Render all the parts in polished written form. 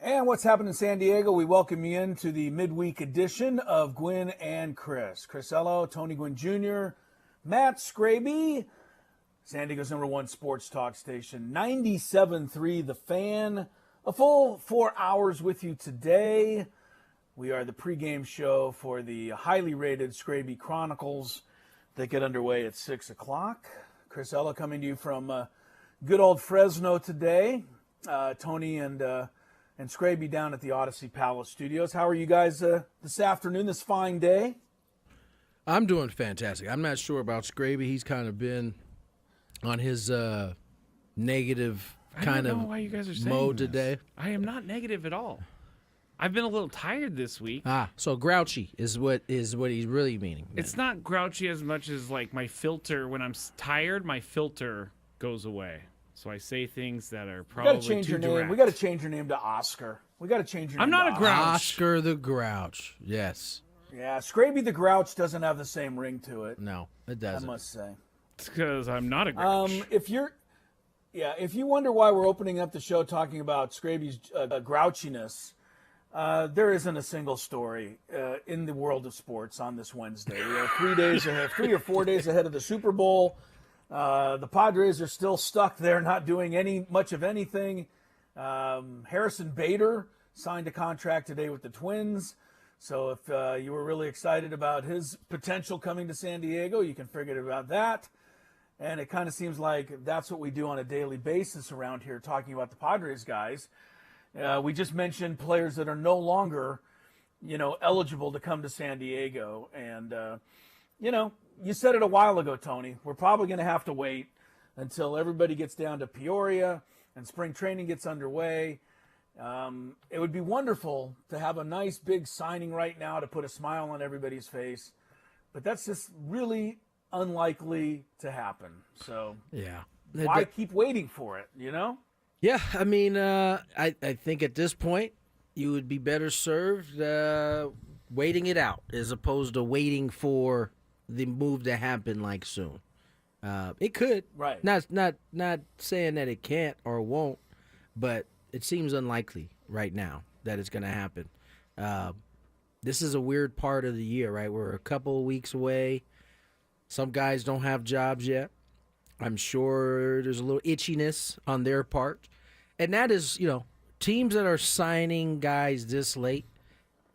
And what's happening in San Diego? We welcome you into the midweek edition of Gwynn and Chris. Chris Ello, Tony Gwynn Jr., Matt Scraby, San Diego's #1 sports talk station, 97.3 The Fan. A full 4 hours with you today. We are the pregame show for the highly rated Scraby Chronicles that get underway at 6 o'clock. Chris Ello coming to you from good old Fresno today. Tony and Scraby down at the Odyssey Palace Studios. How are you guys this afternoon, this fine day? I'm doing fantastic. I'm not sure about Scraby. He's kind of been on his negative kind of why you guys are saying mode this. today. I am not negative at all. I've been a little tired this week. So grouchy is what he's really meaning. It's not grouchy as much as like my filter. When I'm tired, my filter goes away. So I say things that are probably too direct. We got to change your name to Oscar. We got to change your name. I'm not to a grouch. Oscar the Grouch. Yes. Yeah, Scraby the Grouch doesn't have the same ring to it. No, it I doesn't. must say. It's because I'm not a grouch. If you wonder why we're opening up the show talking about Scraby's grouchiness, there isn't a single story in the world of sports on this Wednesday. We are 3 or 4 days ahead of the Super Bowl. The Padres are still stuck there, not doing much of anything. Harrison Bader signed a contract today with the Twins. So if you were really excited about his potential coming to San Diego, you can forget about that. And it kind of seems like that's what we do on a daily basis around here, talking about the Padres guys. We just mentioned players that are no longer, eligible to come to San Diego. And, you said it a while ago, Tony. We're probably going to have to wait until everybody gets down to Peoria and spring training gets underway. It would be wonderful to have a nice big signing right now to put a smile on everybody's face. But that's just really unlikely to happen. So Yeah. why keep waiting for it, Yeah, I mean, I think at this point you would be better served waiting it out as opposed to waiting for the move to happen like soon. It could, Right. Not saying that it can't or won't, but it seems unlikely right now that it's going to happen. This is a weird part of the year, right? We're a couple of weeks away. Some guys don't have jobs yet. I'm sure there's a little itchiness on their part. And that is, teams that are signing guys this late,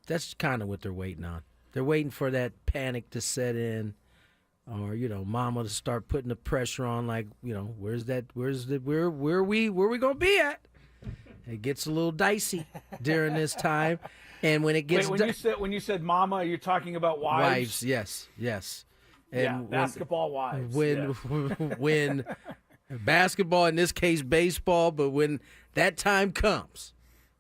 that's kind of what they're waiting on. They're waiting for that panic to set in or, mama to start putting the pressure on like, where are we going to be at? It gets a little dicey during this time. And when it gets when you said mama, you're talking about wives? Yes. And yeah, basketball wives. When basketball, in this case baseball, but when that time comes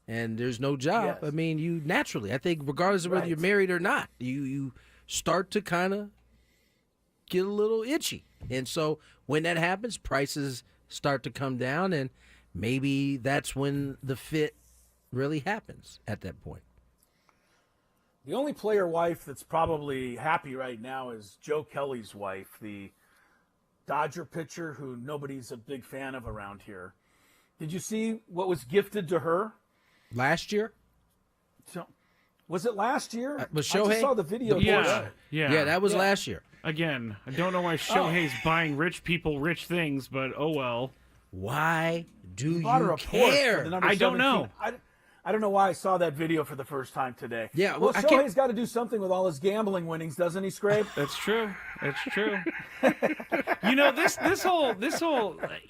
and there's no job, Yes. I mean, you naturally, I think regardless of whether you're married or not, you start to kind of get a little itchy. And so when that happens, prices start to come down, and maybe that's when the fit really happens at that point. The only player wife that's probably happy right now is Joe Kelly's wife, the Dodger pitcher who nobody's a big fan of around here. Did you see what was gifted to her? Last year? So, was it last year? Was I Shohei? just saw the video. Yeah, that was last year. Again, I don't know why Shohei's buying rich people rich things, but oh well. Why do Bought her you a Porsche for care? the number I don't 17. know. I don't know why I saw that video for the first time today. Yeah, well, I can't- Shohei's got to do something with all his gambling winnings, doesn't he, Scrape? That's true. This whole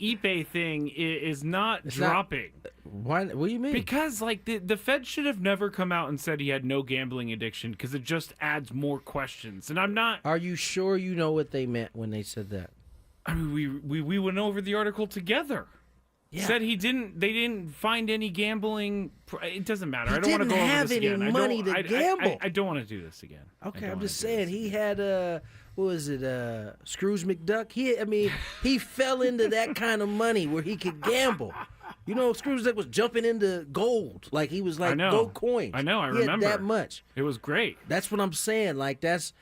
Ipe thing is not dropping. Why? What do you mean? Because the Fed should have never come out and said he had no gambling addiction, because it just adds more questions. And I'm not. Are you sure you know what they meant when they said that? I mean, we went over the article together. Yeah. Said they didn't find any gambling. It doesn't matter. He I don't want to didn't go over have this any again. money to gamble. I don't want to do this again. Okay, I'm just saying he had what was it? Scrooge McDuck. He fell into that kind of money where he could gamble. Scrooge McDuck was jumping into gold, like he was like gold coins. I know. I He remember had that much. It was great. That's what I'm saying. Like that's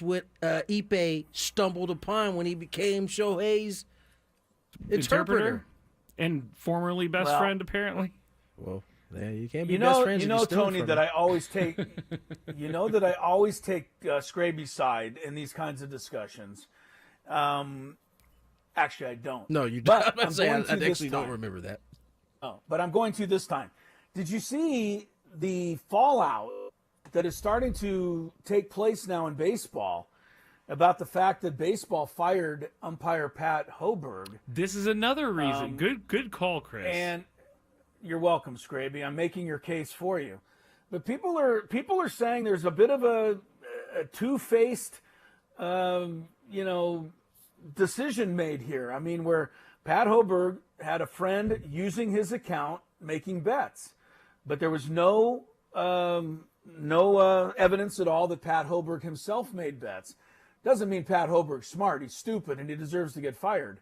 what Ipe stumbled upon when he became Shohei's interpreter. And formerly best friend, apparently. Well, Yeah, you can't be best friends. You if know, you steal Tony, from that them. I always take. You know that I always take Scraby's side in these kinds of discussions. Actually, I don't. No, you But don't. I'm going to I this actually don't time. remember that. Oh, but I'm going to this time. Did you see the fallout that is starting to take place now in baseball about the fact that baseball fired umpire Pat Hoberg? This is another reason. Good call, Chris. And you're welcome, Scraby. I'm making your case for you. But people are saying there's a bit of a two-faced, decision made here. I mean, where Pat Hoberg had a friend using his account making bets, but there was no evidence at all that Pat Hoberg himself made bets. Doesn't mean Pat Hoberg's smart. He's stupid and he deserves to get fired.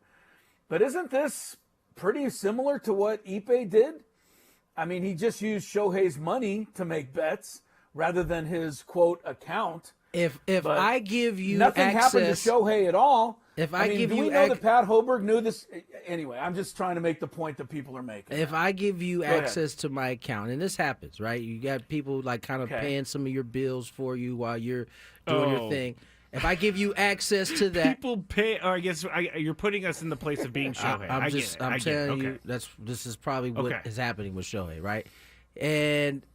But isn't this pretty similar to what Ipe did? I mean, he just used Shohei's money to make bets rather than his, quote, account. If But I give you nothing happened to access, Shohei at all. If I give do you we know that Pat Hoberg knew this? Anyway, I'm just trying to make the point that people are making. if I give you ahead. access to my account, and this happens, right? You got people like kind of Okay. paying some of your bills for you while you're doing your thing. If I give you access to that, People pay. Or I guess you're putting us in the place of being Shohei. I'm I just, get it. I'm I get it. telling you, Okay. this is probably what Okay. is happening with Shohei, right? And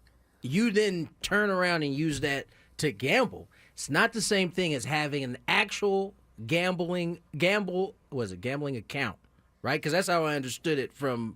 you then turn around and use that to gamble. It's not the same thing as having an actual gambling account, right? Because that's how I understood it from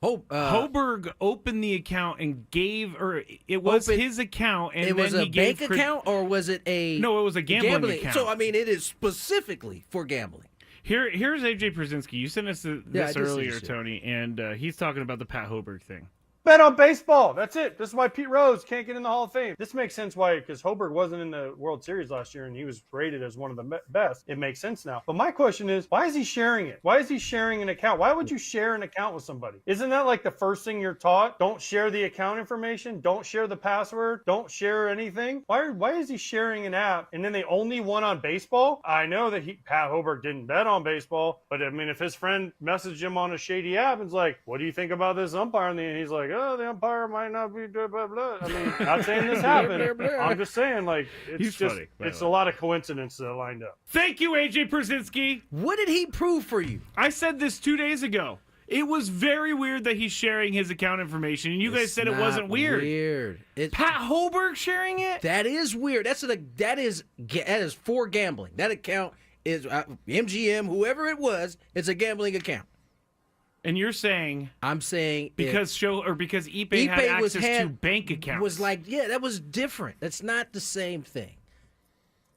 Hoberg opened the account and gave, or it was Open- his account, and it was then a he gave bank account or was it a No, it was a gambling account. So I mean, it is specifically for gambling. Here's AJ Przinsky. You sent us I this did see earlier, this shit. Tony, and he's talking about the Pat Hoberg thing. Bet on baseball. That's it. This is why Pete Rose can't get in the Hall of Fame. This makes sense why, because Hoberg wasn't in the World Series last year and he was rated as one of the best. It makes sense now. But my question is, why is he sharing it? Why is he sharing an account? Why would you share an account with somebody? Isn't that like the first thing you're taught? Don't share the account information. Don't share the password. Don't share anything. Why is he sharing an app and then they only won on baseball? I know that Pat Hoberg didn't bet on baseball, but I mean, if his friend messaged him on a shady app and's like, what do you think about this umpire? And he's like, oh, the umpire might not be blah, blah, blah. I mean, not saying this happened. I'm just saying, like, He's funny, by it's the a way. lot of coincidences that lined up. Thank you, AJ Przinsky. What did he prove for you? I said this 2 days ago. It was very weird that he's sharing his account information, and you guys It's said it not wasn't weird. Pat Hoberg sharing it? That is weird. That is for gambling. That account is MGM, whoever it was. It's a gambling account. And you're saying I'm saying because Ipe had access to bank accounts. Was like, yeah, that was different. That's not the same thing.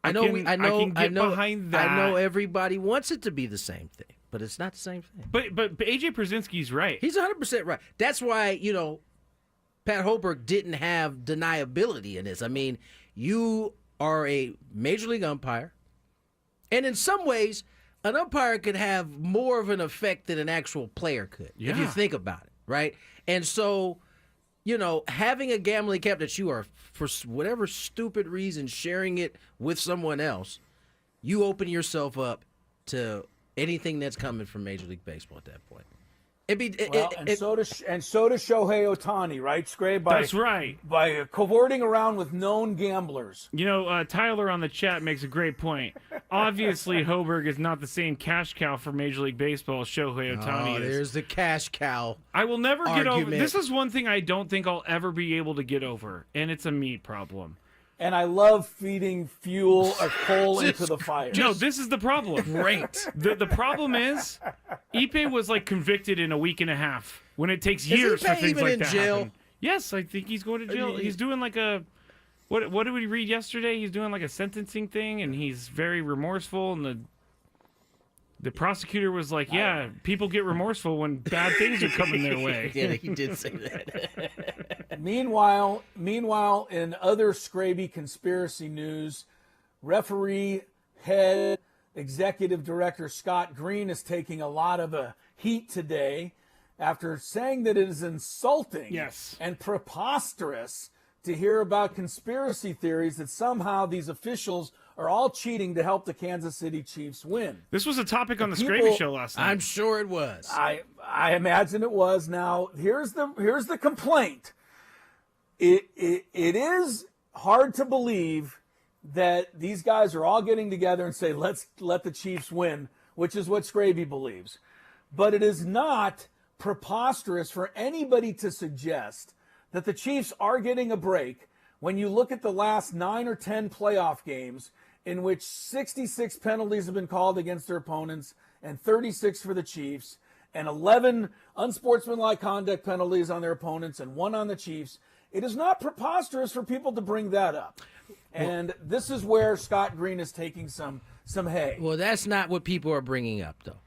I can get behind that. I know everybody wants it to be the same thing, but it's not the same thing. But AJ Przinsky's right. He's 100% right. That's why, Pat Hoberg didn't have deniability in this. I mean, you are a major league umpire, and in some ways, an umpire could have more of an effect than an actual player could, if you Yeah. think about it, right? And so, having a gambling account that you are, for whatever stupid reason, sharing it with someone else, you open yourself up to anything that's coming from Major League Baseball at that point. So does Shohei Ohtani, right, Scrape? That's right. By cavorting around with known gamblers. Tyler on the chat makes a great point. Obviously, Hoberg is not the same cash cow for Major League Baseball as Shohei Ohtani is. There's the cash cow. I will never get over. argument. This is one thing I don't think I'll ever be able to get over, and it's a me problem. And I love feeding fuel or coal into the fire. No, this is the problem. Great. The problem is, Ipe was like convicted in a week and a half when it takes years for Ipe things even like in that jail? happen. Yes, I think he's going to jail. He's doing like a what did we read yesterday? He's doing like a sentencing thing, and he's very remorseful. And the prosecutor was like, "Yeah, people get remorseful when bad things are coming their way." Yeah, he did say that. Meanwhile, in other Scraby conspiracy news, referee head executive director Scott Green is taking a lot of heat today after saying that it is insulting Yes. and preposterous to hear about conspiracy theories that somehow these officials are all cheating to help the Kansas City Chiefs win. This was a topic on the people- Scraby Show last night. I'm sure it was. I imagine it was. Now here's the complaint. It is hard to believe that these guys are all getting together and say, let's let the Chiefs win, which is what Scraby believes. But it is not preposterous for anybody to suggest that the Chiefs are getting a break when you look at the last 9 or 10 playoff games in which 66 penalties have been called against their opponents and 36 for the Chiefs, and 11 unsportsmanlike conduct penalties on their opponents and 1 on the Chiefs. It is not preposterous for people to bring that up. And this is where Scott Green is taking some hay. Well, that's not what people are bringing up, though.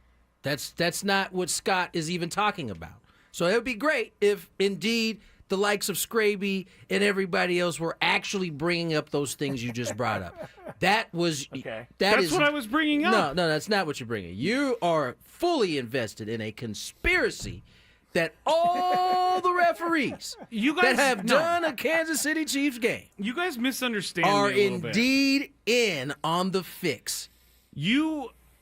That's not what Scott is even talking about. So it would be great if, indeed, the likes of Scraby and everybody else were actually bringing up those things you just brought up. That was Okay. That's what I was bringing up. No, that's not what you're bringing. You are fully invested in a conspiracy that all the referees You guys that have no. done a Kansas City Chiefs game You guys misunderstand are me a little bit. indeed in on the fix.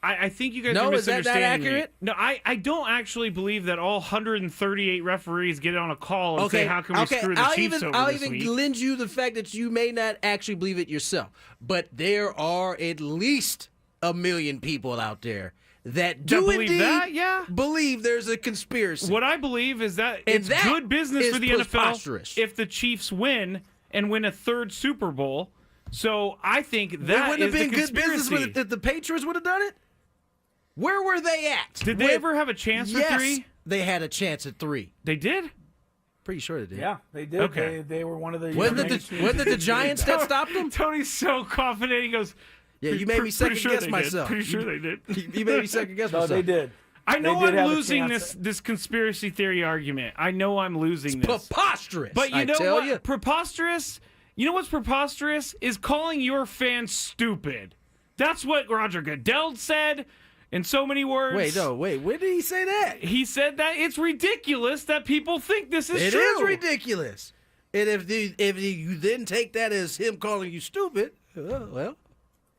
I think you guys No, are is that misunderstanding accurate? me. No, I don't actually believe that all 138 referees get on a call and say, how can we screw the Chiefs over I'll this even week? lend you the fact that you may not actually believe it yourself, but there are at least 1 million people out there that do believe indeed that? Yeah. believe there's a conspiracy. What I believe is that And it's that good business is for the preposterous. NFL if the Chiefs win and win a 3rd Super Bowl. So I think It that wouldn't is have been the good business conspiracy. if the Patriots would have done it. Where were they at? Did they ever have a chance for Yes, 3? they had a chance at 3. They did? Pretty sure they did. Yeah, they did. Okay. They were one of the. Wasn't many it teams the that did Giants that stopped them? Tony's so confident. He goes, Yeah, you made me pretty second sure guess they did. myself. Pretty sure they did. You made me second guess No, myself. they did. I know They did I'm have a losing chance. this conspiracy theory argument. I know I'm losing this. Preposterous. But you I know tell what? you. Preposterous? You know what's preposterous? Is calling your fans stupid. That's what Roger Goodell said in so many words. Wait. When did he say that? He said that it's ridiculous that people think this is It true. is ridiculous. And if you then take that as him calling you stupid, well,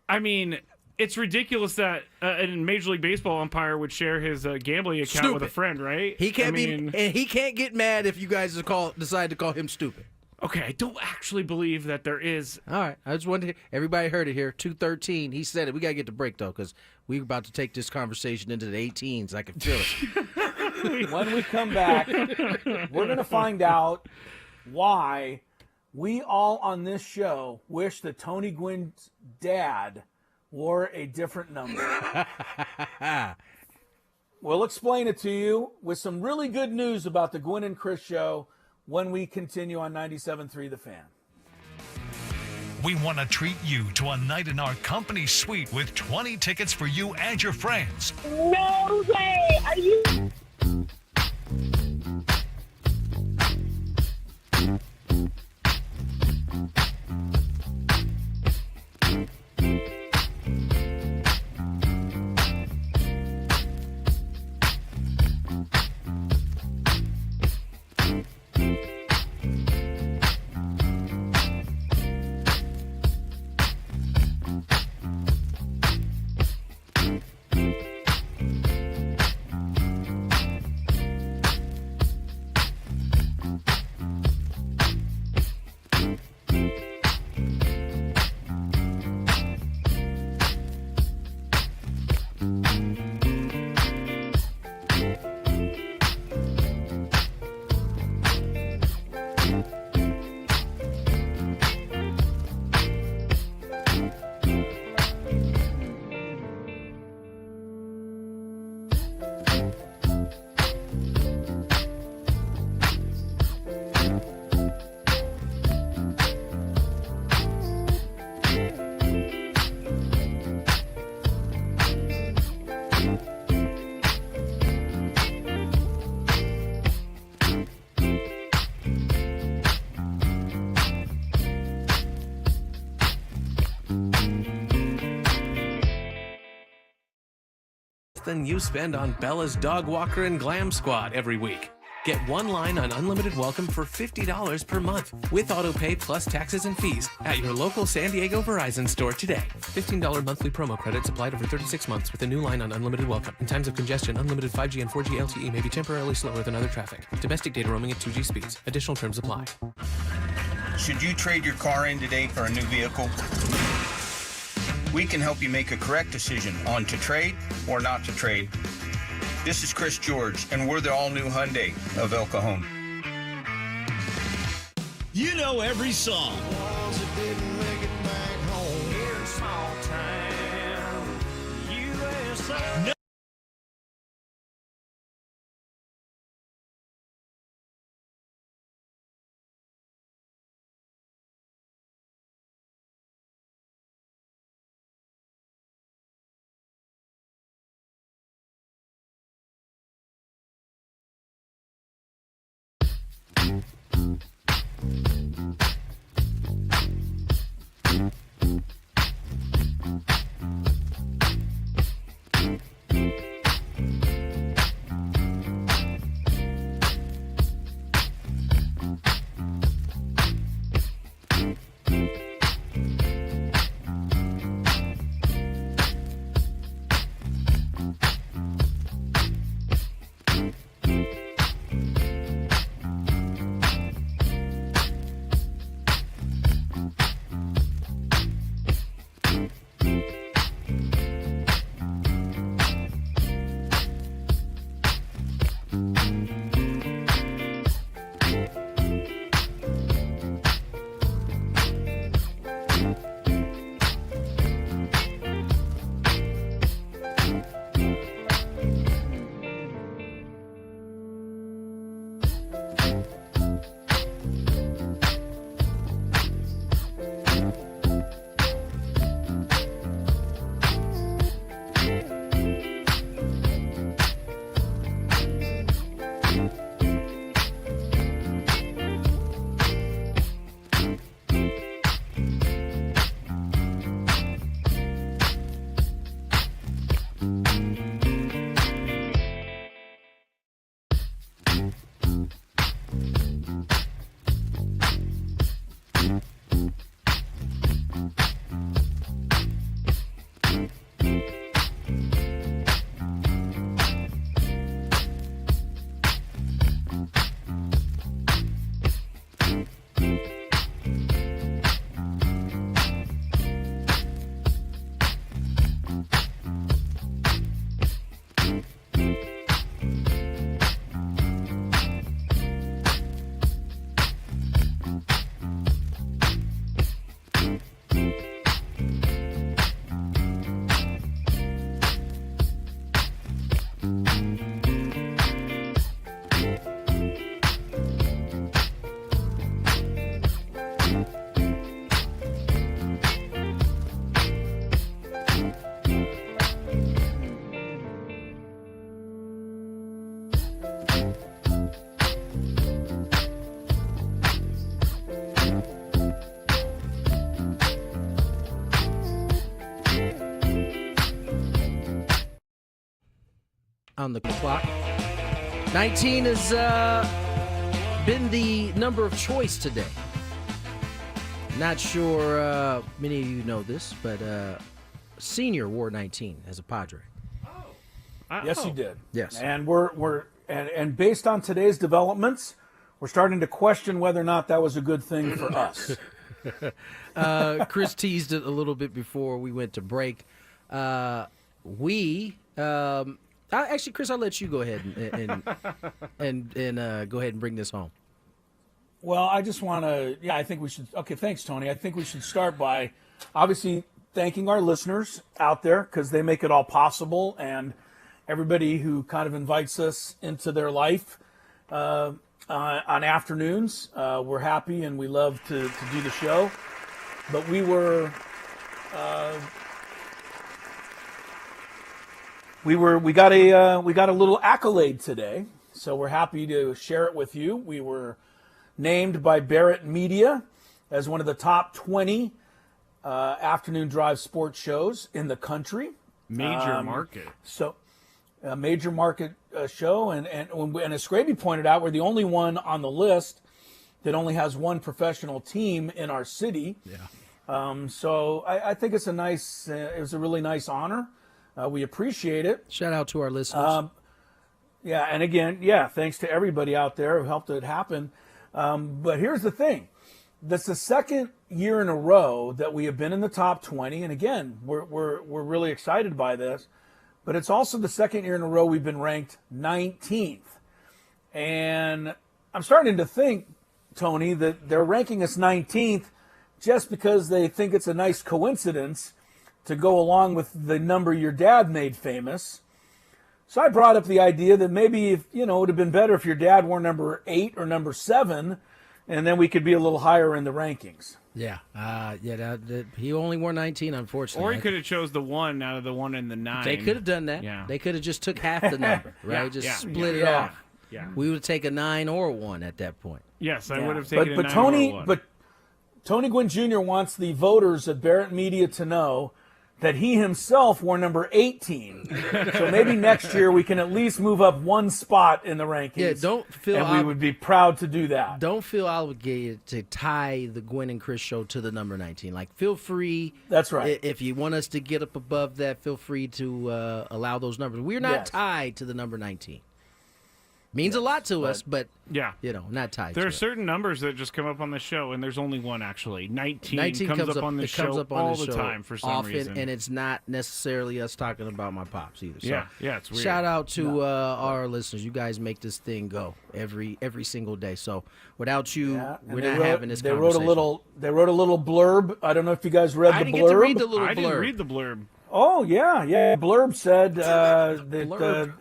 I mean, it's ridiculous that a Major League Baseball umpire would share his gambling account with a Stupid. friend, right? he can't and he can't get mad if you guys decide to call him stupid. Okay, I don't actually believe that there is. All right, I just wanted everybody heard it here. 213. He said it. We gotta get the break though, because we're about to take this conversation into the 18s. I can feel it. When we come back, we're going to find out why we all on this show wish that Tony Gwynn's dad wore a different number. We'll explain it to you with some really good news about the Gwynn and Chris show when we continue on 97.3 The Fan. We want to treat you to a night in our company suite with 20 tickets for you and your friends. No way! Are you? Than you spend on Bella's Dog Walker and Glam Squad every week. Get one line on unlimited welcome for $50 per month with autopay plus taxes and fees at your local San Diego Verizon store today. $15 monthly promo credits applied over 36 months with a new line on unlimited welcome. In times of congestion, unlimited 5G and 4G LTE may be temporarily slower than other traffic. Domestic data roaming at 2G speeds. Additional terms apply. Should you trade your car in today for a new vehicle? We can help you make a correct decision on to trade or not to trade. This is Chris George, and we're the all-new Hyundai of El Cajon. You know every song. No. On the clock. 19 has been the number of choice today. Not sure many of you know this, but Senior wore 19 as a Padre. Yes, he did. Yes. And and based on today's developments, we're starting to question whether or not that was a good thing for us. Chris teased it a little bit before we went to break. Actually, Chris, I'll let you go ahead and go ahead and bring this home. Well, I just want to, I think we should, okay, thanks, Tony. I think we should start by obviously thanking our listeners out there because they make it all possible, and everybody who kind of invites us into their life on afternoons. We're happy and we love to do the show. But we got a little accolade today, so we're happy to share it with you. We were named by Barrett Media as one of the top 20 afternoon drive sports shows in the country. Major market. So a major market show, and as Scraby pointed out, we're the only one on the list that only has one professional team in our city. Yeah. So I think it's it was a really nice honor. We appreciate it. Shout out to our listeners. Yeah, and again, thanks to everybody out there who helped it happen. But here's the thing. That's the second year in a row that we have been in the top 20. And again, we're really excited by this. But it's also the second year in a row we've been ranked 19th. And I'm starting to think, Tony, that they're ranking us 19th just because they think it's a nice coincidence to go along with the number your dad made famous. So I brought up the idea that maybe it would have been better if your dad wore number 8 or number 7, and then we could be a little higher in the rankings. Yeah. He only wore 19, unfortunately. Or he could have chose the 1 out of the 1 and the 9. They could have done that. Yeah. They could have just took half the number, right? Split it off. Yeah. We would take a 9 or 1 at that point. Yes, I would have taken a 9 Tony, or 1. But Tony Gwynn Jr. wants the voters at Barrett Media to know that he himself wore number 18. So maybe next year we can at least move up one spot in the rankings. Yeah, don't feel and we would be proud to do that. Don't feel obligated to tie the Gwynn and Chris show to the number 19. Like, feel free. That's right. If you want us to get up above that, feel free to allow those numbers. We're not tied to the number 19. Means a lot to us, but not tied. There to are it. certain numbers that just come up on the show, and there's only one actually. 19 comes up on the show comes up on all the the show time for some often, reason, and it's not necessarily us talking about my pops either. So yeah, it's weird. Shout out to our listeners. You guys make this thing go every single day. So without you, we're not having this conversation. They wrote a little blurb. I don't know if you guys read the blurb. I didn't get to read the little blurb. I didn't read the blurb. Oh yeah. Blurb said that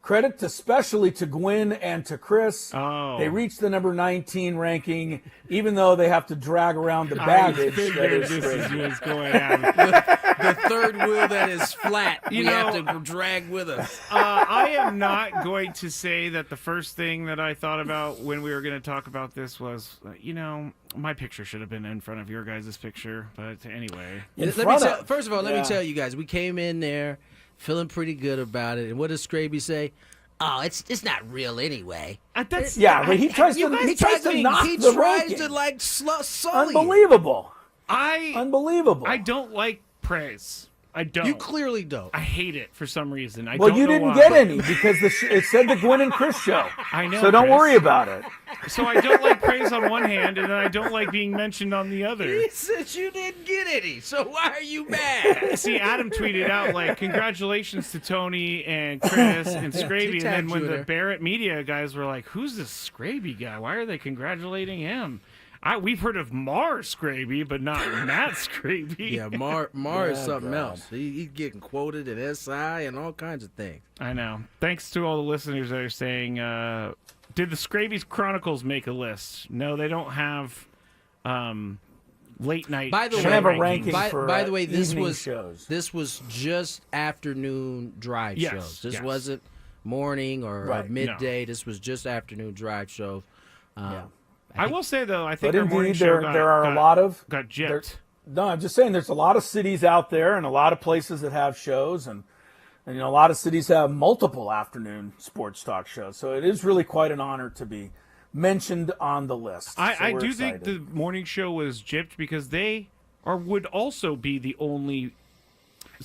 credit especially to Gwynn and to Chris. Oh. They reached the number 19 ranking, even though they have to drag around the baggage. That is this crazy. is what's going on. The third wheel that is flat, we have to drag with us. I am not going to say that the first thing that I thought about when we were going to talk about this was, my picture should have been in front of your guys' picture. But anyway. First of all, let me tell you guys, we came in there feeling pretty good about it. And what does Scraby say? Oh, it's not real anyway. But he tries to knock the ranking. Sully. Unbelievable. Unbelievable. I don't like praise. I don't. You clearly don't. I hate it for some reason. You didn't get any because it said the Gwynn and Chris show. I know. So don't worry about it. So I don't like praise on one hand, and then I don't like being mentioned on the other. He said you didn't get any, so why are you mad? See, Adam tweeted out, congratulations to Tony and Chris and Scraby. And then when the Barrett Media guys were like, who's this Scraby guy? Why are they congratulating him? We've heard of Mar Scraby, but not Matt Scraby. Yeah, Mar is something else. He's getting quoted in SI and all kinds of things. I know. Thanks to all the listeners that are saying, did the Scraby's Chronicles make a list? No, they don't have late night. By the way, have a ranking by the way, this shows. was just afternoon drive shows. This wasn't morning or midday. No. This was just afternoon drive shows. I will say though, I think but our morning indeed, show there are a lot of got gypped. No, I'm just saying there's a lot of cities out there and a lot of places that have shows, and a lot of cities have multiple afternoon sports talk shows. So it is really quite an honor to be mentioned on the list. I do think the morning show was gypped because they would also be the only.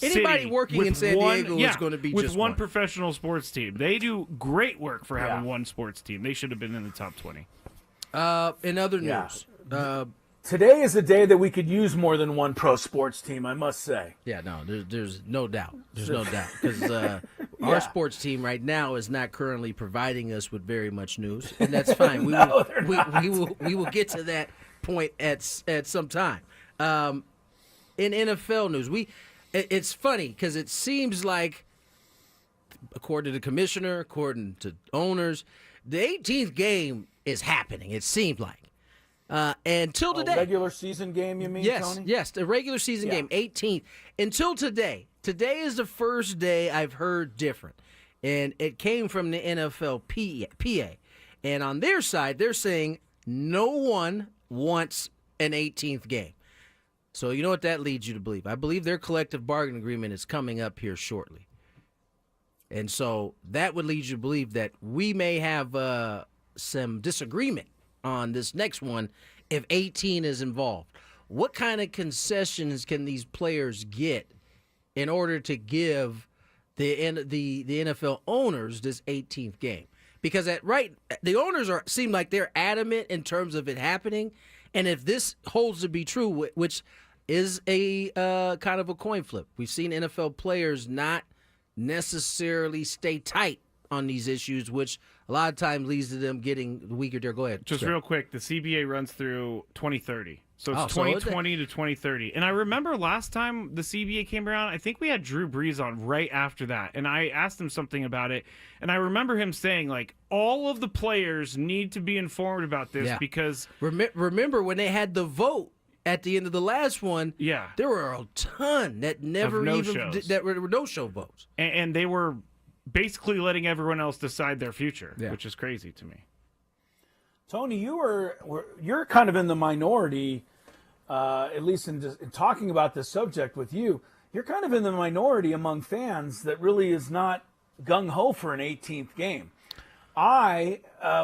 Anybody working in San Diego is going to be with just one professional sports team. They do great work for having one sports team. They should have been in the top 20. In other news, today is a day that we could use more than one pro sports team, I must say. Yeah, no, there's no doubt. There's no doubt because our sports team right now is not currently providing us with very much news, and that's fine. We will get to that point at some time. In NFL news, it's funny because it seems like, according to the commissioner, according to owners, the 18th game is happening. It seemed like until today. Regular season game, you mean, Tony? Yes, the regular season game, 18th. Until today. Today is the first day I've heard different, and it came from the NFL PA. And on their side, they're saying no one wants an 18th game. So you know what that leads you to believe? I believe their collective bargaining agreement is coming up here shortly. And so that would lead you to believe that we may have some disagreement on this next one if 18 is involved. What kind of concessions can these players get in order to give the NFL owners this 18th game? Because the owners seem like they're adamant in terms of it happening, and if this holds to be true, which is a kind of a coin flip, we've seen NFL players not necessarily stay tight on these issues, which a lot of times leads to them getting weaker there. Go ahead. Just real quick, the CBA runs through 2030. So it's so 2020 to 2030. And I remember last time the CBA came around, I think we had Drew Brees on right after that. And I asked him something about it. And I remember him saying, like, all of the players need to be informed about this because... Remember when they had the vote at the end of the last one, there were a ton that never that were no-show votes. And they were basically letting everyone else decide their future, which is crazy to me. Tony, you're kind of in the minority, at least in talking about this subject with you. You're kind of in the minority among fans that really is not gung-ho for an 18th game. I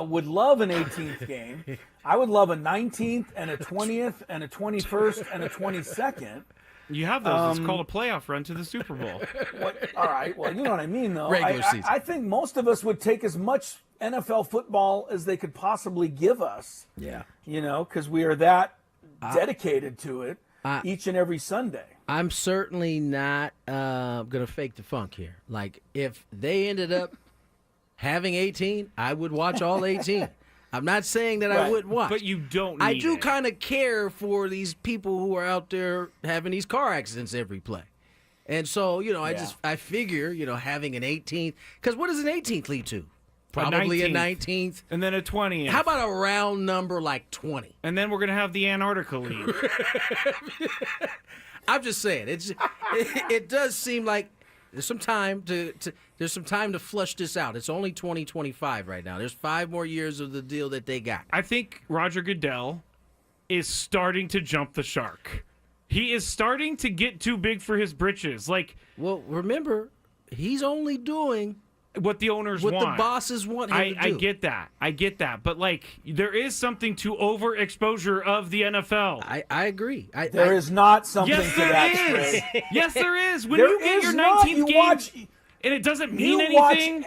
would love an 18th game. I would love a 19th and a 20th and a 21st and a 22nd. You have those. It's called a playoff run to the Super Bowl. All right. Well, you know what I mean, though. Regular season. I think most of us would take as much NFL football as they could possibly give us. Yeah. You know, because we are that dedicated to it each and every Sunday. I'm certainly not going to fake the funk here. Like, if they ended up having 18, I would watch all 18. I'm not saying that I wouldn't watch. But you don't need I do kind of care for these people who are out there having these car accidents every play. And so, you know, I figure, you know, having an 18th, because what does an 18th lead to? Probably a 19th. And then a 20th. How about a round number like 20? And then we're going to have the Antarctica League. I'm just saying, it does seem like there's some time to flush this out. It's only 2025 right now. There's 5 more years of the deal that they got. I think Roger Goodell is starting to jump the shark. He is starting to get too big for his britches. Well, remember, he's only doing what the owners what want. the bosses want him to do. I get that. But, there is something to overexposure of the NFL. I agree. There is not something yes, to there that. is. Yes, there is. When There you get is your not. 19th game and it doesn't mean anything.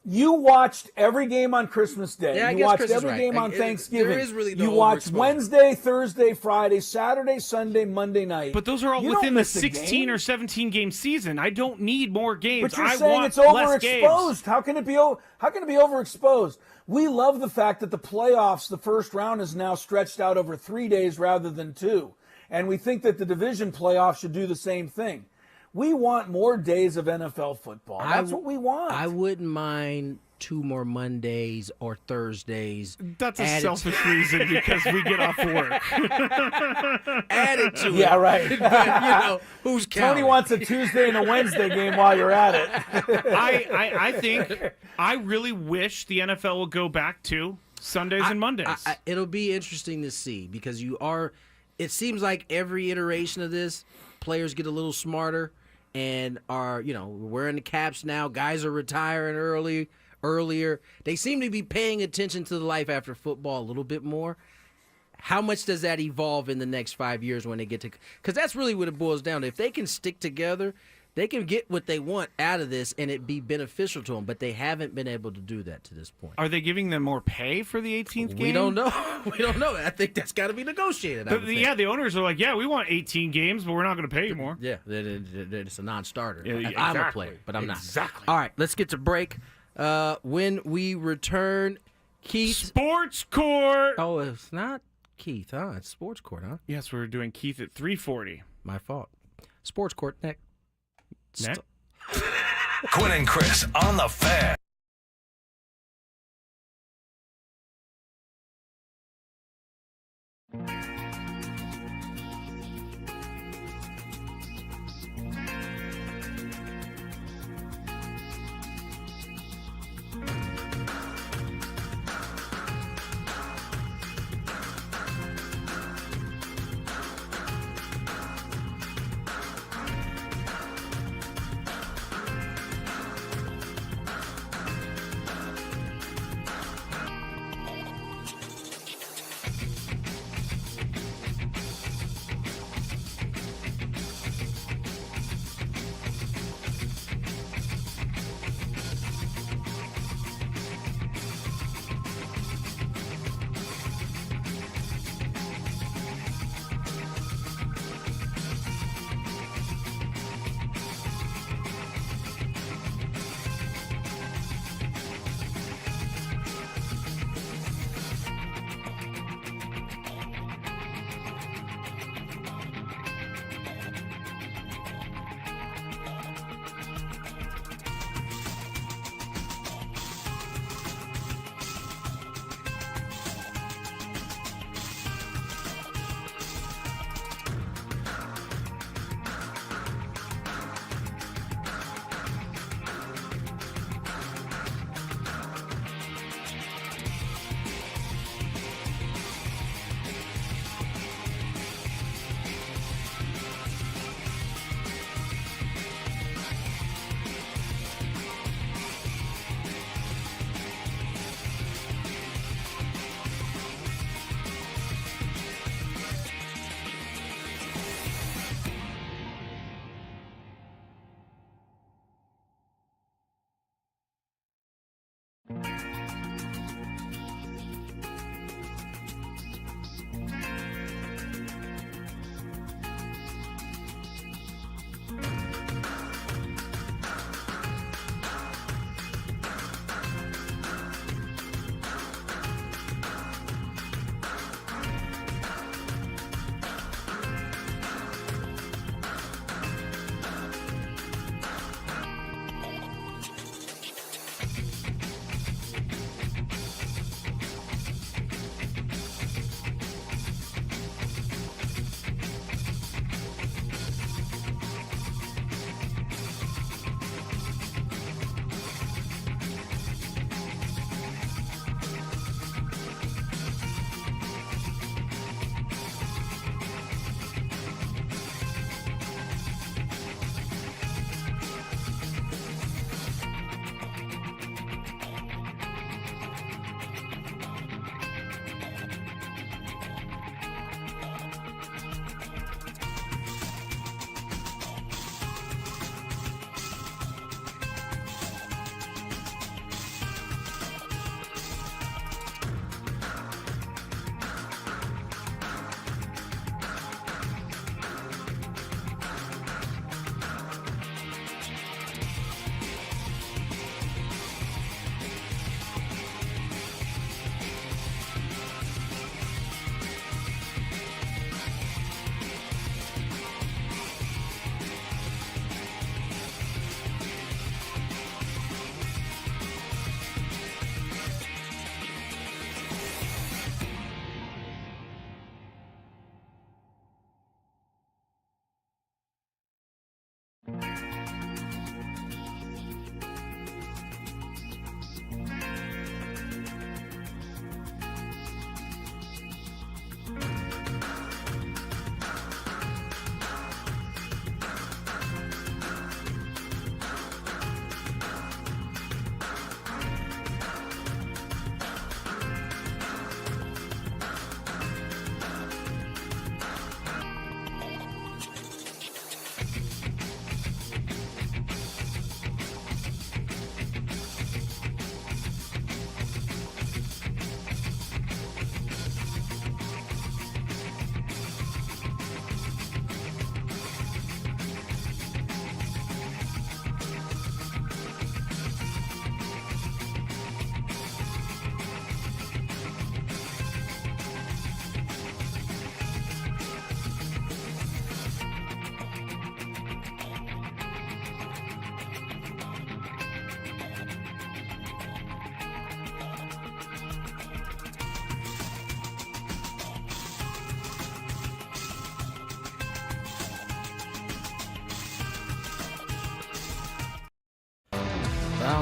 You watched every game on Christmas Day. Yeah, I you guess watched Chris is every right. game on Thanksgiving. There is really no you watched overexposure. Wednesday, Thursday, Friday, Saturday, Sunday, Monday night. But those are all You don't within the miss a 16 game. or 17 game season. I don't need more games. But you're I saying want it's less games. overexposed. How can it be overexposed? We love the fact that the playoffs, the first round, is now stretched out over 3 days rather than 2. And we think that the division playoffs should do the same thing. We want more days of NFL football. That's what we want. I wouldn't mind 2 more Mondays or Thursdays. That's a selfish reason because we get off work. Added to it. Yeah, right. But, you know, who's counting? Tony wants a Tuesday and a Wednesday game while you're at it. I think I really wish the NFL will go back to Sundays and Mondays. It'll be interesting to see because it seems like every iteration of this, players get a little smarter and are, wearing the caps now. Guys are retiring earlier. They seem to be paying attention to the life after football a little bit more. How much does that evolve in the next 5 years when they get to – because that's really what it boils down to. If they can stick together, they can get what they want out of this and it be beneficial to them, but they haven't been able to do that to this point. Are they giving them more pay for the 18th game? We don't know. We don't know. I think that's got to be negotiated. The owners are like, we want 18 games, but we're not going to pay you more. Yeah, it's a non-starter. Yeah, I'm exactly. a player, but I'm not. Exactly. All right, let's get to break. When we return, Keith. Sports Court. Oh, it's not Keith, huh? It's Sports Court, huh? Yes, we're doing Keith at 3:40. My fault. Sports Court next. Gwynn and Chris on the Fan.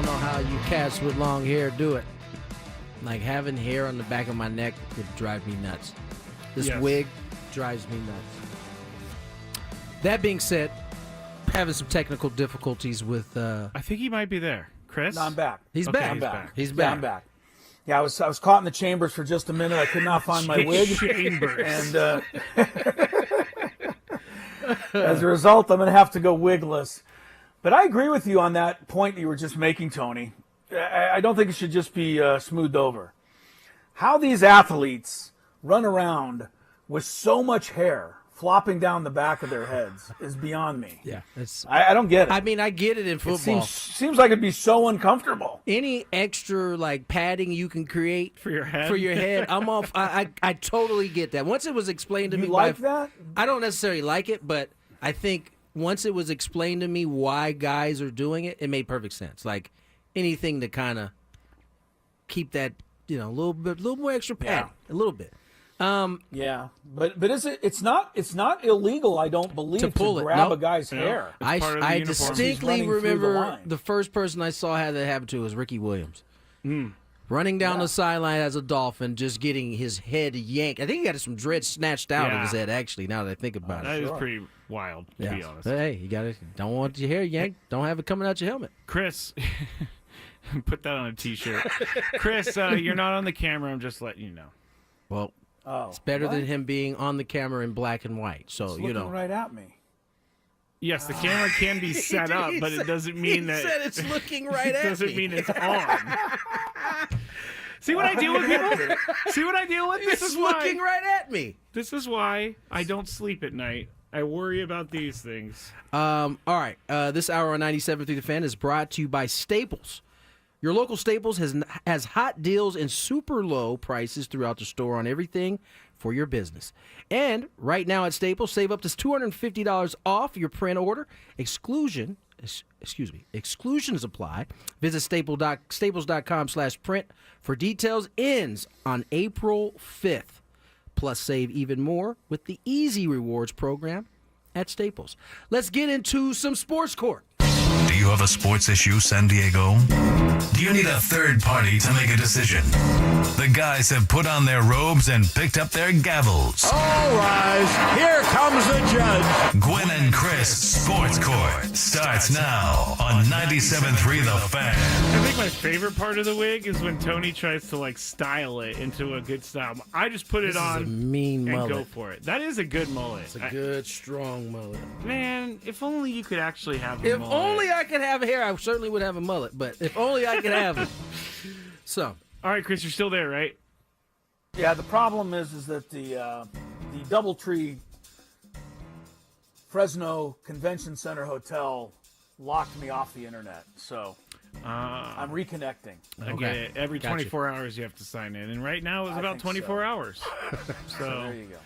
don't know how you cats with long hair do it. Like, having hair on the back of my neck would drive me nuts. This wig drives me nuts. That being said, having some technical difficulties with... I think he might be there. Chris? No, I'm back. He's Okay, back. he's back. He's Yeah, back. I'm back. Yeah, I was caught in the chambers for just a minute. I could not find my wig. Chambers. And as a result, I'm going to have to go wigless. But I agree with you on that point that you were just making, Tony. I don't think it should just be smoothed over. How these athletes run around with so much hair flopping down the back of their heads is beyond me. Yeah, it's. I don't get it. I mean, I get it in It football. seems like it'd be so uncomfortable. Any extra like padding you can create For your head? I'm off. I totally get that. Once it was explained to You me, like that? I don't necessarily like it, but I think once it was explained to me why guys are doing it, it made perfect sense. Like anything to kind of keep that, a little more extra padding, a little bit. Yeah, but is it? It's not illegal. I don't believe To pull it. grab Nope. a guy's hair. It's part of the I uniform. He's distinctly running through the remember line. the first person I saw had that happen to was Ricky Williams. Running down the sideline as a Dolphin, just getting his head yanked. I think he got some dread snatched out of his head, actually, now that I think about That it. is pretty wild, to be honest. But hey, don't want your hair yanked. Don't have it coming out your helmet. Chris, put that on a T-shirt. Chris, you're not on the camera. I'm just letting you know. Well, Oh, it's better than him being on the camera in black and white. So, It's looking right at me. Yes, the camera can be set up, but it doesn't mean that. He said it's looking right at doesn't me. mean it's on. See what I deal with, people? See what I deal with? This It's is why. looking right at me. This is why I don't sleep at night. I worry about these things. All right. This hour on 97 through the Fan is brought to you by Staples. Your local Staples has hot deals and super low prices throughout the store on everything for your business. And right now at Staples, save up to $250 off your print order. Exclusions apply. Visit staples.com/print for details. Ends on April 5th. Plus, save even more with the Easy Rewards program at Staples. Let's get into some sports court. Do you have a sports issue, San Diego? Do you need a third party to make a decision? The guys have put on their robes and picked up their gavels. All rise. Here comes the judge. Gwynn and Chris Sports Court starts now on 97.3 The Fan. I think my favorite part of the wig is when Tony tries to style it into a good style. I just put it on This is a mean and mullet. go for it. That is a good mullet. It's a good, strong mullet. Man, if only you could actually have a If mullet. only I could have hair, I certainly would have a mullet. But if only I could have it. So, All right, Chris, you're still there, right? Yeah, the problem is that the DoubleTree Fresno Convention Center Hotel locked me off the internet. So I'm reconnecting. I get it. Every Gotcha. 24 hours you have to sign in. And right now it's I about think 24 so. hours. So there you go.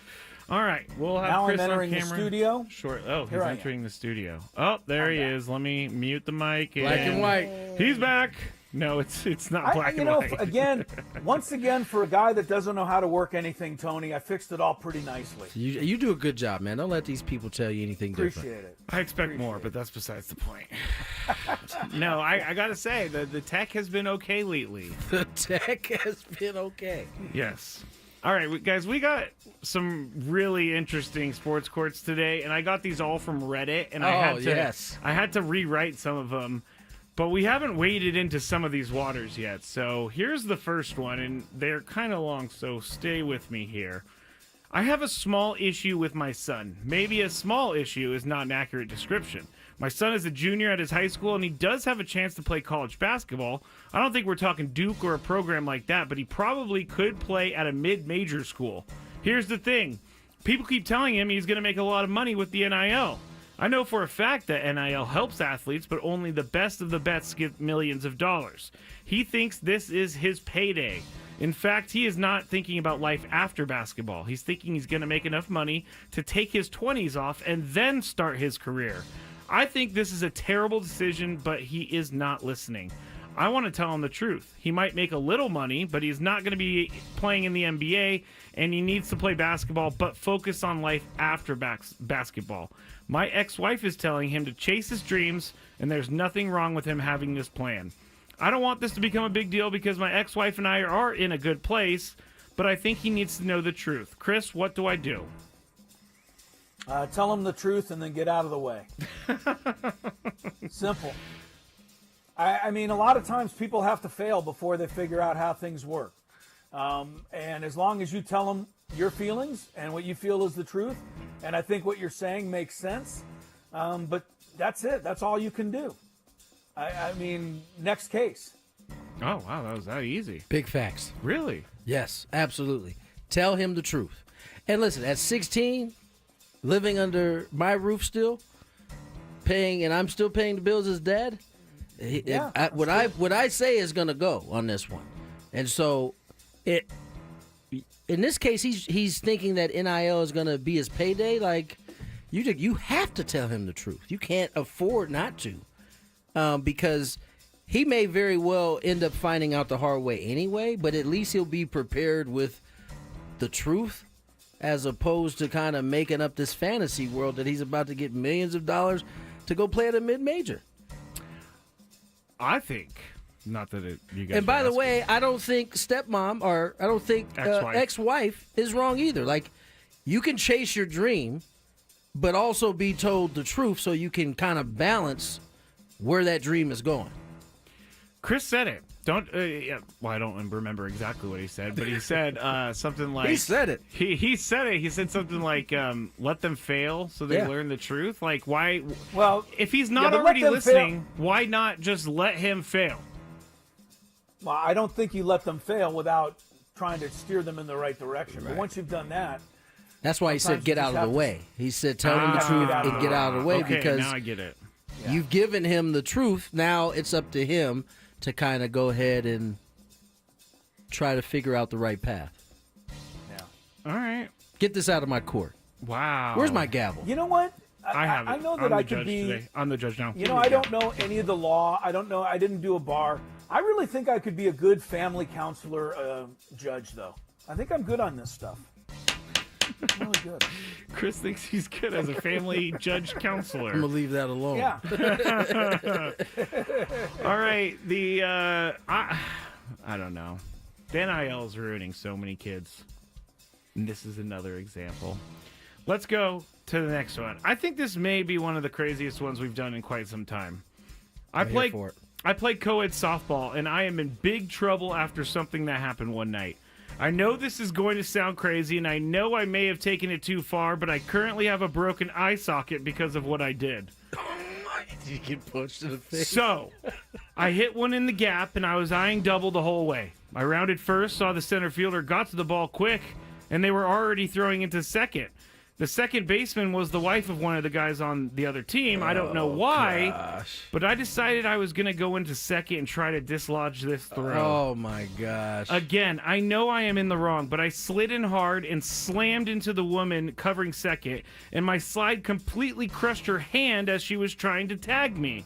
All right, we'll have Now Chris I'm entering on the camera. studio. Short. Oh, Here he's I am. entering the studio. Oh, there he back. is. Let me mute the mic. black and white. He's back. No, it's not black and white. Again, once again, for a guy that doesn't know how to work anything, Tony, I fixed it all pretty nicely. You do a good job, man. Don't let these people tell you anything different. Appreciate it. I expect more, but that's besides the point. No, I gotta say the tech has been okay lately. The tech has been okay. Yes. All right, guys, we got some really interesting sports courts today, and I got these all from Reddit, and I had to rewrite some of them, but we haven't waded into some of these waters yet. So here's the first one, and they're kind of long, so stay with me here. I have a small issue with my son. Maybe a small issue is not an accurate description. My son is a junior at his high school, and he does have a chance to play college basketball. I don't think we're talking Duke or a program like that, but he probably could play at a mid-major school. Here's the thing. People keep telling him he's going to make a lot of money with the NIL. I know for a fact that NIL helps athletes, but only the best of the best get millions of dollars. He thinks this is his payday. In fact, he is not thinking about life after basketball. He's thinking he's going to make enough money to take his 20s off and then start his career. I think this is a terrible decision, but he is not listening. I want to tell him the truth. He might make a little money, but he's not going to be playing in the NBA, and he needs to play basketball, but focus on life after basketball. My ex-wife is telling him to chase his dreams, and there's nothing wrong with him having this plan. I don't want this to become a big deal because my ex-wife and I are in a good place, but I think he needs to know the truth. Chris, what do I do? Tell him the truth and then get out of the way. Simple. I mean, a lot of times people have to fail before they figure out how things work. And as long as you tell them your feelings and what you feel is the truth, and I think what you're saying makes sense, but that's it. That's all you can do. I mean, next case. Oh, wow, that was that easy. Big facts. Really? Yes, absolutely. Tell him the truth. And listen, at 16, living under my roof still, and I'm still paying the bills as dad, what I say is going to go on this one. And so, in this case, he's thinking that NIL is going to be his payday. Like, you have to tell him the truth. You can't afford not to. Because he may very well end up finding out the hard way anyway, but at least he'll be prepared with the truth as opposed to kind of making up this fantasy world that he's about to get millions of dollars to go play at a mid-major. I think, not that you guys. And by the asking. way, I don't think stepmom or I don't think ex-wife is wrong either. Like, you can chase your dream, but also be told the truth so you can kind of balance where that dream is going. Chris said it. Well, I don't remember exactly what he said, but he said something like... He said it. He said it. He said something like, let them fail so they learn the truth. Like, why... Well, if he's not already listening, why not just let him fail? Well, I don't think you let them fail without trying to steer them in the right direction. Right. But once you've done that... That's why he said get out of the way. He said tell him the truth and get out of the way because... now I get it. Yeah. You've given him the truth. Now it's up to him to kind of go ahead and try to figure out the right path. Yeah. All right. Get this out of my court. Wow. Where's my gavel? You know what? I have it. I know that I could be. Today. I'm the judge now. You know, I don't know any of the law. I don't know. I didn't do a bar. I really think I could be a good family counselor judge, though. I think I'm good on this stuff. I'm really good. Chris thinks he's good as a family judge counselor. I'm gonna leave that alone. Yeah. All right. I don't know. The NIL is ruining so many kids. And this is another example. Let's go to the next one. I think this may be one of the craziest ones we've done in quite some time. I play co-ed softball, and I am in big trouble after something that happened one night. I know this is going to sound crazy, and I know I may have taken it too far, but I currently have a broken eye socket because of what I did. Did you get punched in the face? So, I hit one in the gap, and I was eyeing double the whole way. I rounded first, saw the center fielder, got to the ball quick, and they were already throwing into second. The second baseman was the wife of one of the guys on the other team. I don't know why, but I decided I was going to go into second and try to dislodge this throw. Oh, my gosh. Again, I know I am in the wrong, but I slid in hard and slammed into the woman covering second, and my slide completely crushed her hand as she was trying to tag me.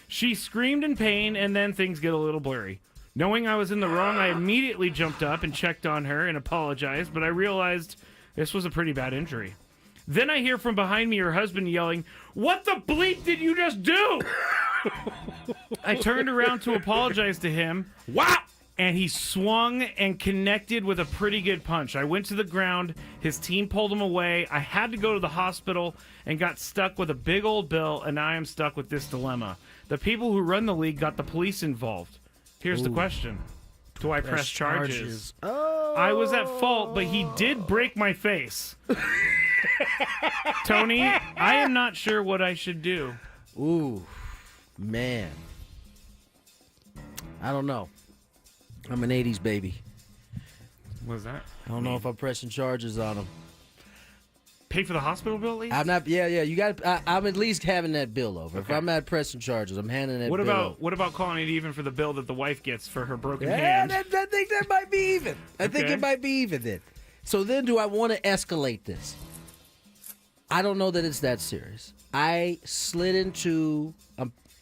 She screamed in pain, and then things get a little blurry. Knowing I was in the wrong, I immediately jumped up and checked on her and apologized, but I realized this was a pretty bad injury. Then I hear from behind me her husband yelling, "What the bleep did you just do?" I turned around to apologize to him. Wow! And he swung and connected with a pretty good punch. I went to the ground. His team pulled him away. I had to go to the hospital and got stuck with a big old bill, and now I am stuck with this dilemma. The people who run the league got the police involved. Here's the question. Do I press charges? Oh. I was at fault, but he did break my face. Tony, I am not sure what I should do. Ooh, man. I don't know. I'm an 80s baby. What was that? I don't know if I'm pressing charges on him. Pay for the hospital bill at least? I'm not. Yeah. You got. I'm at least having that bill over. Okay. If I'm not pressing charges, I'm handing that. What about calling it even for the bill that the wife gets for her broken hand? hand? I think that might be even. I think it might be even then. So then, do I want to escalate this? I don't know that it's that serious. I slid into.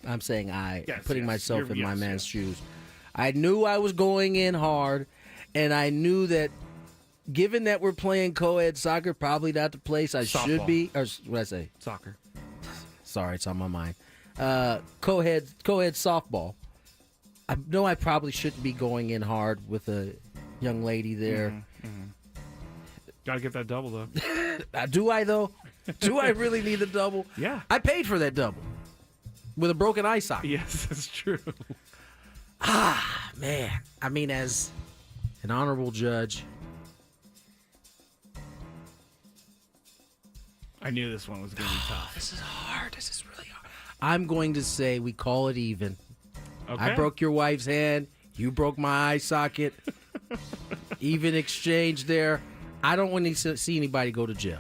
I'm saying putting myself in my man's shoes. I knew I was going in hard, and I knew that. Given that we're playing co-ed soccer, probably not the place I should be. Or what did I say? Soccer. Sorry, it's on my mind. Co-ed softball. I know I probably shouldn't be going in hard with a young lady there. Gotta get that double, though. Do I, though? Do I really need the double? Yeah. I paid for that double with a broken eye socket. Yes, that's true. Man. I mean, as an honorable judge, I knew this one was going to be tough. this is hard. This is really hard. I'm going to say we call it even. Okay. I broke your wife's hand. You broke my eye socket. Even exchange there. I don't want to see anybody go to jail.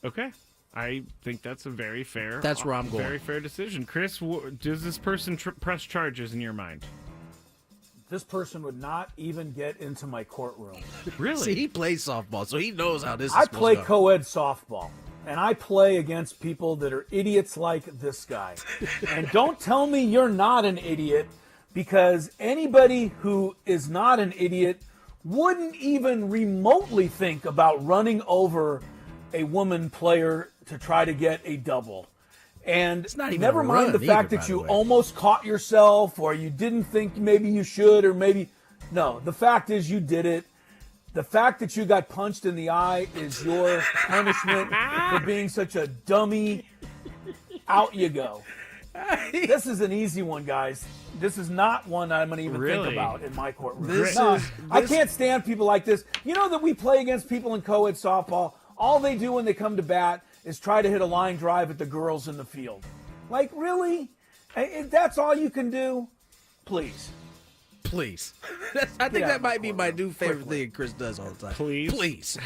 Okay. I think that's a very fair. That's where I'm going. Very fair decision. Chris, does this person press charges in your mind? This person would not even get into my courtroom. Really? See, he plays softball, so he knows how this is I supposed play to go. co-ed softball, and I play against people that are idiots like this guy. And don't tell me you're not an idiot, because anybody who is not an idiot wouldn't even remotely think about running over a woman player to try to get a double. And It's not even never a mind run the fact either, that by the you way. almost caught yourself or you didn't think maybe you should or maybe. No, the fact is you did it. The fact that you got punched in the eye is your punishment for being such a dummy. Out you go. This is an easy one, guys. This is not one I'm going to even Really? think about in my courtroom. This No, is- I this- can't stand people like this. You know that we play against people in co-ed softball. All they do when they come to bat is try to hit a line drive at the girls in the field. Like, really? If that's all you can do? Please. Please. I think out that of my might be my courtroom, new favorite quickly. thing Chris does all the time. Please? Please.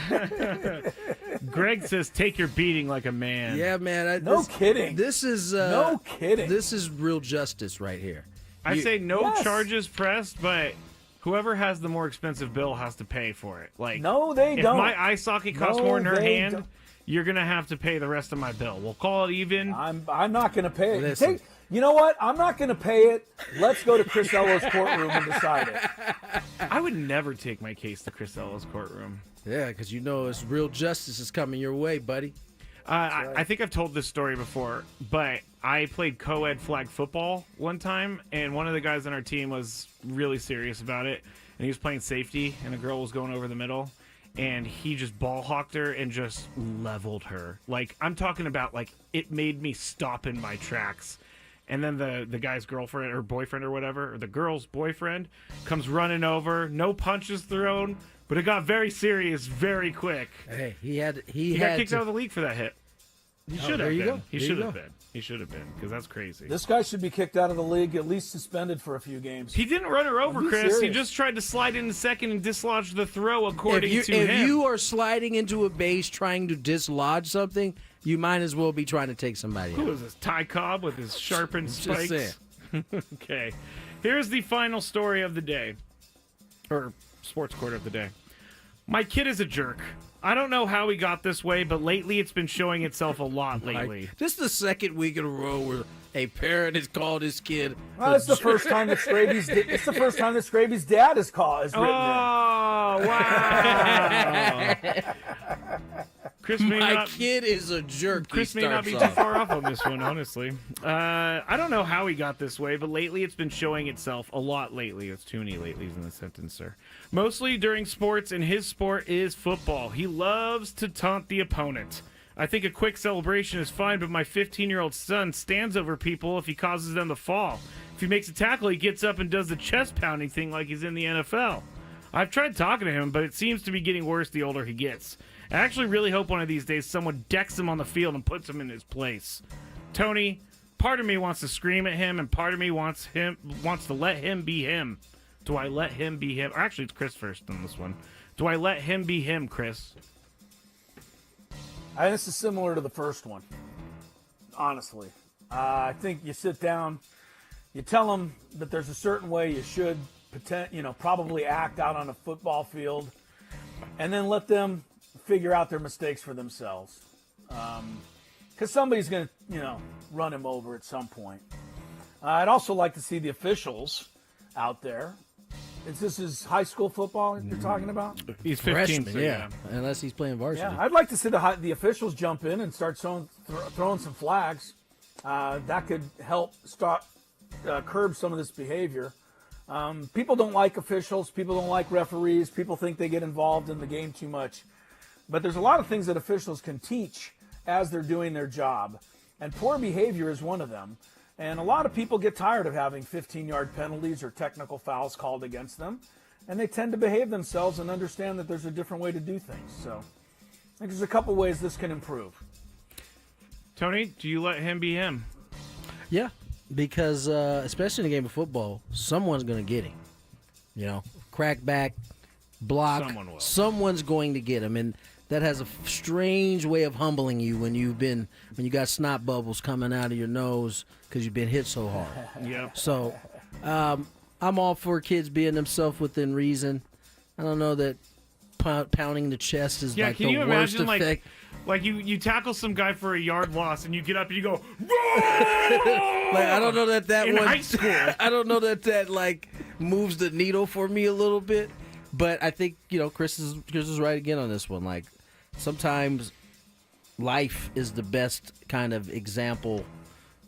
Greg says, take your beating like a man. Yeah, man. No kidding. This is No kidding. This is real justice right here. I say no Yes. charges pressed, but whoever has the more expensive bill has to pay for it. Like, No, they if don't. my eye socket costs No, more in her they hand, don't. you're going to have to pay the rest of my bill. We'll call it even. I'm not going to pay it. Listen. You know what? I'm not going to pay it. Let's go to Chris Ello's courtroom and decide it. I would never take my case to Chris Ellis' courtroom. Yeah, because you know it's real justice is coming your way, buddy. I think I've told this story before, but I played co-ed flag football one time, and one of the guys on our team was really serious about it, and he was playing safety, and a girl was going over the middle, and he just ball hawked her and just leveled her. Like, I'm talking about, like, it made me stop in my tracks. And then the guy's girlfriend or boyfriend or whatever, or the girl's boyfriend, comes running over, no punches thrown, but it got very serious very quick. Hey, he He got kicked out of the league for that hit. He should there have you been. go. He There should you have go. been. He should have been, because that's crazy. This guy should be kicked out of the league, at least suspended for a few games. He didn't run her over, be Chris. He serious. just tried to slide in second and dislodge the throw, according if to him. you are sliding into a base trying to dislodge something, you might as well be trying to take somebody Who out. is this? Ty Cobb with his sharpened Just spikes? saying. Okay. Here's the final story of the day. Or sports quarter of the day. My kid is a jerk. I don't know how he got this way, but lately it's been showing itself a lot lately. This is the second week in a row where a parent has called his kid. Well, it's the first time that Scraby's dad is written Oh, in. wow. Chris may My not, kid is a jerk. Chris he may not be too starts off. far off on this one, honestly. I don't know how he got this way, but lately it's been showing itself a lot lately. It's too many latelys in the sentence, sir. Mostly during sports, and his sport is football. He loves to taunt the opponent. I think a quick celebration is fine, but my 15-year-old son stands over people if he causes them to fall. If he makes a tackle, he gets up and does the chest-pounding thing like he's in the NFL. I've tried talking to him, but it seems to be getting worse the older he gets. I actually really hope one of these days someone decks him on the field and puts him in his place. Tony, part of me wants to scream at him, and part of me wants to let him be him. Do I let him be him? Or actually, it's Chris first on this one. Do I let him be him, Chris? This is similar to the first one, honestly. I think you sit down, you tell them that there's a certain way you should probably act out on a football field, and then let them figure out their mistakes for themselves. Because somebody's going to, run him over at some point. I'd also like to see the officials out there. Is this his high school football you're talking about? He's 15, Freshman, so yeah. Unless he's playing varsity. Yeah, I'd like to see the officials jump in and start throwing some flags. That could help curb some of this behavior. People don't like officials. People don't like referees. People think they get involved in the game too much. But there's a lot of things that officials can teach as they're doing their job. And poor behavior is one of them. And a lot of people get tired of having 15-yard penalties or technical fouls called against them. And they tend to behave themselves and understand that there's a different way to do things. So I think there's a couple ways this can improve. Tony, do you let him be him? Yeah, because especially in a game of football, someone's going to get him. You know, crack back, block. Someone will. Someone's going to get him, and that has a strange way of humbling you when you got snot bubbles coming out of your nose because you've been hit so hard. Yeah. So, I'm all for kids being themselves within reason. I don't know that pounding the chest is Yeah, like can the you worst imagine effect. like you tackle some guy for a yard loss and you get up and you go, Like, I don't know that in one. high school. I don't know that like moves the needle for me a little bit, but I think Chris is right again on this one. Like, sometimes life is the best kind of example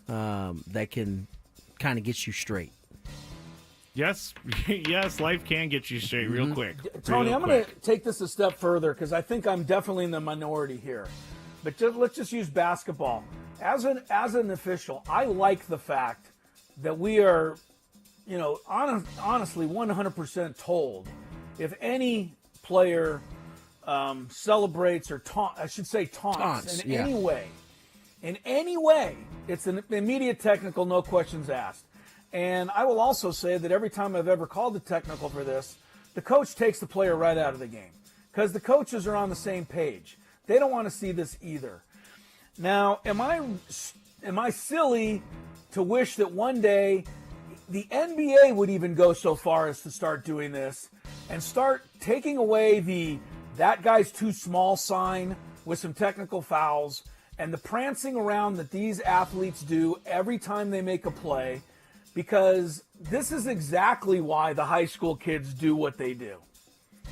that can kind of get you straight. Yes, yes, life can get you straight real quick. Tony, real I'm going to quick. take this a step further because I think I'm definitely in the minority here. But let's just use basketball. As an official, I like the fact that we are, honestly 100% told if any player celebrates or taunts in any way, it's an immediate technical, no questions asked. And I will also say that every time I've ever called the technical for this, the coach takes the player right out of the game because the coaches are on the same page. They don't want to see this either. Now, am I silly to wish that one day the NBA would even go so far as to start doing this and start taking away that guy's too small sign with some technical fouls and the prancing around that these athletes do every time they make a play? Because this is exactly why the high school kids do what they do.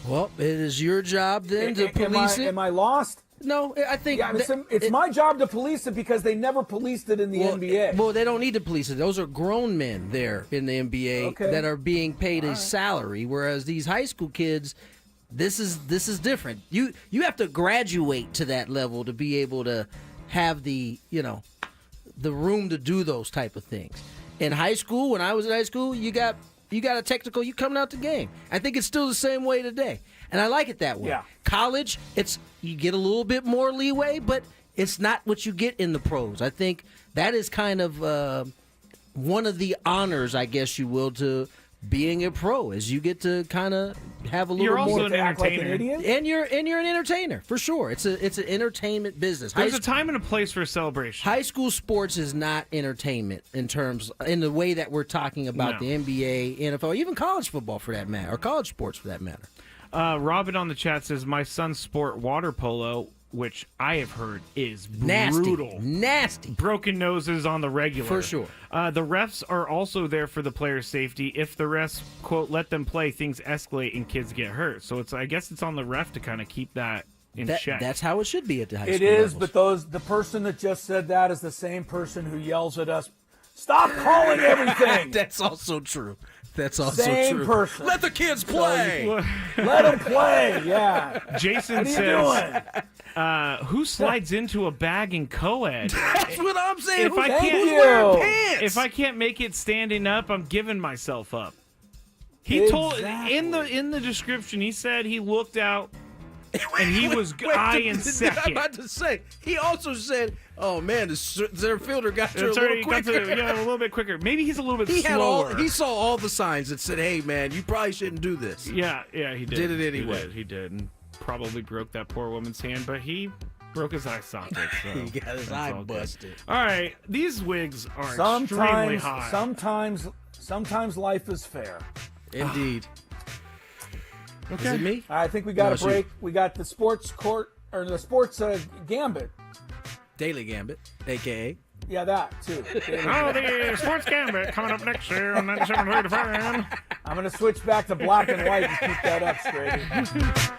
Well, it is your job then to police it. Am I lost? No, I think it's my job to police it because they never policed it in the NBA. Well, they don't need to police it. Those are grown men there in the NBA that are being paid a salary, whereas these high school kids, this is different. You have to graduate to that level to be able to have the room to do those type of things. In high school, when I was in high school, you got a technical, you coming out the game. I think it's still the same way today. And I like it that way. Yeah. College, you get a little bit more leeway, but it's not what you get in the pros. I think that is kind of one of the honors, I guess you will, to being a pro, is you get to kind of have a little You're more also an entertainer. and you're an entertainer for sure. It's an entertainment business. There's a time and a place for a celebration. High school sports is not entertainment in the way that we're talking about the NBA, NFL, even college football for that matter, or college sports for that matter. Robin on the chat says, my sons sport water polo, which I have heard is Nasty. brutal. Nasty. Broken noses on the regular. For sure. The refs are also there for the player's safety. If the refs, quote, let them play, things escalate and kids get hurt. So I guess it's on the ref to kind of keep that in check. That's how it should be at the high school It is, levels. but the person that just said that is the same person who yells at us, "Stop calling everything." That's also true. That's also Same true. person. Let the kids play. Let them play. Yeah. Jason What are you says, doing? who slides into a bag in co-ed? That's what I'm saying. If I Thank can't you. wearing pants? If I can't make it standing up, I'm giving myself up. He told in the description, he said he looked out and he was eyeing second. I'm about to say. He also said, "Oh man, the center fielder got there a It's little already got quicker." a little bit quicker. Maybe he's a little bit He slower. he saw all the signs that said, "Hey man, you probably shouldn't do this." Yeah, he did. Did it anyway. He did, and probably broke that poor woman's hand, but he broke his eye socket. So He got his that's eye all good. busted. All right, these wigs are extremely hot. Sometimes life is fair. Indeed. Okay. Is it me? I think we got No, a break. We got the sports gambit. Daily Gambit, a.k.a. Yeah, that too. Oh, the Sports Gambit coming up next year on 97.3 The Fan. I'm going to switch back to black and white and keep that up, Straight.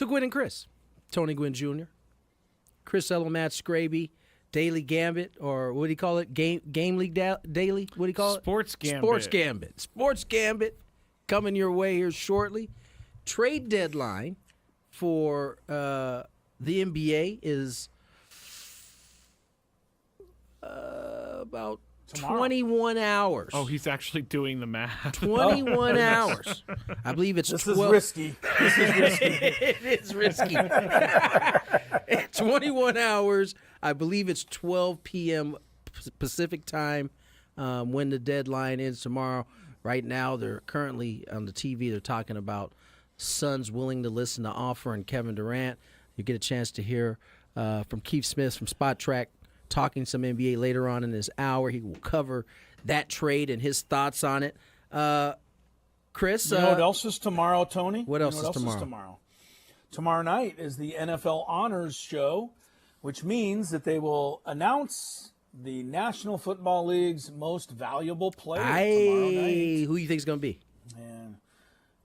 to Gwynn and Chris. Tony Gwynn Jr., Chris Elo, Matt Scraby, Daily Gambit, or what do you call it? Game League Daily? What do you call it? Sports Gambit. Sports Gambit. Sports Gambit coming your way here shortly. Trade deadline for the NBA is about Tomorrow. 21 hours. Oh, he's actually doing the math. 21 hours. I believe it's This 12. is risky. This is risky. It is risky. 21 hours. I believe it's 12 p.m. Pacific time when the deadline is tomorrow. Right now, they're currently on the TV. They're talking about Suns willing to listen to offer and Kevin Durant. You get a chance to hear from Keith Smith from Spot Track talking some NBA later on in this hour. He will cover that trade and his thoughts on it. Chris, You know what else is tomorrow, Tony? What else is tomorrow? tomorrow? Tomorrow night is the NFL Honors Show, which means that they will announce the National Football League's most valuable player tomorrow night. Who you think is going to be? And,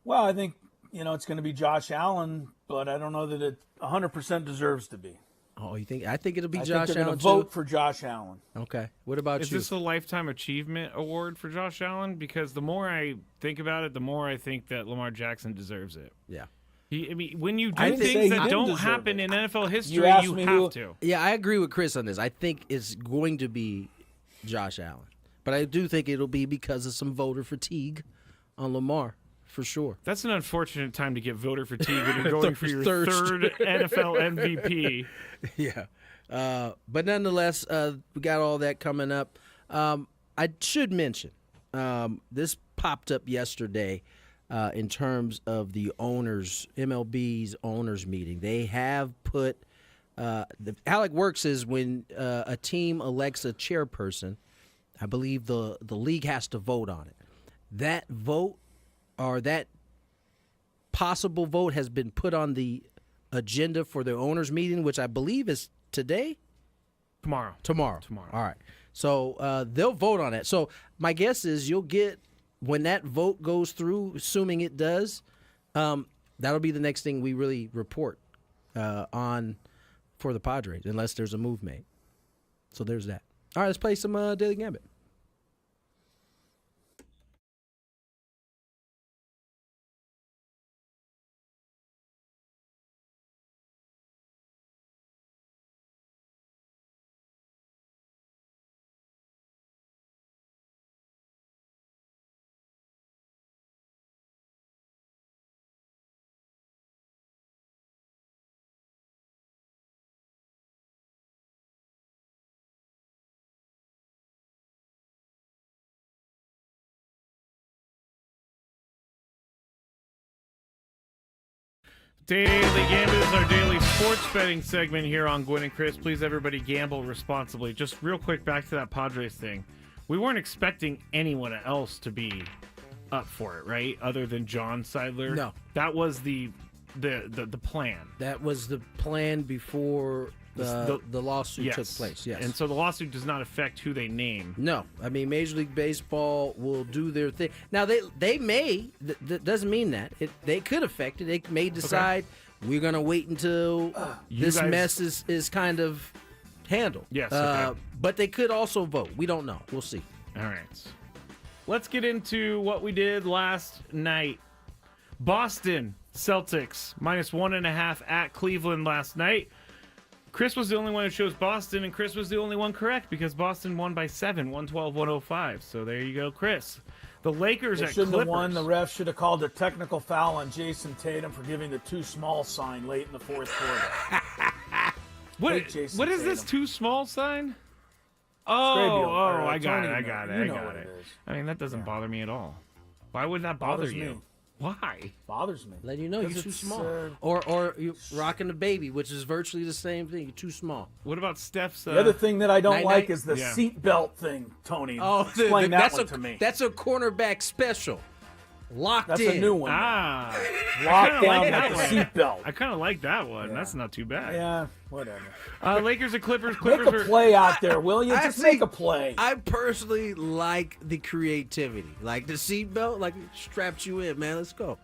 well, I think, it's going to be Josh Allen, but I don't know that it 100% deserves to be. Oh, you think? I think it'll be I Josh think they're Allen going to vote too. for Josh Allen. Okay. What about Is you? this a Lifetime Achievement Award for Josh Allen? Because the more I think about it, the more I think that Lamar Jackson deserves it. Yeah. I mean, when you I do didn't say things he that didn't don't deserve happen it. in NFL history, you asked me who- have to. Yeah, I agree with Chris on this. I think it's going to be Josh Allen. But I do think it'll be because of some voter fatigue on Lamar, for sure. That's an unfortunate time to get voter fatigue when you're going for your Thirst. third NFL MVP. Yeah. But nonetheless, we got all that coming up. I should mention, this popped up yesterday in terms of the owners, MLB's owners meeting. They have put, how it works is when a team elects a chairperson, I believe the league has to vote on it. That vote or that possible vote has been put on the agenda for the owners meeting, which I believe is today? Tomorrow. Tomorrow. All right. So they'll vote on it. So my guess is you'll get, when that vote goes through, assuming it does, that'll be the next thing we really report on for the Padres, unless there's a move made. So there's that. All right, let's play some Daily Gambit. Daily Gambit is our daily sports betting segment here on Gwynn and Chris. Please, everybody, gamble responsibly. Just real quick, back to that Padres thing. We weren't expecting anyone else to be up for it, right? Other than John Seidler. No. That was the plan. That was the plan before the lawsuit Yes. took place. Yes. And so the lawsuit does not affect who they name. No, I mean Major League Baseball will do their thing. Now they may. That doesn't mean that they could affect it. They may decide we're gonna wait until this guys- mess is kind of handled. Yes, okay. But they could also vote. We don't know. We'll see. All right. Let's get into what we did last night. Boston Celtics -1.5 at Cleveland last night. Chris was the only one who chose Boston, and Chris was the only one correct because Boston won by 7, 112-105. So there you go, Chris. The Lakers They at shouldn't Clippers. have won. The ref should have called a technical foul on Jason Tatum for giving the too small sign late in the fourth quarter. What Hate Jason what is this Tatum. too small sign? Scrabial, or, I got Tony, it. I got it. you I know got what it. it is. I mean, that doesn't bother me at all. Why would that bother Bothers you? me. Why? Bothers me. Let you know you're 'Cause too it's, small, or you're rocking the baby, which is virtually the same thing. You're too small. What about Steph's? The other thing that I don't Night-night? like is the Yeah. seatbelt thing, Tony. Oh, Explain that that's one a to me. that's a cornerback special. Locked That's in. a new one. Ah, Lock kinda down like that with one. the seatbelt. I kind of like that one. Yeah. That's not too bad. Yeah, whatever. Lakers and Clippers. Make Clippers a are play out there, will you? I Just see- make a play. I personally like the creativity, like the seatbelt, like it straps you in, man. Let's go.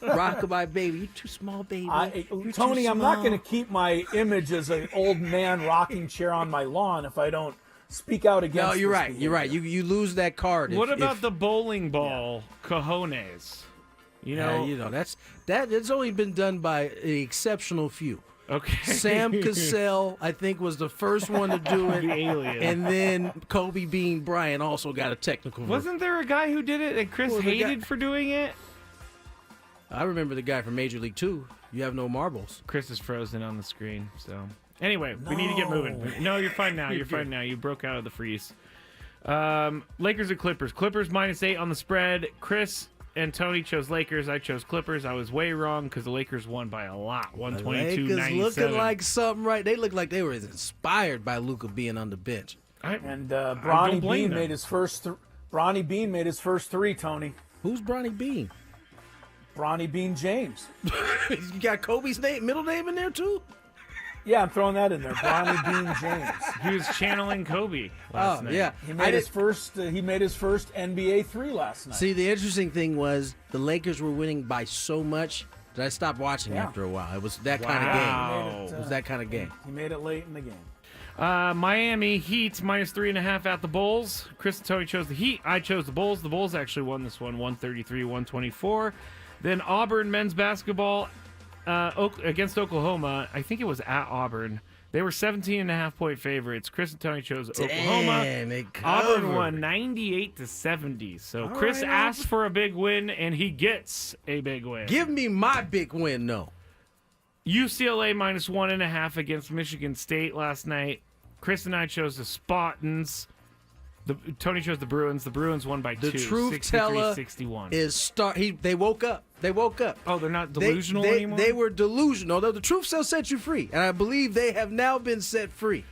Rockabye baby, you too small, baby. You're Tony, too I'm not small. going to keep my image as an old man rocking chair on my lawn if I don't speak out against. No, you're this right. You're right. behavior. You lose that card. What if- about if- the bowling ball cojones? You know, that's only been done by an exceptional few. okay. Sam Cassell, I think, was the first one to do it. The alien. And then Kobe Bean Bryant also got a technical. Wasn't there a guy who did it and Chris Well, the hated guy- for doing it? I remember the guy from Major League 2. You have no marbles. Chris is frozen on the screen. So anyway, we need to get moving. No, you're fine now. You're fine now. You broke out of the freeze. Lakers and Clippers. Clippers -8 on the spread. Chris and Tony chose Lakers. I chose Clippers. I was way wrong because the Lakers won by a lot. Lakers 122-97. looking like something, right? They look like they were inspired by Luka being on the bench. And don't Bronny blame Bean them. made his first. Bronny Bean made his first three. Tony. Who's Bronny Bean? Bronny Bean James. You got Kobe's middle name in there too? Yeah, I'm throwing that in there. Bronny Bean James. He was channeling Kobe last night. yeah. He made his first. He made his first NBA three last night. See, the interesting thing was the Lakers were winning by so much that I stopped watching Yeah. after a while. It was that kind of game. It was that kind of game. He made it late in the game. Miami Heat -3.5 at the Bulls. Chris and Tony chose the Heat. I chose the Bulls. The Bulls actually won this one 133-124. Then Auburn men's basketball against Oklahoma. I think it was at Auburn. They were 17.5-point favorites. Chris and Tony chose Oklahoma. Damn, Auburn won 98-70. So All Chris right, asked for a big win, and he gets a big win. Give me my big win, though. UCLA -1.5 against Michigan State last night. Chris and I chose the Spartans. Tony chose the Bruins. The Bruins won by 2. The truth teller 63-61. is they woke up. They woke up. Oh, they're not delusional anymore? They were delusional. Though the truth shall set you free, and I believe they have now been set free.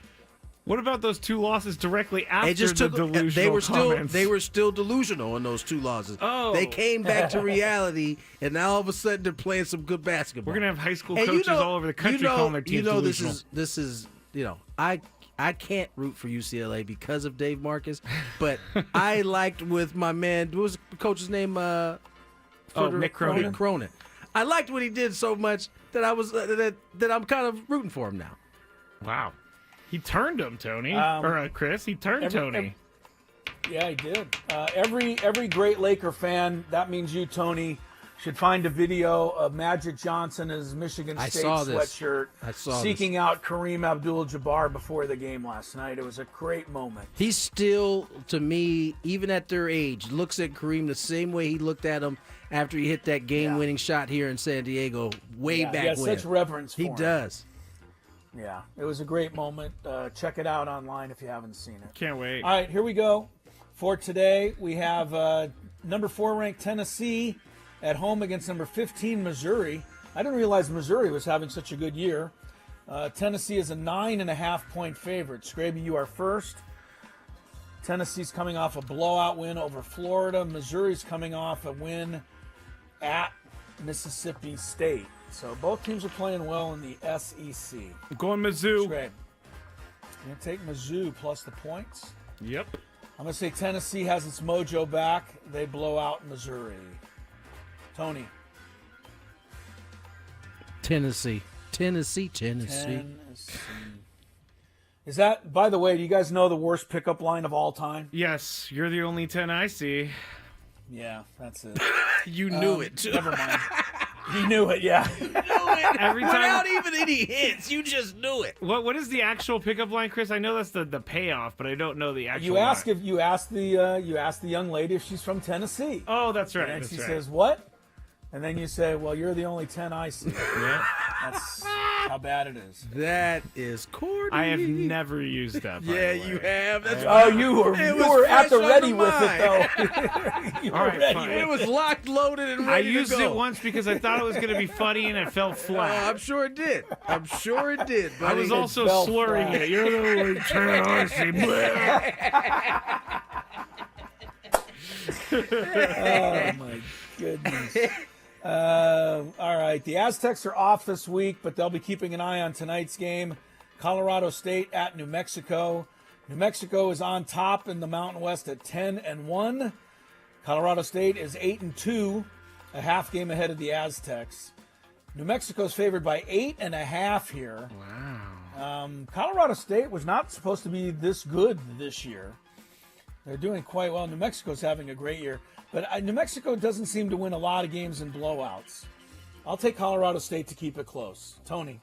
What about those 2 losses directly after It just the took. delusional comments? They were still delusional in those 2 losses. Oh. They came back to reality, and now all of a sudden they're playing some good basketball. We're gonna have high school And coaches all over the country calling their teams delusional. This is I can't root for UCLA because of Dave Marcus, but I liked with my man. What was the coach's name? Mick Cronin. Mick Cronin. I liked what he did so much that I was that I'm kind of rooting for him now. Wow. He turned him, Tony. Chris. He turned Tony. Yeah, he did. Every great Laker fan, that means you, Tony, should find a video of Magic Johnson in his Michigan State sweatshirt seeking out Kareem Abdul-Jabbar before the game last night. It was a great moment. He still, to me, even at their age, looks at Kareem the same way he looked at him after he hit that game-winning shot here in San Diego back when. He has such reverence for him. He does. Yeah, it was a great moment. Check it out online if you haven't seen it. Can't wait. All right, here we go. For today, we have number 4 ranked Tennessee at home against number 15 Missouri. I didn't realize Missouri was having such a good year. Tennessee is a 9.5-point favorite. Scraby, you are first. Tennessee's coming off a blowout win over Florida. Missouri's coming off a win at Mississippi State. So both teams are playing well in the SEC. I'm going Mizzou. Scrabe, you're going to take Mizzou plus the points. Yep. I'm going to say Tennessee has its mojo back. They blow out Missouri. Tony. Tennessee. Is that, by the way, do you guys know the worst pickup line of all time? Yes, you're the only 10 I see. Yeah, that's it. You knew it, too. Never mind. You knew it, yeah. Every time, without even any hints, you just knew it. What is the actual pickup line, Chris? I know that's the payoff, but I don't know the actual. You ask the young lady if she's from Tennessee. Oh, that's right. And that's she right. says what? And then you say, well, you're the only 10 I see. Yeah. That's how bad it is. That is corny. I have never used that. By Yeah, the way. you have. That's You were at the ready with it, though. You All were right, ready fine. with It was locked, loaded, and I ready used to go. it once because I thought it was going to be funny and it fell flat. I'm sure it did. I'm sure it did. I was buddy. also fell slurring flat. it. You're the only 10 I see. Oh, my goodness. All right. The Aztecs are off this week, but they'll be keeping an eye on tonight's game. Colorado State at New Mexico. New Mexico is on top in the Mountain West at 10-1. Colorado State is 8-2, a half game ahead of the Aztecs. New Mexico's favored by 8.5 here. Wow. Colorado State was not supposed to be this good this year. They're doing quite well. New Mexico's having a great year. But New Mexico doesn't seem to win a lot of games in blowouts. I'll take Colorado State to keep it close. Tony.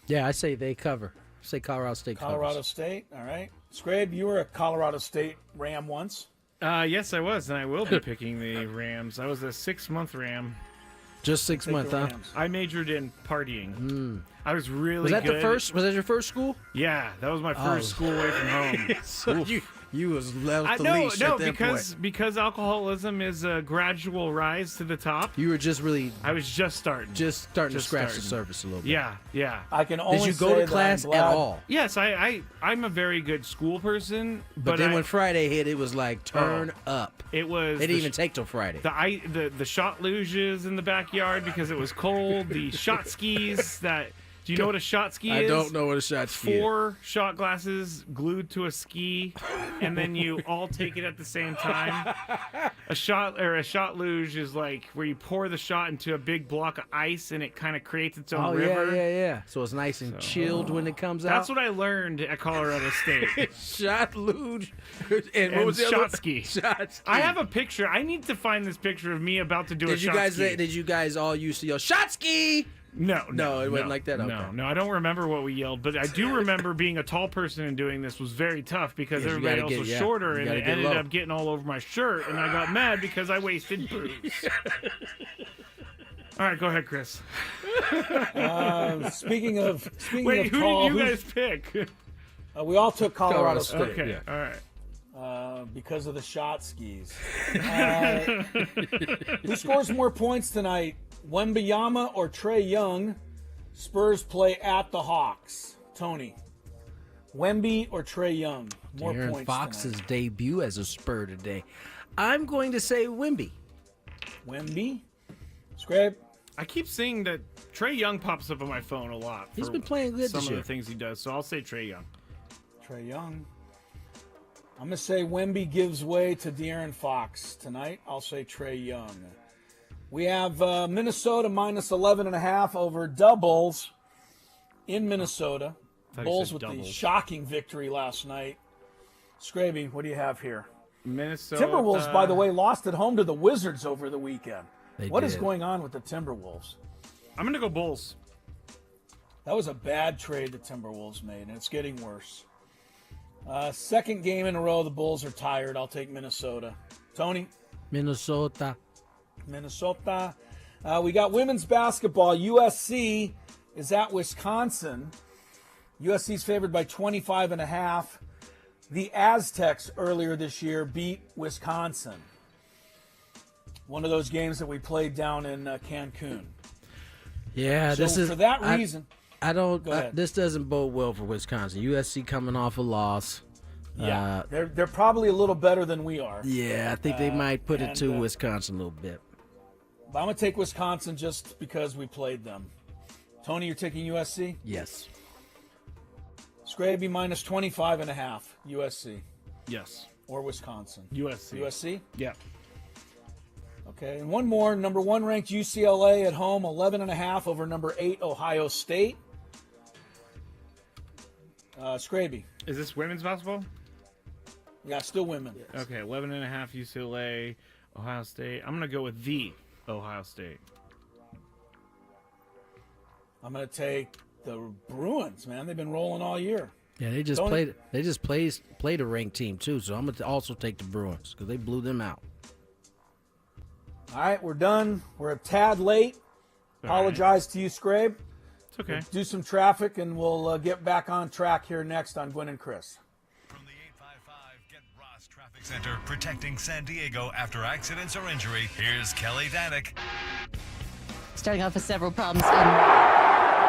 Yeah, I say they cover. I say Colorado State Colorado covers. State. All right. Scrabe, you were a Colorado State Ram once. Yes, I was, and I will be picking the Rams. I was a 6-month Ram. Just 6 Take months, the huh? Rams. I majored in partying. I was really Was that good. the first? Was that your first school? Yeah, that was my first school away from home. So you was left the leash no, at that point. because alcoholism is a gradual rise to the top. You were just really I was just starting. to scratch the starting. surface a little bit. Yeah. I can only Did you say go to that class I'm at glad- all? Yes, I'm a very good school person, But then when Friday hit, it was like turn up. it was It didn't even take till Friday. the shot luges in the backyard because it was cold. The shot skis that Do you know what a shot ski is? I don't know what a shot ski is. 4 shot glasses glued to a ski, and then you all take it at the same time. A shot luge is like where you pour the shot into a big block of ice, and it kind of creates its own river. Yeah. So it's nice and chilled when it comes out. That's what I learned at Colorado State. Shot luge and what And was the shot other? ski. Shot ski. I have a picture. I need to find this picture of me about to do a shot ski. Did you guys all used to yell shot ski? No, it wasn't like that. Okay. No, I don't remember what we yelled, but I do remember being a tall person and doing this was very tough because Yes, you everybody gotta else was get- shorter, you and gotta it get ended low. up getting all over my shirt, and I got mad because I wasted booze. All right, go ahead, Chris. Speaking of Wait, who tall, did you guys pick? we all took Colorado Colorado State. State. Okay, Yeah. all right. Because of the shot skis. Who scores more points tonight? Wembanyama or Trey Young? Spurs play at the Hawks. Tony. Wemby or Trey Young? More De'Aaron points Fox's tonight. debut as a Spur today. I'm going to say Wimby. Wemby? Scrape? I keep seeing that Trey Young pops up on my phone a lot. He's for been playing good some this of year. the things he does, so I'll say Trey Young. Trey Young. I'm going to say Wemby gives way to De'Aaron Fox tonight. I'll say Trey Young. We have Minnesota minus 11.5 over doubles in Minnesota. Thought you Bulls said with the doubles. shocking victory last night. Scraby, what do you have here? Minnesota. Timberwolves, by the way, lost at home to the Wizards over the weekend. They What is did. going on with the Timberwolves? I'm going to go Bulls. That was a bad trade the Timberwolves made, and it's getting worse. Second game in a row, the Bulls are tired. I'll take Minnesota. Tony? Minnesota. Minnesota. We got women's basketball. USC is at Wisconsin. USC's favored by 25.5. The Aztecs earlier this year beat Wisconsin. One of those games that we played down in Cancun. Yeah, So this is for that I- reason. I don't. Go ahead. This doesn't bode well for Wisconsin. USC coming off a loss. Yeah, they're probably a little better than we are. Yeah, I think they might put it and, to Wisconsin a little bit. But I'm going to take Wisconsin just because we played them. Tony, you're taking USC? Yes. Scraby minus 25.5. USC Yes. or Wisconsin? USC. USC? Yeah. Okay, and one more. Number 1 ranked UCLA at home, 11.5 over number 8 Ohio State. Scraby. Is this women's basketball? Yeah, still women. Okay, 11.5 UCLA, Ohio State. I'm going to go with the Ohio State. I'm going to take the Bruins, man. They've been rolling all year. Yeah, they just Tony? played. They just played a ranked team too. So I'm gonna also take the Bruins because they blew them out. All right, we're done. We're a tad late. Apologize to you, Scrabe. It's okay. Do some traffic, and we'll get back on track here next on Gwynn and Chris. From the 855 Get Ross Traffic Center, protecting San Diego after accidents or injury, here's Kelly Danek. Starting off with several problems in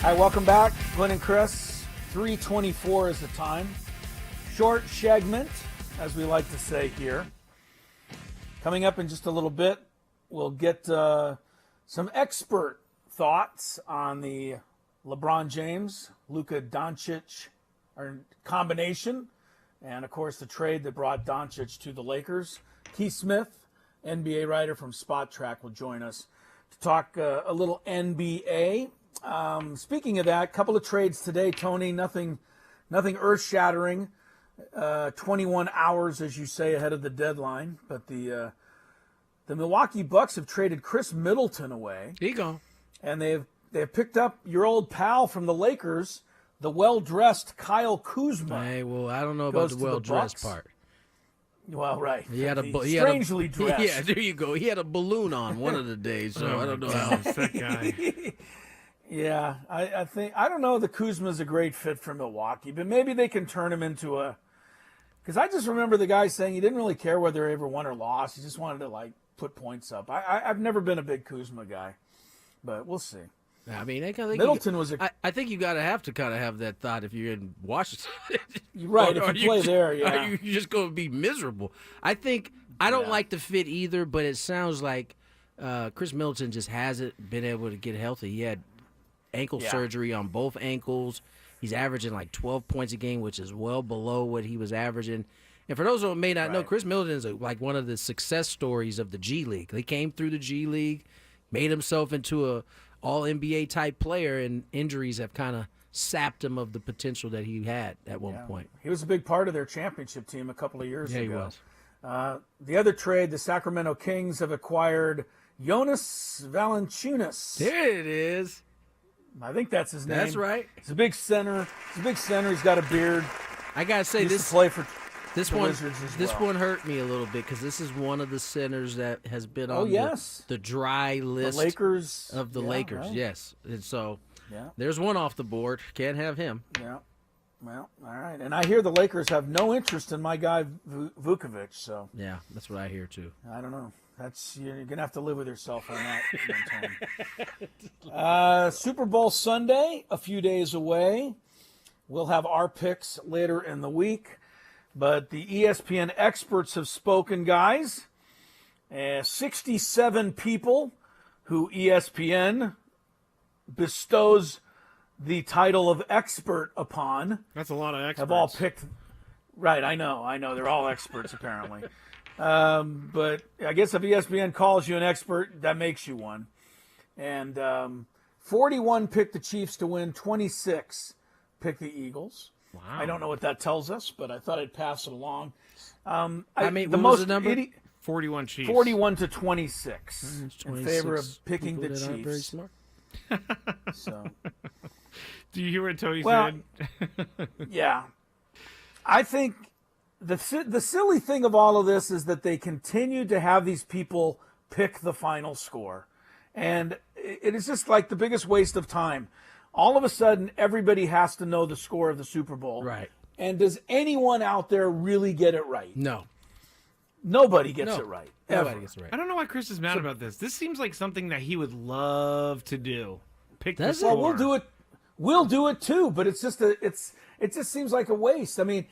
Hi, welcome back. Gwynn and Chris. 3:24 is the time. Short segment, as we like to say here. Coming up in just a little bit, we'll get some expert thoughts on the LeBron James, Luka Doncic combination, and of course the trade that brought Doncic to the Lakers. Keith Smith, NBA writer from Spot Track, will join us to talk a little NBA. Speaking of that, couple of trades today, Tony. Nothing earth-shattering. 21 hours, as you say, ahead of the deadline. But the Milwaukee Bucks have traded Chris Middleton away. Here you go. And they've picked up your old pal from the Lakers, the well-dressed Kyle Kuzma. Hey, well, I don't know about the well-dressed part. Well, right. He had strangely dressed. Yeah, there you go. He had a balloon on one of the days, so I don't know how. That guy. Yeah, I think, I don't know that Kuzma's a great fit for Milwaukee, but maybe they can turn him into because I just remember the guy saying he didn't really care whether he ever won or lost. He just wanted to, put points up. I've never been a big Kuzma guy, but we'll see. I mean, Middleton was I think you got to have that thought if you're in Washington. Right, if you play there, yeah. Are you just going to be miserable? I don't like the fit either, but it sounds like Chris Middleton just hasn't been able to get healthy. He had ankle surgery on both ankles. He's averaging 12 points a game, which is well below what he was averaging. And for those who may not know, Chris Middleton is one of the success stories of the G League. He came through the G League, made himself into a all-NBA type player, and injuries have kind of sapped him of the potential that he had at one point. He was a big part of their championship team a couple of years ago. He was. The other trade, the Sacramento Kings have acquired Jonas Valanciunas. There it is. I think that's his name. That's right. He's a big center. He's got a beard. I gotta say, this play for this the one. Wizards as This well. one hurt me a little bit because this is one of the centers that has been on the dry list the Lakers of the Lakers. Right. Yes, and so there's one off the board. Can't have him. Yeah. Well, all right. And I hear the Lakers have no interest in my guy Vukovic. So yeah, that's what I hear too. I don't know. You're gonna have to live with yourself on that. Super Bowl Sunday, a few days away. We'll have our picks later in the week, but the ESPN experts have spoken, guys. 67 people who ESPN bestows the title of expert upon. That's a lot of experts. Have all picked. Right, I know. They're all experts apparently. But I guess if ESPN calls you an expert, that makes you one. And 41 picked the Chiefs to win, 26 picked the Eagles. Wow. I don't know what that tells us, but I thought I'd pass it along. What was the number? 41 Chiefs. 41 to 26 in favor of picking the Chiefs. Very Chiefs. smart. So, do you hear what Tony said? Yeah. I think the silly thing of all of this is that they continue to have these people pick the final score. And it is just like the biggest waste of time. All of a sudden, everybody has to know the score of the Super Bowl. Right. And does anyone out there really get it right? No. Nobody gets it right. Nobody gets it right. I don't know why Chris is mad about this. This seems like something that he would love to do. Pick the score. Well, we'll do it. We'll do it too. But it's just it just seems like a waste. I mean,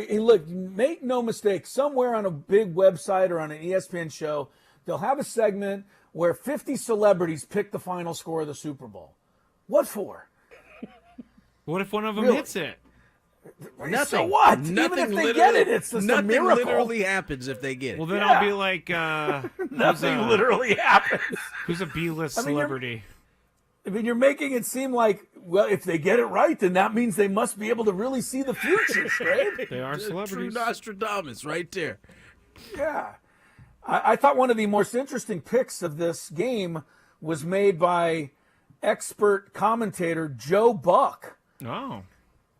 look, make no mistake. Somewhere on a big website or on an ESPN show, they'll have a segment where 50 celebrities pick the final score of the Super Bowl. What for? What if one of them Really? hits it? Nothing. So what? Nothing. Even if they get it, it's just a nothing miracle. literally happens if they get it. Well, then I'll be like, Nothing literally happens. Who's a B-list celebrity? You're making it seem like, well, if they get it right, then that means they must be able to really see the future, right? They are celebrities. True Nostradamus right there. Yeah. I thought one of the most interesting picks of this game was made by expert commentator Joe Buck. Oh.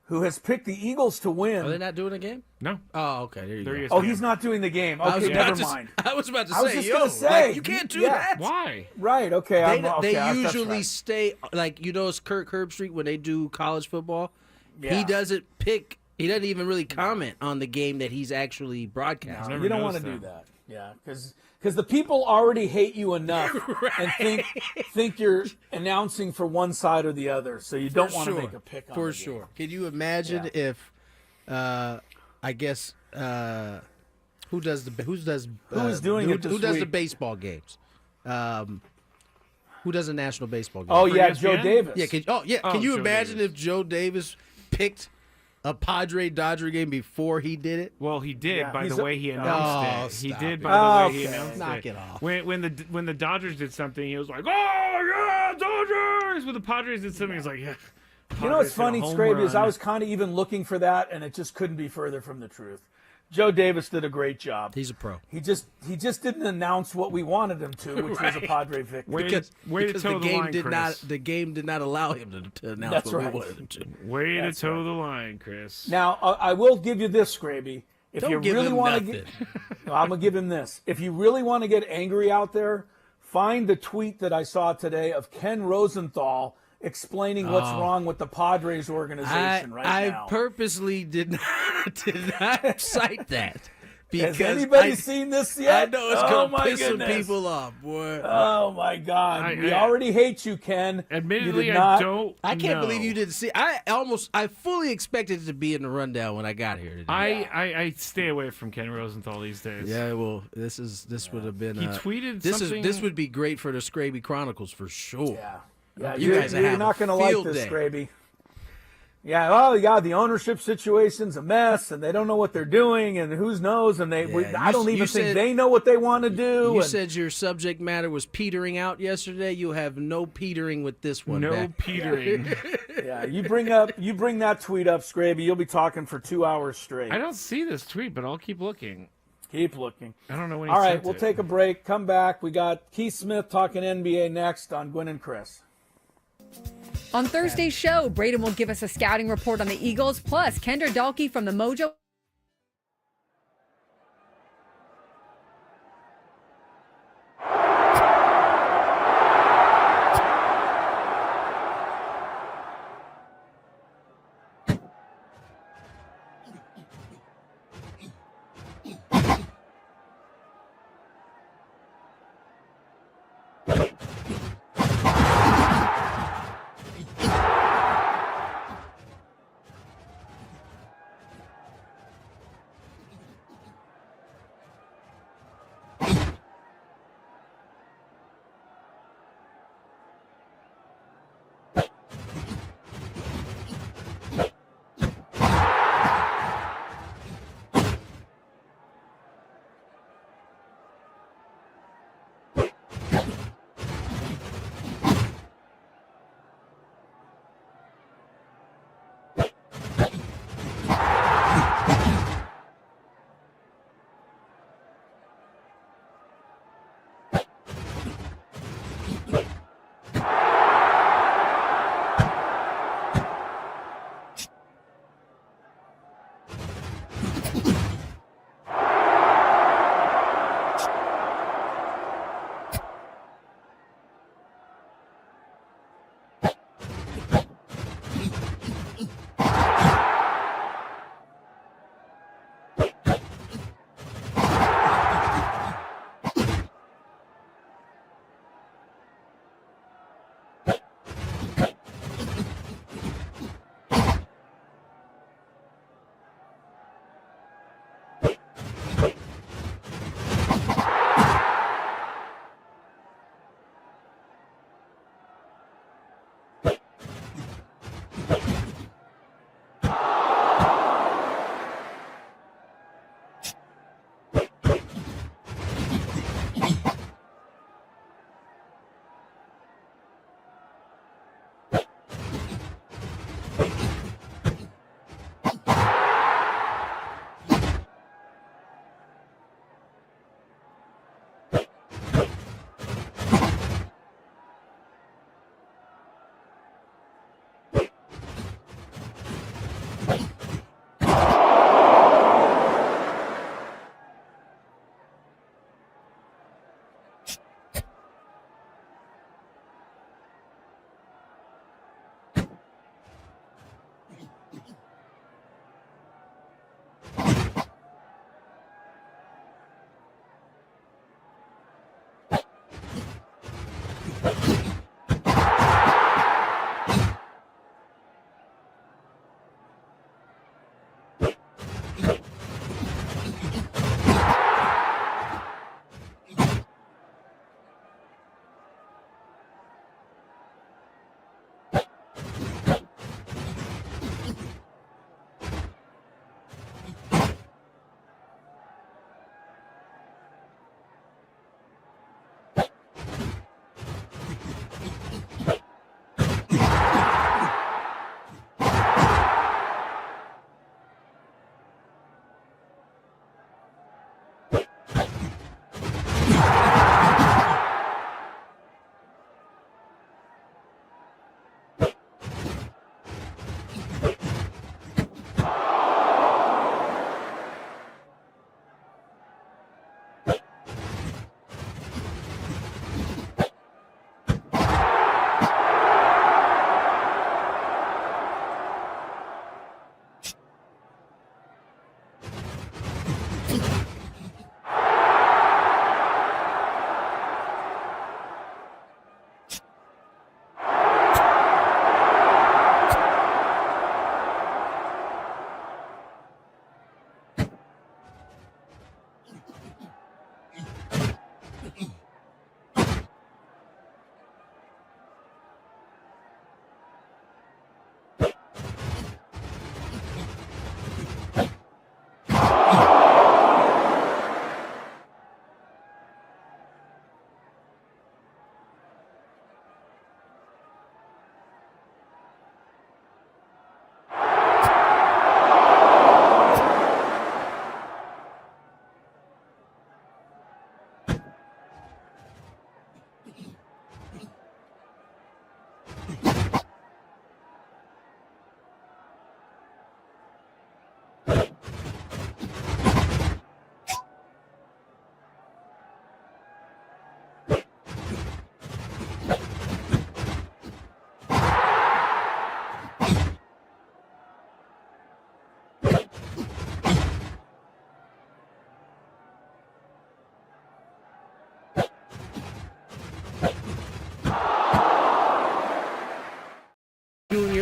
Who has picked the Eagles to win. Are they not doing a game? No. Oh, okay. There you go. Oh, he's not doing the game. Okay, never mind. I was about to I was say, just gonna say, you can't do that. Why? Right, okay. They that's usually right. stay, it's Kirk Herbstreit when they do college football. Yeah. He doesn't pick. He doesn't even really comment on the game that he's actually broadcasting. You don't want to do that. Yeah, because the people already hate you enough and think you're announcing for one side or the other, so you don't want to make a pick on For the sure. game. Can you imagine if, I guess, who does the Who is doing it this who does the week? baseball games? Who does a national baseball game? Oh For yeah, ESPN? Joe Davis. Yeah, can you Joe imagine Davis. if Joe Davis picked a Padre-Dodger game before he did it? Well, he did Yeah, by he's the a- way he Oh, announced it. He stop did it. by the way he Okay. announced Knock it. it off. When the Dodgers did something, he was like, "Oh yeah, Dodgers!" When the Padres did something, he was like, "Yeah." You know what's Padres hit a funny, home Scraby, is I run. was kind of even looking for that, and it just couldn't be further from the truth. Joe Davis did a great job. He's a pro. He just didn't announce what we wanted him to, which was a Padre victory. Way Because, to, way to because toe the the game line, did Chris. not the game did not allow him to announce That's what right. we wanted him to. Way That's to toe right. the line, Chris. Now, I will give you this, Scraby. If Don't you give really him want to nothing. get, I'm gonna give him this. If you really want to get angry out there, find the tweet that I saw today of Ken Rosenthal explaining what's wrong with the Padres organization I now. purposely did not cite that because Has anybody I, seen this yet? I know it's oh gonna my piss some goodness. people off, boy. Oh my God! We already hate you, Ken. Admittedly, you did not, I don't. I can't know. believe you didn't see. I fully expected it to be in the rundown when I got here today. I stay away from Ken Rosenthal these days. Yeah, well, this would have been. He tweeted this something. this would be great for the Scraby Chronicles for sure. Yeah, You you're, guys you're have not a going to like field this, day. Scraby. Yeah, oh yeah, the ownership situation's a mess, and they don't know what they're doing, and who knows, and I you don't even said- think they know what they want to do. You and- said your subject matter was petering out yesterday. You have no petering with this one. No back. petering. yeah, you bring that tweet up, Scraby, you'll be talking for 2 hours straight. I don't see this tweet, but I'll keep looking. Keep looking. I don't know when he All right, sent we'll it. take a break. Come back. We got Keith Smith talking NBA next on Gwynn and Chris. On Thursday's show, Braden will give us a scouting report on the Eagles, plus Kendra Dalkey from the Mojo.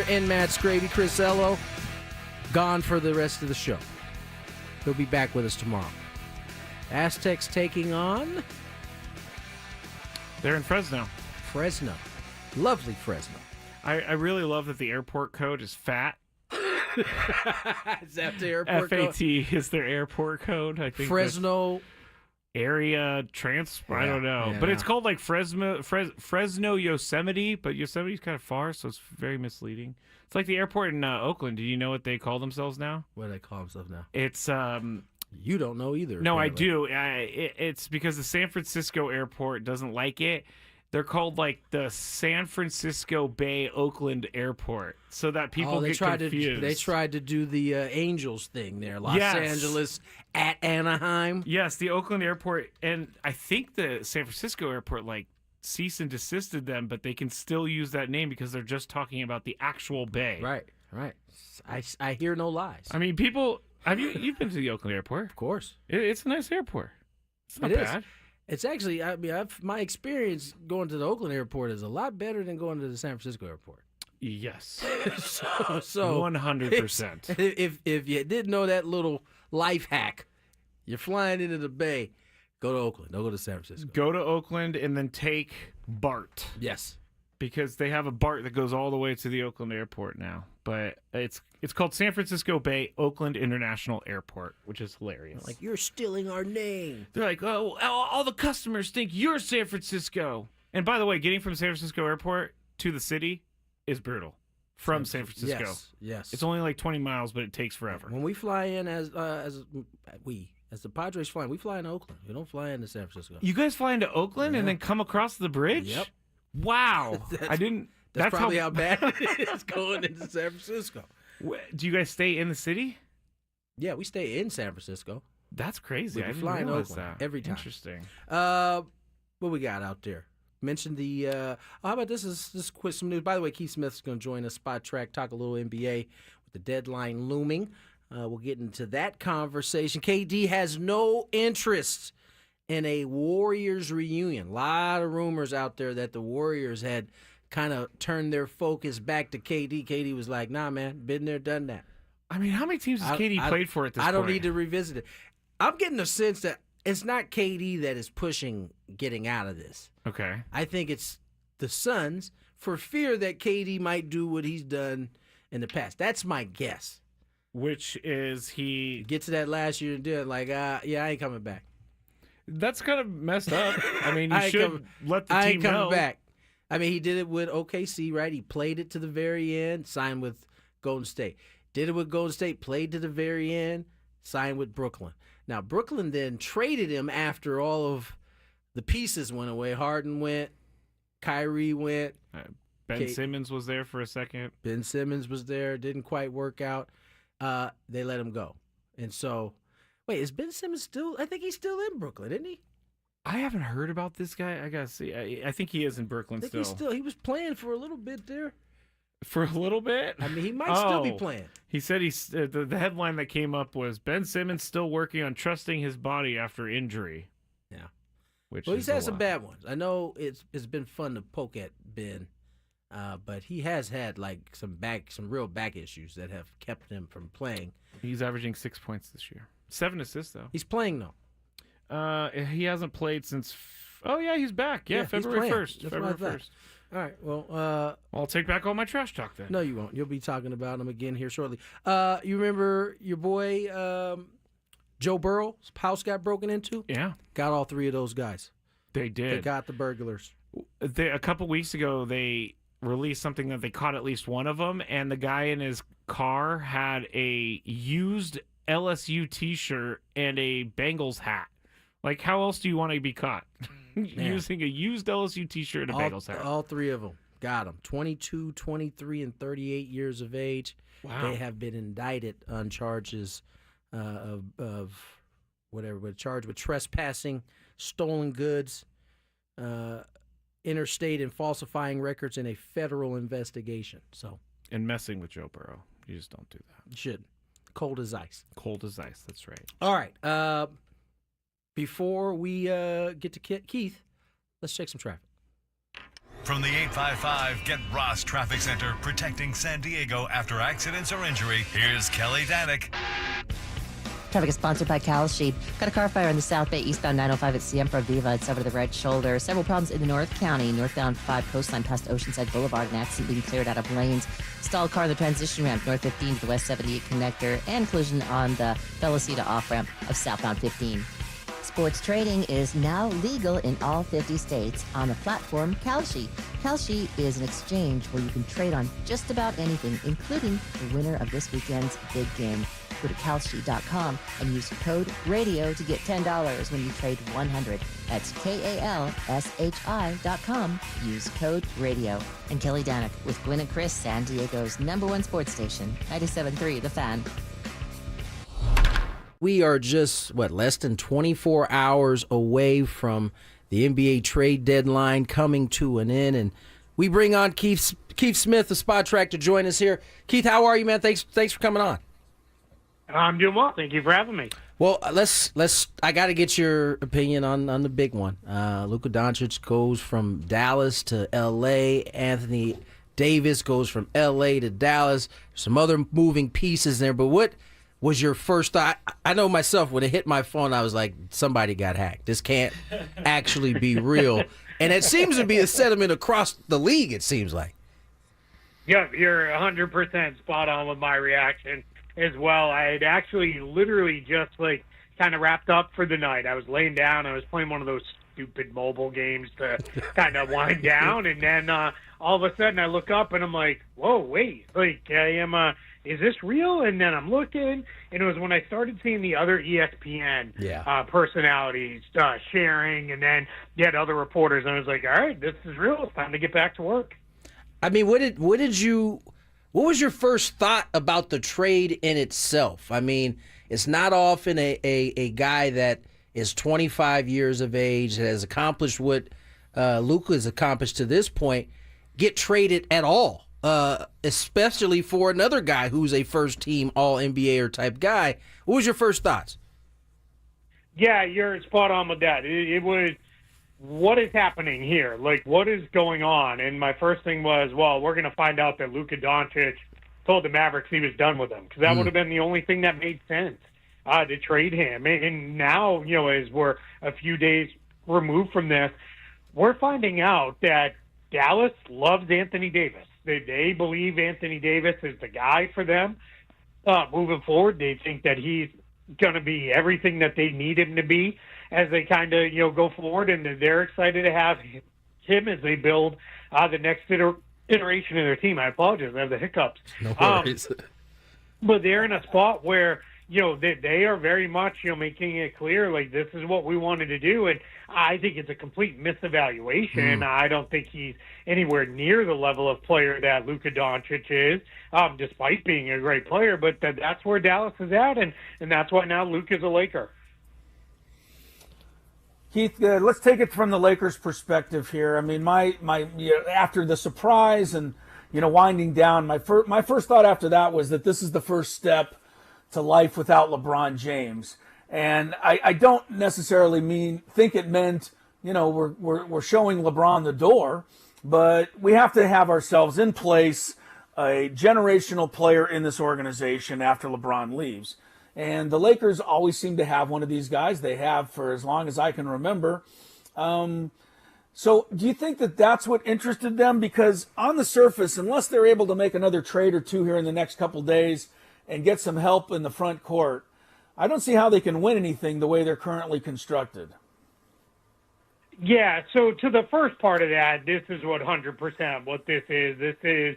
here and Matt Scravy. Chris Ello, gone for the rest of the show. He'll be back with us tomorrow. Aztecs taking on They're in Fresno. Fresno. Lovely Fresno. I really love that the airport code is FAT. Is that the airport code? FAT is their airport code. I think Fresno area I don't know, but it's called like Fresno Yosemite, but Yosemite's kind of far, so it's very misleading. It's like the airport in Oakland. Do you know what they call themselves now? What do they call themselves now? It's you don't know either. No, apparently. I do. It's because the San Francisco airport doesn't like it. They're called like the San Francisco Bay Oakland Airport, so that people get confused. They tried to do the Angels thing there, Los Angeles at Anaheim. Yes, the Oakland Airport, and I think the San Francisco Airport like cease and desisted them, but they can still use that name because they're just talking about the actual bay. Right. I hear no lies. I mean, people. You've been to the Oakland Airport? Of course. It's a nice airport. It's not It bad. is. It's actually, my experience going to the Oakland airport is a lot better than going to the San Francisco airport. Yes. so 100%. If you didn't know that little life hack, you're flying into the Bay, go to Oakland. Don't go to San Francisco. Go to Oakland and then take BART. Yes. Because they have a BART that goes all the way to the Oakland airport now. But it's called San Francisco Bay Oakland International Airport, which is hilarious. Like, you're stealing our name. They're like, oh, all the customers think you're San Francisco. And by the way, getting from San Francisco airport to the city is brutal. From San Francisco. Yes. It's only like 20 miles, but it takes forever. When we fly in as the Padres fly in, we fly in Oakland. We don't fly into San Francisco. You guys fly into Oakland and then come across the bridge? Yep. Wow. I didn't. That's probably how bad it is going into San Francisco. Do you guys stay in the city? Yeah, we stay in San Francisco. That's crazy. I didn't fly in realize Oakland that. every time. Interesting. What we got out there? Mentioned the. How about this? Is quick some news. By the way, Keith Smith's going to join us. Spot Track, talk a little NBA with the deadline looming. We'll get into that conversation. KD has no interest in a Warriors reunion. A lot of rumors out there that the Warriors had kind of turned their focus back to KD. KD was like, nah, man, been there, done that. I mean, how many teams has KD played for at this point? I don't need to revisit it. I'm getting a sense that it's not KD that is pushing getting out of this. Okay. I think it's the Suns for fear that KD might do what he's done in the past. That's my guess. Which is he get to that last year and do it like, yeah, I ain't coming back. That's kind of messed up. I mean, you should let the I team ain't coming know. back. I mean, he did it with OKC, right? He played it to the very end, signed with Golden State. Did it with Golden State, played to the very end, signed with Brooklyn. Now, Brooklyn then traded him after all of the pieces went away. Harden went, Kyrie went. Ben Simmons was there for a second. Ben Simmons was there. Didn't quite work out. They let him go. And so, wait, is Ben Simmons still? I think he's still in Brooklyn, isn't he? I haven't heard about this guy. I gotta see. I think he is in Brooklyn still. He was playing for a little bit there. For a little bit? I mean, he might still be playing. He said the headline that came up was Ben Simmons still working on trusting his body after injury. Yeah. He's had some bad ones. I know it's been fun to poke at Ben, but he has had like some real back issues that have kept him from playing. He's averaging 6 points this year. 7 assists though. He's playing though. He hasn't played since. Oh yeah, he's back. Yeah, February 1st. February 1st. All right. Well, I'll take back all my trash talk then. No, you won't. You'll be talking about him again here shortly. You remember your boy Joe Burrow's house got broken into? Yeah. Got all three of those guys. They did. They got the burglars. A couple weeks ago, they released something that they caught at least one of them, and the guy in his car had a used LSU T-shirt and a Bengals hat. Like, how else do you want to be caught? Using a used LSU T-shirt and a Bengals hat. All three of them. Got them. 22, 23, and 38 years of age. Wow. They have been indicted on charges of whatever, but charged with trespassing, stolen goods, interstate and falsifying records in a federal investigation. And messing with Joe Burrow. You just don't do that. You shouldn't. Cold as ice. Cold as ice. That's right. All right. Before we get to Keith, let's check some traffic. From the 855 Get Ross Traffic Center, protecting San Diego after accidents or injury, here's Kelly Danick. Traffic is sponsored by Cal Sheep. Got a car fire in the South Bay, eastbound 905 at Siempre Viva. It's over the right shoulder. Several problems in the North County. Northbound 5 Coastline past Oceanside Boulevard. An accident being cleared out of lanes. Stalled car in the transition ramp, North 15 to the West 78 connector. And collision on the Felicita off-ramp of southbound 15. Sports trading is now legal in all 50 states on the platform Kalshi. Kalshi is an exchange where you can trade on just about anything, including the winner of this weekend's big game. Go to Kalshi.com and use code RADIO to get $10 when you trade 100. That's KALSHI.com. Use code RADIO. And Kelly Danick with Gwynn and Chris, San Diego's #1 sports station, 97.3 The Fan. We are just, less than 24 hours away from the NBA trade deadline coming to an end. And we bring on Keith Smith of Spot Track to join us here. Keith, how are you, man? Thanks for coming on. I'm doing well. Thank you for having me. Well, I got to get your opinion on the big one. Luka Doncic goes from Dallas to L.A. Anthony Davis goes from L.A. to Dallas. Some other moving pieces there, but what was your first thought? I know myself, when it hit my phone, I was like, somebody got hacked. This can't actually be real. And it seems to be a sentiment across the league, it seems like. Yep, you're 100% spot on with my reaction as well. I had actually literally just kind of wrapped up for the night. I was laying down. I was playing one of those stupid mobile games to kind of wind down. And then all of a sudden I look up and I'm like, whoa, wait, is this real? And then I'm looking, and it was when I started seeing the other ESPN personalities sharing, and then you had other reporters, and I was like, all right, this is real. It's time to get back to work. I mean, what was your first thought about the trade in itself? I mean, it's not often a guy that is 25 years of age, that has accomplished what Luka has accomplished to this point, get traded at all. Especially for another guy who's a first-team All-NBA type guy. What was your first thoughts? Yeah, you're spot on with that. It was, what is happening here? What is going on? And my first thing was, well, we're going to find out that Luka Doncic told the Mavericks he was done with them, because that would have been the only thing that made sense to trade him. And now, as we're a few days removed from this, we're finding out that Dallas loves Anthony Davis. They believe Anthony Davis is the guy for them moving forward. They think that he's going to be everything that they need him to be as they kind of go forward, and they're excited to have him as they build the next iteration of their team. I apologize, I have the hiccups. No worries. But they're in a spot where they are very much making it clear, this is what we wanted to do, and I think it's a complete misevaluation. I don't think he's anywhere near the level of player that Luka Doncic is, despite being a great player. But that's where Dallas is at, and that's why now Luka's a Laker. Keith, let's take it from the Lakers' perspective here. I mean, my after the surprise and winding down, my first thought after that was that this is the first step to life without LeBron James. And I don't necessarily think it meant, we're showing LeBron the door, but we have to have ourselves in place a generational player in this organization after LeBron leaves. And the Lakers always seem to have one of these guys. They have for as long as I can remember. So do you think that that's what interested them? Because on the surface, unless they're able to make another trade or two here in the next couple days and get some help in the front court, I don't see how they can win anything the way they're currently constructed. Yeah, so to the first part of that, this is 100% what this is. This is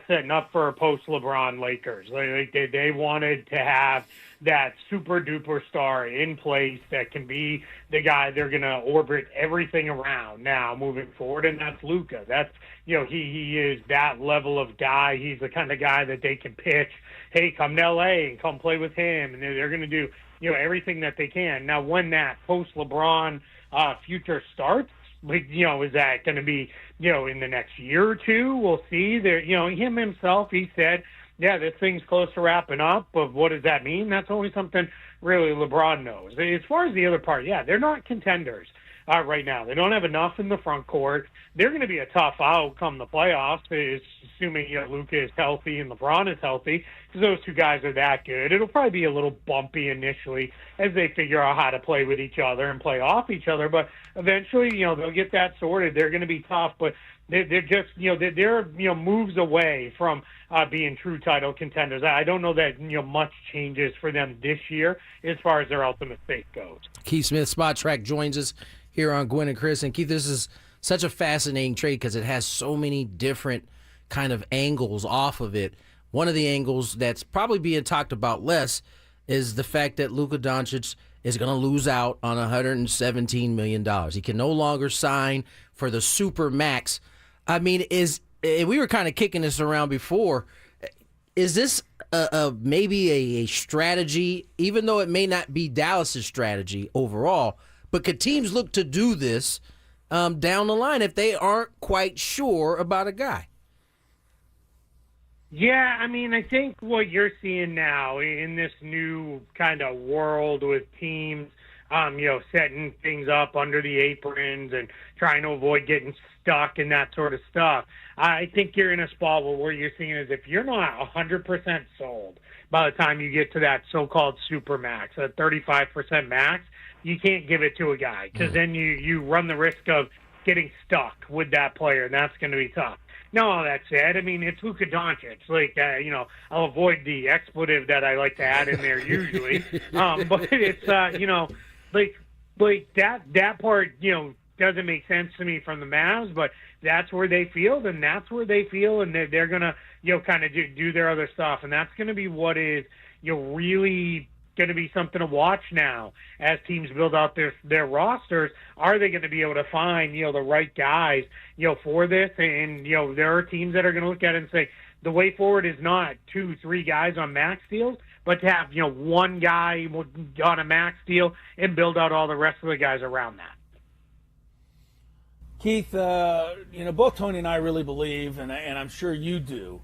setting up for a post-LeBron Lakers. They wanted to have that super-duper star in place that can be the guy they're going to orbit everything around now moving forward, and that's Luka. That's, he is that level of guy. He's the kind of guy that they can pitch, hey, come to L.A. and come play with him, and they're going to do, everything that they can. Now, when that post-LeBron future starts, is that going to be, in the next year or two? We'll see. There, him himself, he said, yeah, this thing's close to wrapping up, but what does that mean? That's only something really LeBron knows. As far as the other part, yeah, they're not contenders. right now. They don't have enough in the front court. They're going to be a tough out come the playoffs, assuming Luka is healthy and LeBron is healthy, because those two guys are that good. It'll probably be a little bumpy initially as they figure out how to play with each other and play off each other, but eventually, they'll get that sorted. They're going to be tough, but they're just, they're moves away from being true title contenders. I don't know that much changes for them this year as far as their ultimate fate goes. Keith Smith, Spot Track, joins us here on Gwynn and Chris. And Keith, this is such a fascinating trade because it has so many different kind of angles off of it. One of the angles that's probably being talked about less is the fact that Luka Doncic is going to lose out on $117 million. He can no longer sign for the super max. I mean, we were kind of kicking this around before. Is this maybe a strategy, even though it may not be Dallas's strategy overall, but could teams look to do this down the line if they aren't quite sure about a guy? Yeah, I mean, I think what you're seeing now in this new kind of world with teams, setting things up under the aprons and trying to avoid getting stuck and that sort of stuff. I think you're in a spot where you're seeing is if you're not 100% sold by the time you get to that so-called super max, that 35% max, you can't give it to a guy because then you run the risk of getting stuck with that player, and that's going to be tough. No, all that said, I mean, it's Luka Doncic. Like, I'll avoid the expletive that I like to add in there usually. But it's, like that part, doesn't make sense to me from the Mavs, but that's where they field, and that's where they feel, and they're going to, kind of do their other stuff. And that's going to be what is, really going to be something to watch now as teams build out their rosters. Are they going to be able to find, the right guys, for this? And, there are teams that are going to look at it and say, the way forward is not 2-3 guys on max deals, but to have, one guy on a max deal and build out all the rest of the guys around that. Keith, both Tony and I really believe, and I'm sure you do,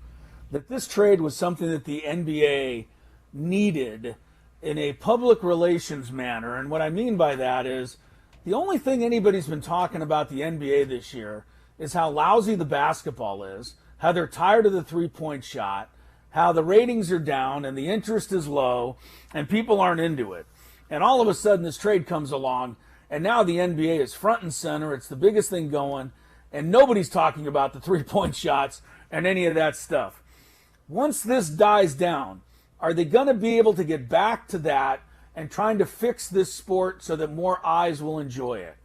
that this trade was something that the NBA needed in a public relations manner. And what I mean by that is the only thing anybody's been talking about the NBA this year is how lousy the basketball is, how they're tired of the three-point shot, how the ratings are down and the interest is low and people aren't into it. And all of a sudden this trade comes along and now the NBA is front and center. It's the biggest thing going and nobody's talking about the three-point shots and any of that stuff. Once this dies down, are they going to be able to get back to that and trying to fix this sport so that more eyes will enjoy it?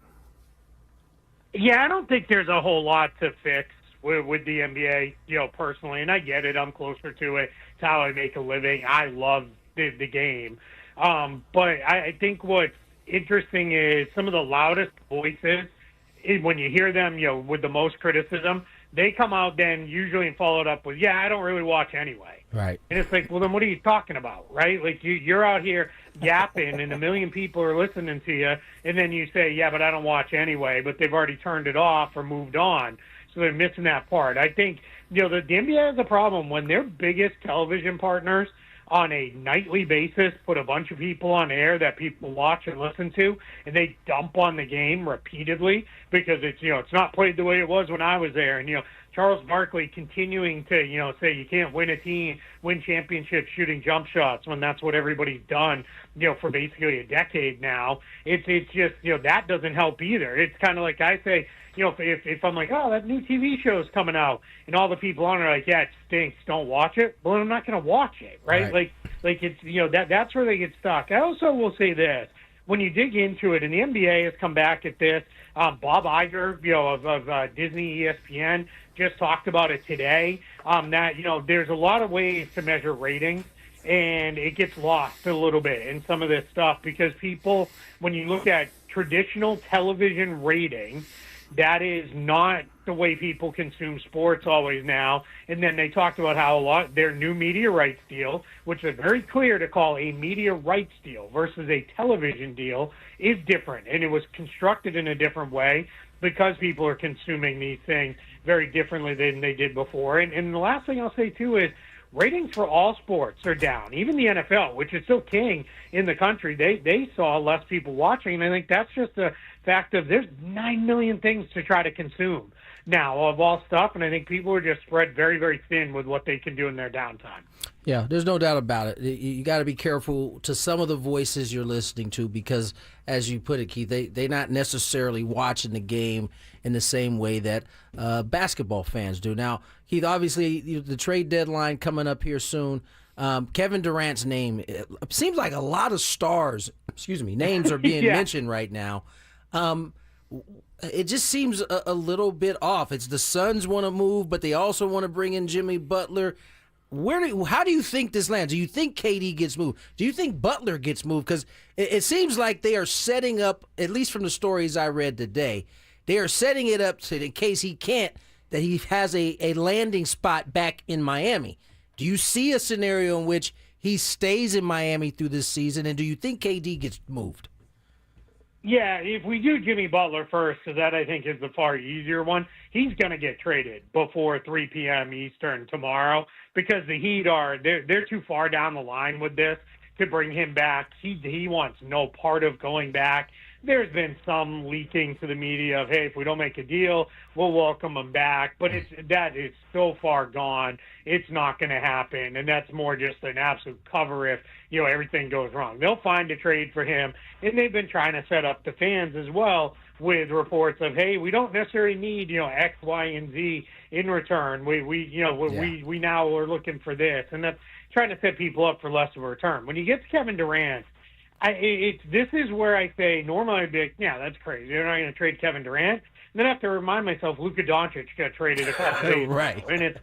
Yeah, I don't think there's a whole lot to fix with the NBA, personally, and I get it. I'm closer to it. It's how I make a living. I love the game. But I think what's interesting is some of the loudest voices, when you hear them, with the most criticism, they come out then usually and follow it up with, I don't really watch anyway. Right. And it's like, well, then what are you talking about, right? Like, you're out here yapping, and a million people are listening to you, and then you say, but I don't watch anyway, but they've already turned it off or moved on, so they're missing that part. I think, the NBA has a problem when their biggest television partners on a nightly basis put a bunch of people on air that people watch and listen to, and they dump on the game repeatedly because it's, it's not played the way it was when I was there. And, Charles Barkley continuing to, say you can't win championships shooting jump shots when that's what everybody's done, for basically a decade now. It's just, that doesn't help either. It's kind of like I say, if I'm like, oh, that new TV show's coming out, and all the people on it are like, it stinks, don't watch it. Well, I'm not going to watch it, right? Like it's, that's where they get stuck. I also will say this. When you dig into it, and the NBA has come back at this, Bob Iger, of Disney ESPN, just talked about it today, that, there's a lot of ways to measure ratings, and it gets lost a little bit in some of this stuff because people, when you look at traditional television ratings, that is not the way people consume sports always now. And then they talked about how their new media rights deal, which is very clear to call a media rights deal versus a television deal, is different. And it was constructed in a different way because people are consuming these things very differently than they did before. And the last thing I'll say, too, is ratings for all sports are down. Even the NFL, which is still king in the country, they saw less people watching. And I think that's just a fact of there's 9 million things to try to consume now of all stuff. And I think people are just spread very, very thin with what they can do in their downtime. Yeah, there's no doubt about it. You got to be careful to some of the voices you're listening to because, as you put it, Keith, they're not necessarily watching the game in the same way that basketball fans do. Now, Keith, obviously, the trade deadline coming up here soon. Kevin Durant's name, it seems like a lot of stars, names are being mentioned right now. It just seems a little bit off. It's the Suns want to move, but they also want to bring in Jimmy Butler. How do you think this lands? Do you think KD gets moved? Do you think Butler gets moved? Because it seems like they are setting up, at least from the stories I read today, they are setting it up so in case he can't, that he has a landing spot back in Miami. Do you see a scenario in which he stays in Miami through this season, and do you think KD gets moved? Yeah, if we do Jimmy Butler first, because that I think is the far easier one, he's going to get traded before 3 p.m. Eastern tomorrow because the Heat they're too far down the line with this to bring him back. He wants no part of going back. There's been some leaking to the media of, hey, if we don't make a deal, we'll welcome him back. But that is so far gone, it's not going to happen. And that's more just an absolute cover if, everything goes wrong. They'll find a trade for him. And they've been trying to set up the fans as well with reports of, hey, we don't necessarily need, X, Y, and Z in return. We now are looking for this. And that's trying to set people up for less of a return. When you get to Kevin Durant, this is where I say normally I'd be like, yeah, that's crazy. They're not going to trade Kevin Durant. And then I have to remind myself Luka Doncic got traded a couple days ago. Right. And it's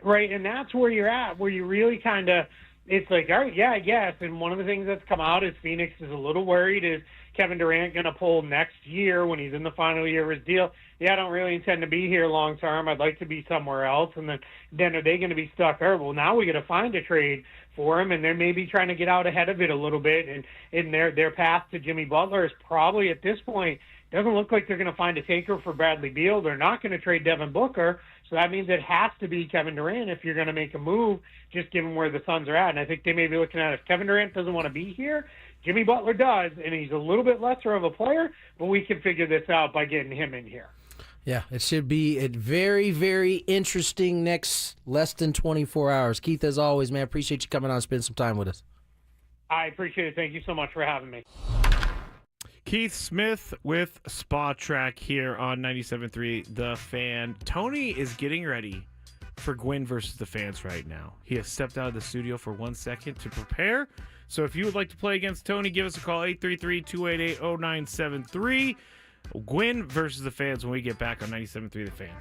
right, and that's where you're at, where you really kind of, it's like, all right, yeah, I guess. And one of the things that's come out is Phoenix is a little worried. Is Kevin Durant going to pull next year when he's in the final year of his deal? Yeah, I don't really intend to be here long term. I'd like to be somewhere else. And then are they going to be stuck there? Well, now we got to find a trade for him, and they're maybe trying to get out ahead of it a little bit. And in their path to Jimmy Butler is probably at this point doesn't look like they're going to find a taker for Bradley Beal. They're not going to trade Devin Booker, so that means it has to be Kevin Durant if you're going to make a move, just given where the Suns are at. And I think they may be looking at if Kevin Durant doesn't want to be here, Jimmy Butler does, and he's a little bit lesser of a player, but we can figure this out by getting him in here. Yeah, it should be a very, very interesting next less than 24 hours. Keith, as always, man, appreciate you coming on and spending some time with us. I appreciate it. Thank you so much for having me. Keith Smith with Spa Track here on 97.3 The Fan. Tony is getting ready for Gwynn versus the Fans right now. He has stepped out of the studio for 1 second to prepare. So if you would like to play against Tony, give us a call, 833-288-0973. Gwynn versus the Fans when we get back on 97.3 The Fan.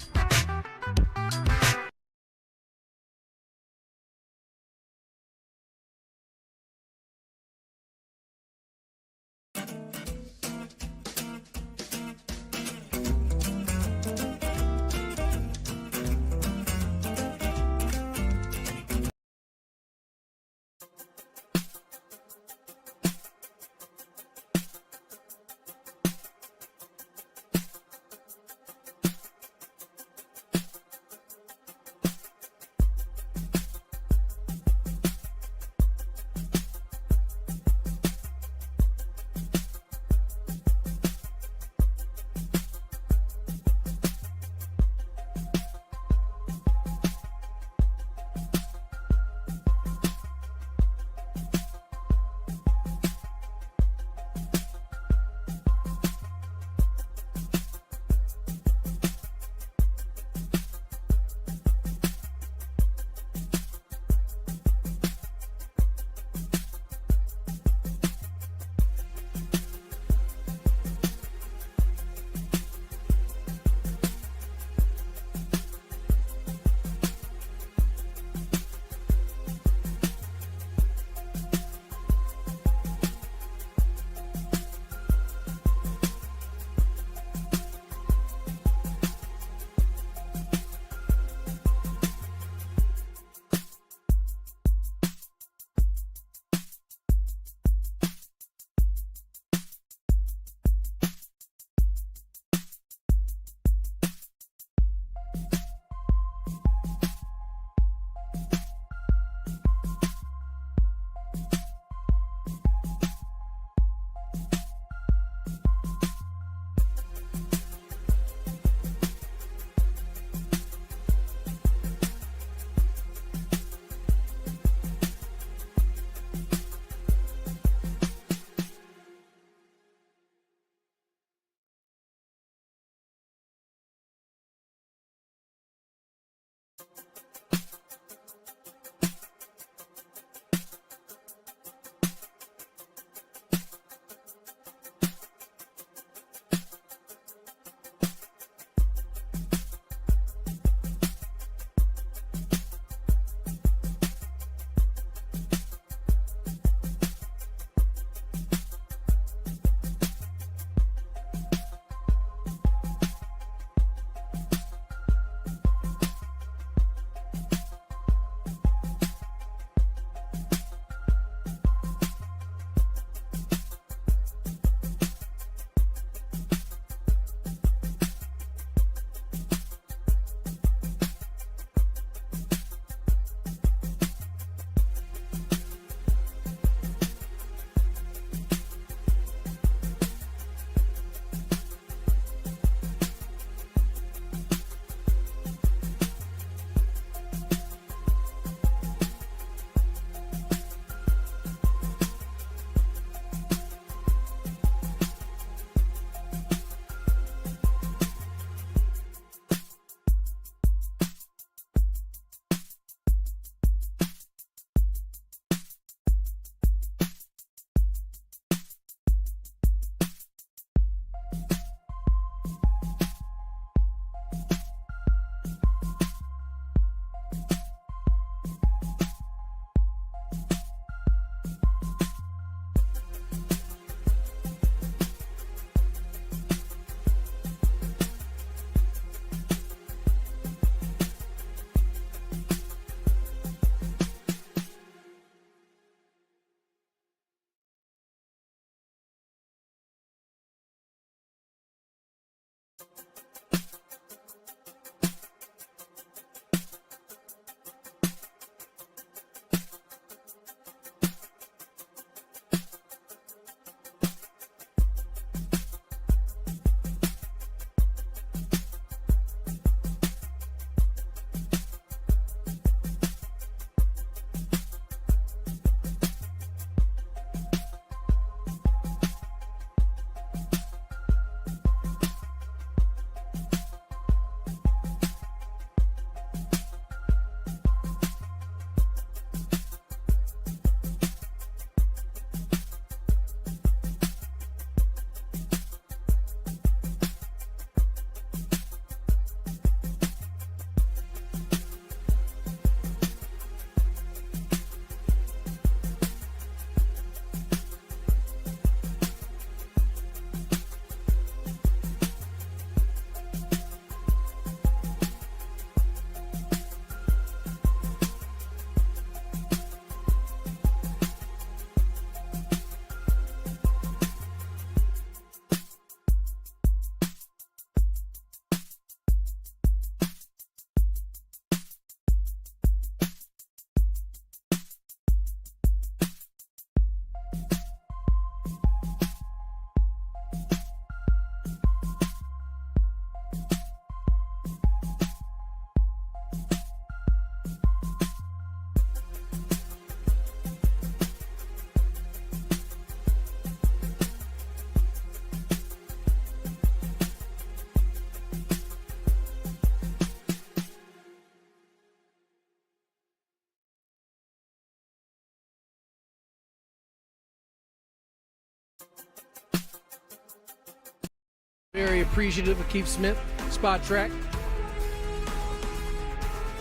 Very appreciative of Keith Smith, Spot Track,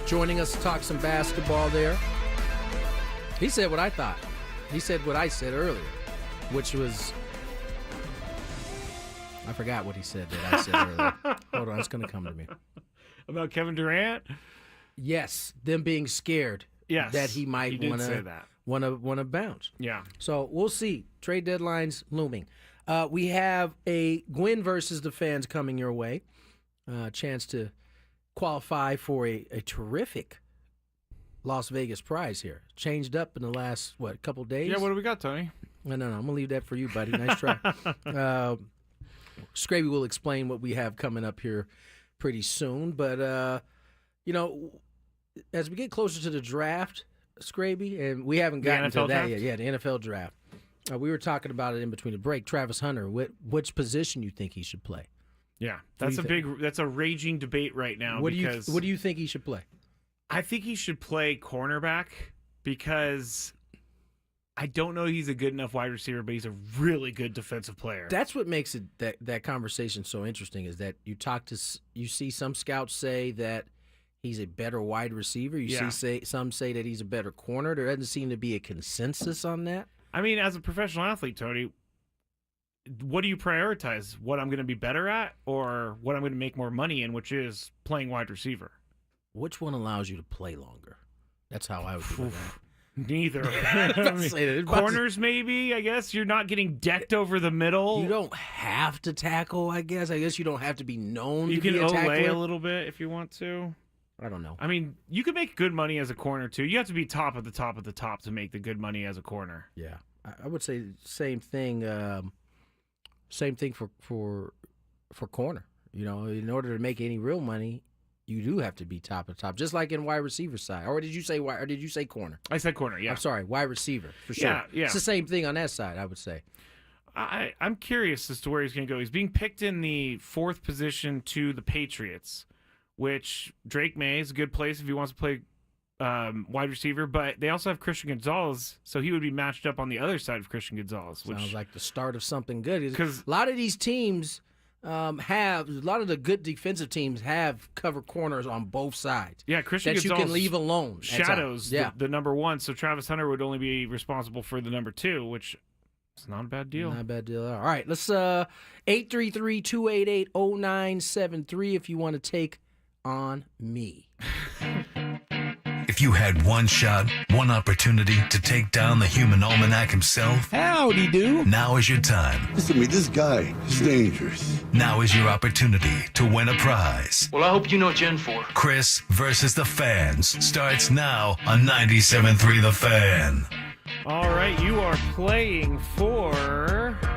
joining us to talk some basketball there. He said what I thought. He said what I said earlier, which was, I forgot what he said that I said earlier. Hold on, it's going to come to me. About Kevin Durant? Yes, them being scared that he might want to bounce. Yeah. So we'll see. Trade deadlines looming. We have a Gwynn versus the fans coming your way. Chance to qualify for a terrific Las Vegas prize here. Changed up in the last, couple days? Yeah, what do we got, Tony? No. I'm going to leave that for you, buddy. Nice try. Scraby will explain what we have coming up here pretty soon. But, as we get closer to the draft, Scraby, and we haven't gotten to that yet. Yeah, the NFL draft. We were talking about it in between the break. Travis Hunter, which position you think he should play? Yeah, that's a raging debate right now. What do you think he should play? I think he should play cornerback because I don't know he's a good enough wide receiver, but he's a really good defensive player. That's what makes it that conversation so interesting is that you see some scouts say that he's a better wide receiver. You see some say that he's a better corner. There doesn't seem to be a consensus on that. I mean, as a professional athlete, Tony, what do you prioritize? What I'm going to be better at or what I'm going to make more money in, which is playing wide receiver? Which one allows you to play longer? That's how I would do it. Neither. Corners, maybe, I guess. You're not getting decked over the middle. You don't have to tackle, I guess. I guess you don't have to be known to be a tackler. You can a little bit if you want to. I don't know. I mean, you can make good money as a corner, too. You have to be top of the top of the top to make the good money as a corner. Yeah. I would say same thing. Same thing for corner. In order to make any real money, you do have to be top of the top, just like in wide receiver side. Or did you say wide? Or did you say corner? I said corner. Yeah. I'm sorry, wide receiver for sure. Yeah. It's the same thing on that side, I would say. I'm curious as to where he's going to go. He's being picked in the 4th position to the Patriots, which Drake May is a good place if he wants to play wide receiver, but they also have Christian Gonzalez, so he would be matched up on the other side of Christian Gonzalez. Which sounds like the start of something good. Because a lot of these teams a lot of the good defensive teams have cover corners on both sides. Yeah, Christian that Gonzalez you can leave alone. Shadows the number 1, so Travis Hunter would only be responsible for the number 2, which is not a bad deal. Not a bad deal. All right, let's 833-288-0973 if you want to take on me. If you had one shot, one opportunity to take down the human almanac himself, howdy do. Now is your time. Listen to me, this guy is dangerous. Now is your opportunity to win a prize. Well, I hope you know what you're in for. Chris versus the Fans starts now on 97.3 The Fan. All right, you are playing for...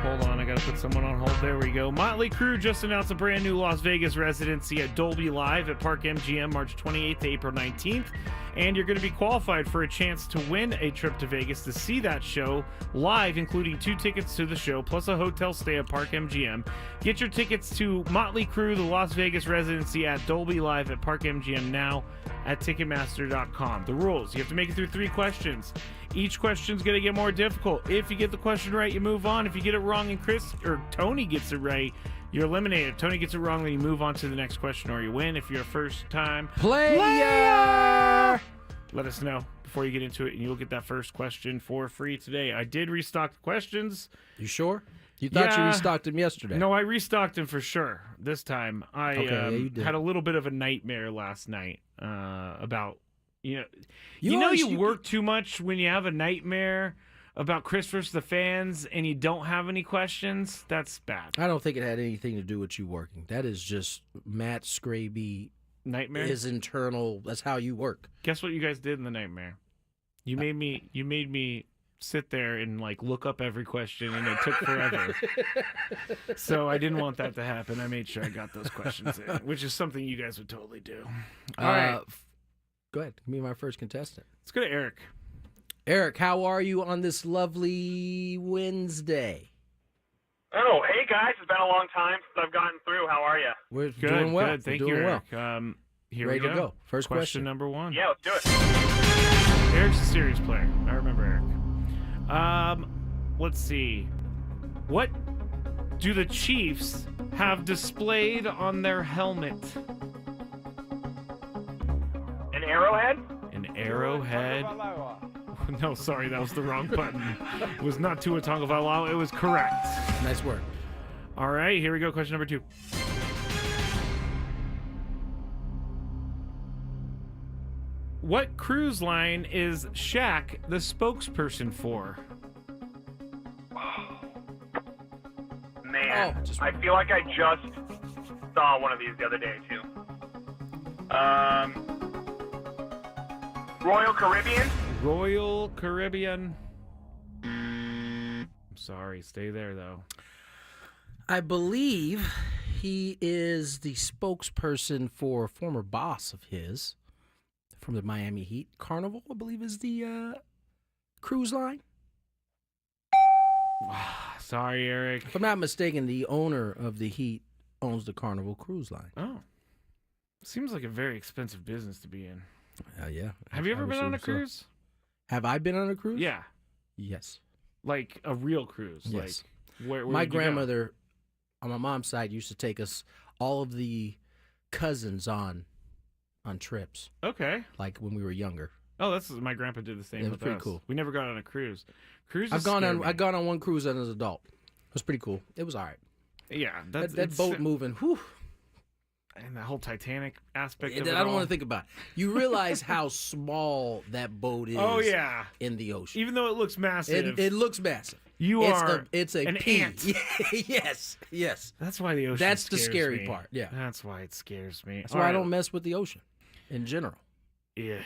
Hold on, I got to put someone on hold. There we go. Motley Crue just announced a brand new Las Vegas residency at Dolby Live at Park MGM March 28th to April 19th. And you're going to be qualified for a chance to win a trip to Vegas to see that show live, including 2 tickets to the show, plus a hotel stay at Park MGM. Get your tickets to Motley Crue, the Las Vegas residency at Dolby Live at Park MGM now at Ticketmaster.com. The rules: you have to make it through 3 questions. Each question's going to get more difficult. If you get the question right, you move on. If you get it wrong and Tony gets it right, you're eliminated. If Tony gets it wrong, then you move on to the next question or you win. If you're a first-time player, let us know before you get into it, and you'll get that first question for free today. I did restock the questions. You sure? You thought you restocked them yesterday. No, I restocked them for sure this time. I you did. had a little bit of a nightmare last night about, you work too much when you have a nightmare about Chris versus the Fans and you don't have any questions. That's bad. I don't think it had anything to do with you working. That is just Matt Scraby. Nightmare is internal. That's how you work. Guess what you guys did in the nightmare? You made me sit there and look up every question, and it took forever. So I didn't want that to happen. I made sure I got those questions in, which is something you guys would totally do. All right, go ahead. Give me my first contestant. Let's go to Eric. Eric, how are you on this lovely Wednesday? Oh, hey guys! It's been a long time since I've gotten through. How are you? We're doing well. Good. Thank you, Eric. Well. Here Ready we to go. First question number 1. Yeah, let's do it. Eric's a serious player. I remember Eric. Let's see. What do the Chiefs have displayed on their helmet? An arrowhead? An arrowhead. No, sorry, that was the wrong button. It was not Tua Tagovailoa. It was correct. Nice work. All right, here we go. Question number 2. What cruise line is Shaq the spokesperson for? Man, I feel like I just saw one of these the other day, too. Royal Caribbean? Royal Caribbean. I'm sorry, stay there, though. I believe he is the spokesperson for a former boss of his from the Miami Heat. Carnival, I believe, is the cruise line. Sorry, Eric. If I'm not mistaken, the owner of the Heat owns the Carnival Cruise Line. Oh. Seems like a very expensive business to be in. Yeah. Have you ever been on a cruise? Have I been on a cruise? Yeah. Yes. Like a real cruise? Yes. Like, where my did you go? grandmother, on my mom's side, used to take us, all of the cousins, on trips. Okay. Like when we were younger. Oh, that's my grandpa did the same It was with pretty us. cool. We never got on a cruise. Cruises I've gone scare me. on one cruise as an adult. It was pretty cool. It was all right. Yeah, That boat moving. Whew. And that whole Titanic aspect I of it don't all. want to think about it. You realize how small that boat is. Oh, yeah. In the ocean. Even though it looks massive. It looks massive. It's a an pea. ant. Yes. That's why the ocean That's the scares scary me. part. Yeah. That's why it scares me. That's why I don't mess with the ocean in general. Yeah,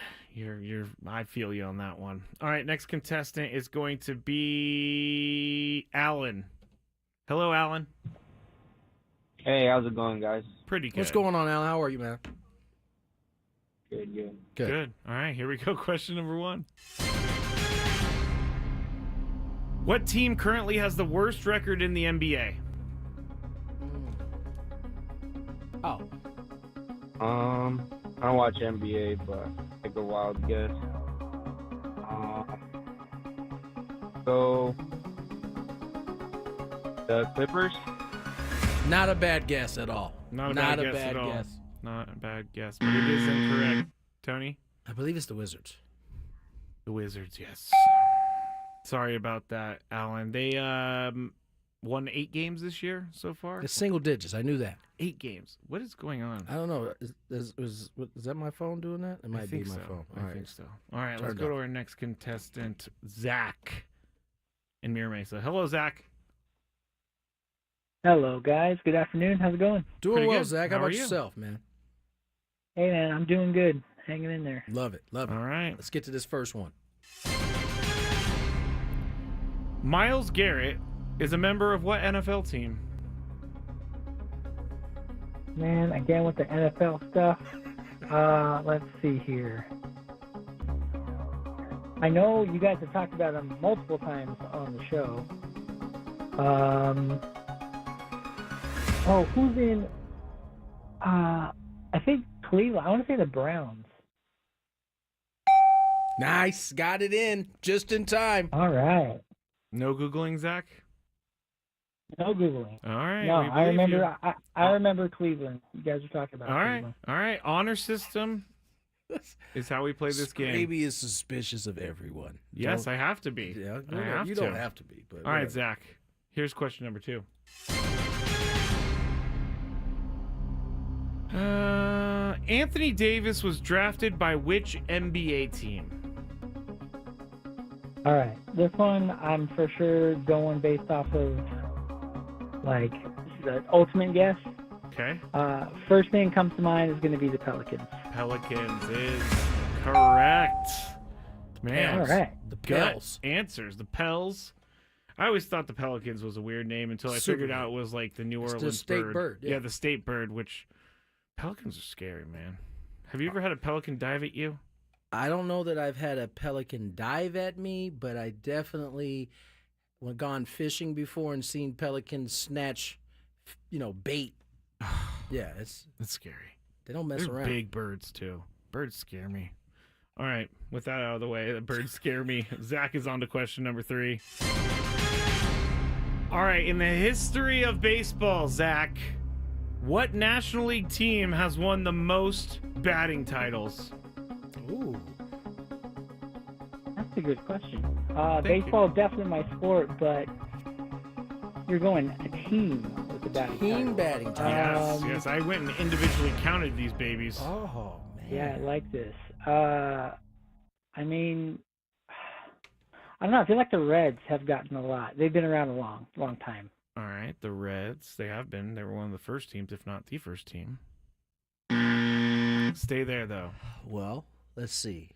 I feel you on that one. All right, next contestant is going to be Alan. Hello, Alan. Hey, how's it going, guys? Pretty good. What's going on, Alan? How are you, man? Good. Good. All right, here we go. Question number 1. What team currently has the worst record in the NBA? Oh. I don't watch NBA, but take a wild guess. So the Clippers. Not a bad guess at all. Not a bad guess at all. Not a bad guess, but it is incorrect. Tony? I believe it's the Wizards. The Wizards, yes. Sorry about that, Alan. They won 8 games this year so far. It's single digits. I knew that. 8 games. What is going on? I don't know. Is that my phone doing that? It might be my phone. I think so. All right, let's go to our next contestant, Zach in Mira Mesa. Hello, Zach. Hello, guys. Good afternoon. How's it going? Doing Pretty well, good. Zach. How How are about you? yourself, man? Hey, man, I'm doing good. Hanging in there. Love it. All right. Let's get to this first one. Myles Garrett is a member of what NFL team? Man, again with the NFL stuff. Let's see here. I know you guys have talked about him multiple times on the show. Who's in? I think Cleveland. I want to say the Browns. Nice. Got it in just in time. All right. No Googling, Zach? No Googling. All right. No, we I believe remember. you. I remember Cleveland. You guys were talking about All right. Cleveland. All right. Honor system is how we play this game. Scraby is suspicious of everyone. Yes, Don't- I have to be. Yeah, I have you to. don't have to be. But All right, whatever. Zach. Here's question number 2. Anthony Davis was drafted by which NBA team? All right, this one I'm for sure going based off of like the ultimate guess. Okay. First thing comes to mind is going to be the Pelicans. Pelicans is correct. Man, All right. The gut Pels. answers. The Pels. I always thought the Pelicans was a weird name until I figured out it was like the New It's the Orleans state bird, yeah. the state bird, which Pelicans are scary, man. Have you ever had a pelican dive at you? I don't know that I've had a pelican dive at me, but I definitely gone fishing before and seen pelicans snatch, bait. Yeah, it's scary. They don't mess They're around. big birds too. Birds scare me. All right, with that out of the way, the birds scare me. Zach is on to question number 3. All right, in the history of baseball, Zach, what National League team has won the most batting titles? Ooh. That's a good question. Baseball is definitely my sport, but you're going a team with the batting Team title. batting title. Yes, I went and individually counted these babies. Oh, man. Yeah, I like this. I mean, I don't know. I feel like the Reds have gotten a lot. They've been around a long time. All right, the Reds, they have been. They were one of the first teams, if not the first team. Stay there, though. Well, let's see.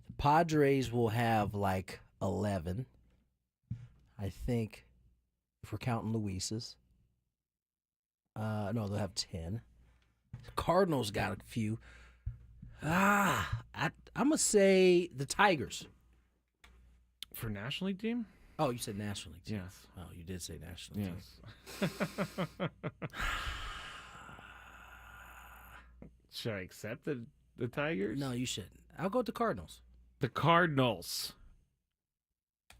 The Padres will have like 11. I think, if we're counting Luis's. No, they'll have 10. The Cardinals got a few. I'm going to say the Tigers. For National League team? Oh, you said National League team. Yes. Oh, you did say National League Yes. Should I accept the Tigers? No, you shouldn't. I'll go with the Cardinals. The Cardinals.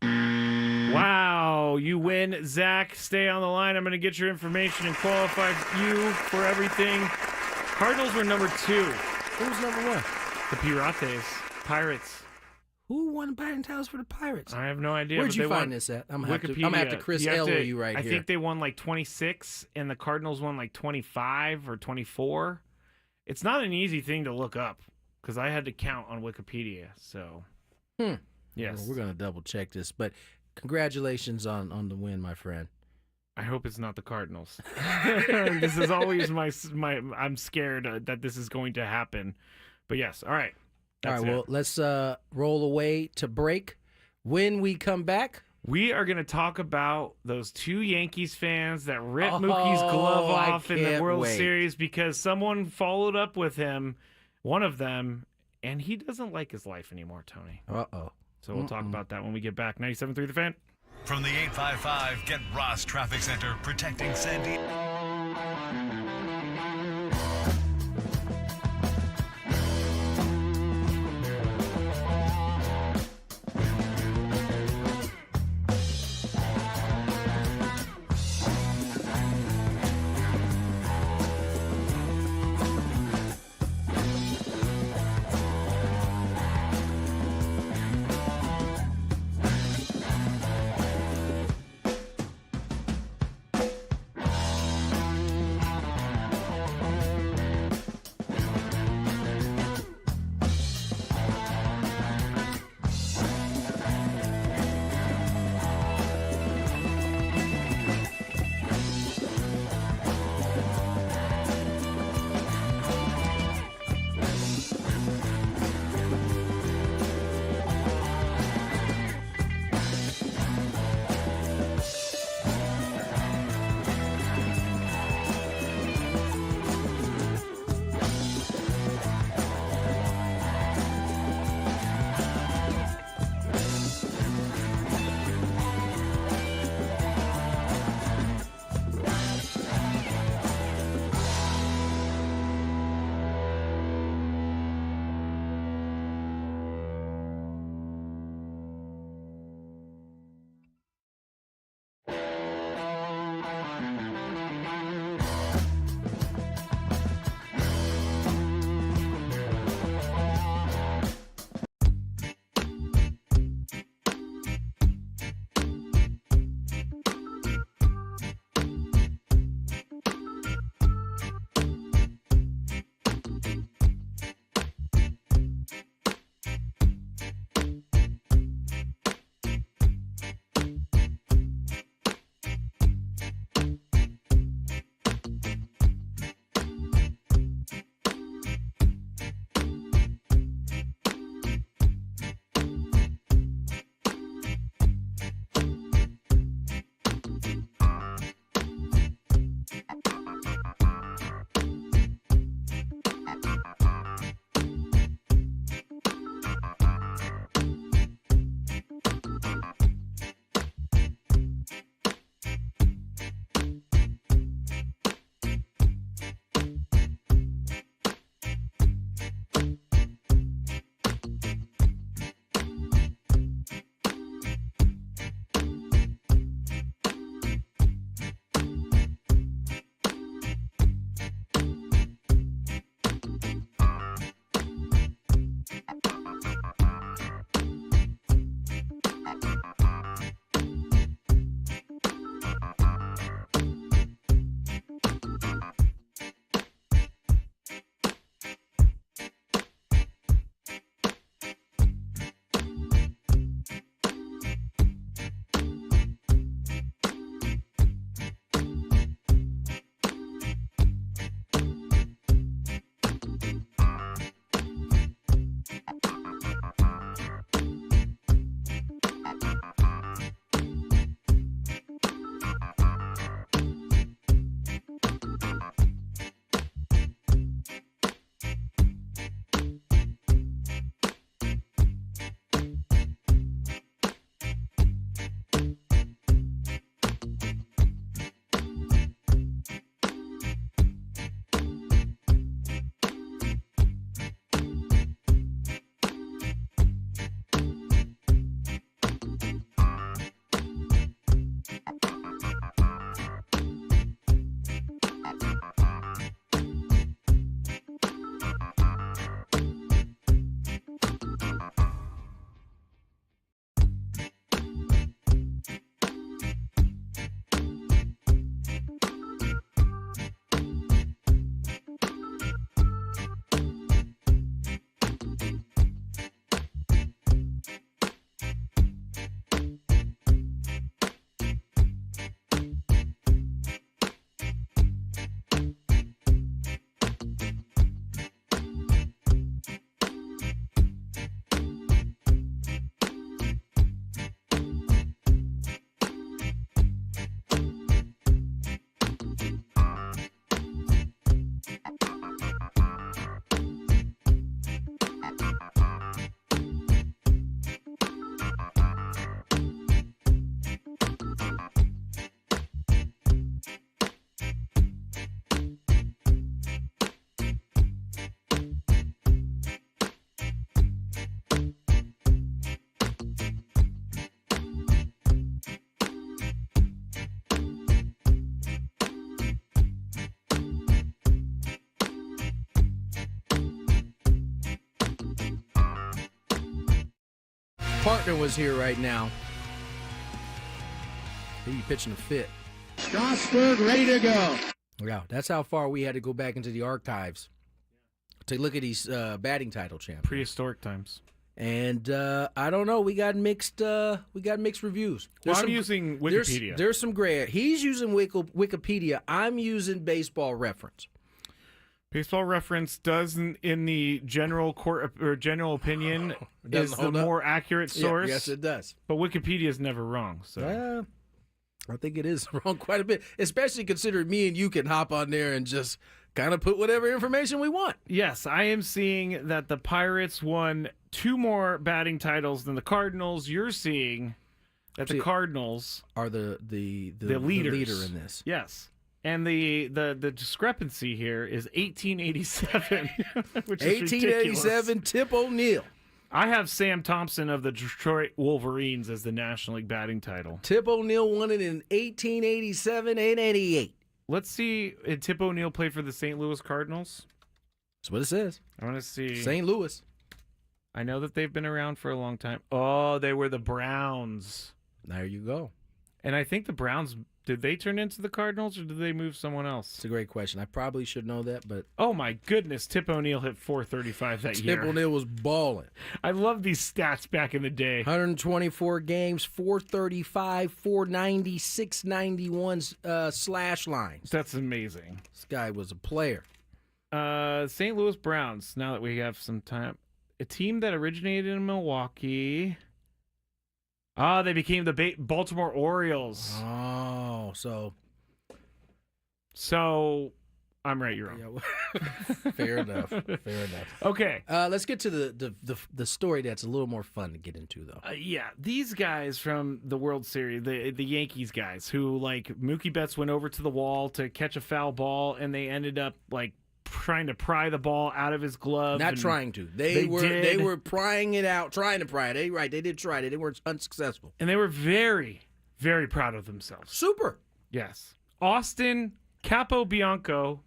Wow, you win. Zach, stay on the line. I'm going to get your information and qualify you for everything. Cardinals were number 2. Who's number 1? The Pirates. Who won batting titles for the Pirates? I have no idea. Where'd but you they find won this at? I'm gonna have to Chris You have Eller to- you right I here. think they won like 26, and the Cardinals won like 25 or 24. It's not an easy thing to look up because I had to count on Wikipedia. So, yes, Well, we're gonna double check this, but congratulations on the win, my friend. I hope it's not the Cardinals. This is always my. I'm scared that this is going to happen, but yes. All right. All That's right, well, it. let's roll away to break. When we come back, We are going to talk about those 2 Yankees fans that ripped Mookie's glove I off in the can't World wait. Series because someone followed up with him, one of them, and he doesn't like his life anymore, Tony. Uh-oh. So we'll talk about that when we get back. 97.3 The Fan. From the 855 Get Ross Traffic Center, protecting San Diego. partner was here right now, he'd be pitching a fit. Strasburg ready to go. Yeah, that's how far we had to go back into the archives to look at these batting title champions. Prehistoric times. And I don't know. We got mixed reviews. Well, I'm using Wikipedia. There's some gray. He's using Wikipedia. I'm using Baseball Reference. Baseball Reference does, in the general court or general opinion, is the more accurate source. Yes, it does. But Wikipedia is never wrong. So I think it is wrong quite a bit, especially considering me and you can hop on there and just kind of put whatever information we want. Yes, I am seeing that the Pirates won 2 more batting titles than the Cardinals. You're seeing that the Cardinals are the leaders. leader in this. Yes. And the discrepancy here is 1887, which is 1887, ridiculous. Tip O'Neill. I have Sam Thompson of the Detroit Wolverines as the National League batting title. Tip O'Neill won it in 1887 and 88. Let's see. Did Tip O'Neill play for the St. Louis Cardinals? That's what it says. I want to see. St. Louis. I know that they've been around for a long time. Oh, they were the Browns. There you go. And I think the Browns, did they turn into the Cardinals or did they move someone else? It's a great question. I probably should know that, but... Oh, my goodness. Tip O'Neill hit 435 that year. Tip O'Neill was balling. I love these stats back in the day. 124 games, 435, 490, 691 slash lines. That's amazing. This guy was a player. St. Louis Browns, now that we have some time. A team that originated in Milwaukee... they became the Baltimore Orioles. Oh, so I'm right, you're wrong. Yeah, fair enough. Fair enough. Okay. Let's get to the story that's a little more fun to get into, though. Yeah, these guys from the World Series, the Yankees guys, who, like, Mookie Betts went over to the wall to catch a foul ball, and they ended up, like, trying to pry the ball out of his glove. Not trying to. They were prying it out, trying to pry it. They did try it. They were unsuccessful. And they were very, very proud of themselves. Super. Yes. Austin Capobianco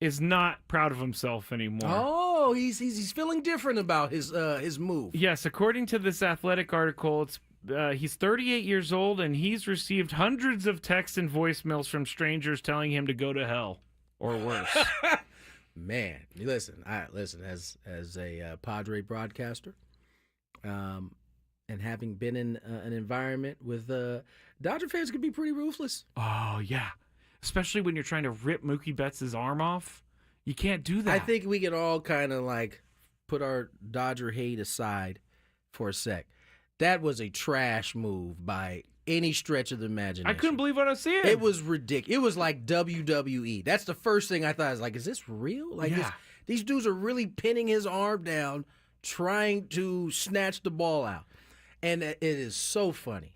is not proud of himself anymore. Oh, he's feeling different about his move. Yes, according to this Athletic article, it's he's 38 years old and he's received hundreds of texts and voicemails from strangers telling him to go to hell. Or worse. Man, listen, as a Padre broadcaster, and having been in an environment with Dodger fans can be pretty ruthless. Oh yeah, especially when you're trying to rip Mookie Betts' arm off. You can't do that. I think we can all kind of like put our Dodger hate aside for a sec. That was a trash move by any stretch of the imagination. I couldn't believe what I was seeing. It was ridiculous. It was like WWE. That's the first thing I thought. I was like, is this real? Like, these dudes are really pinning his arm down, trying to snatch the ball out. And it is so funny.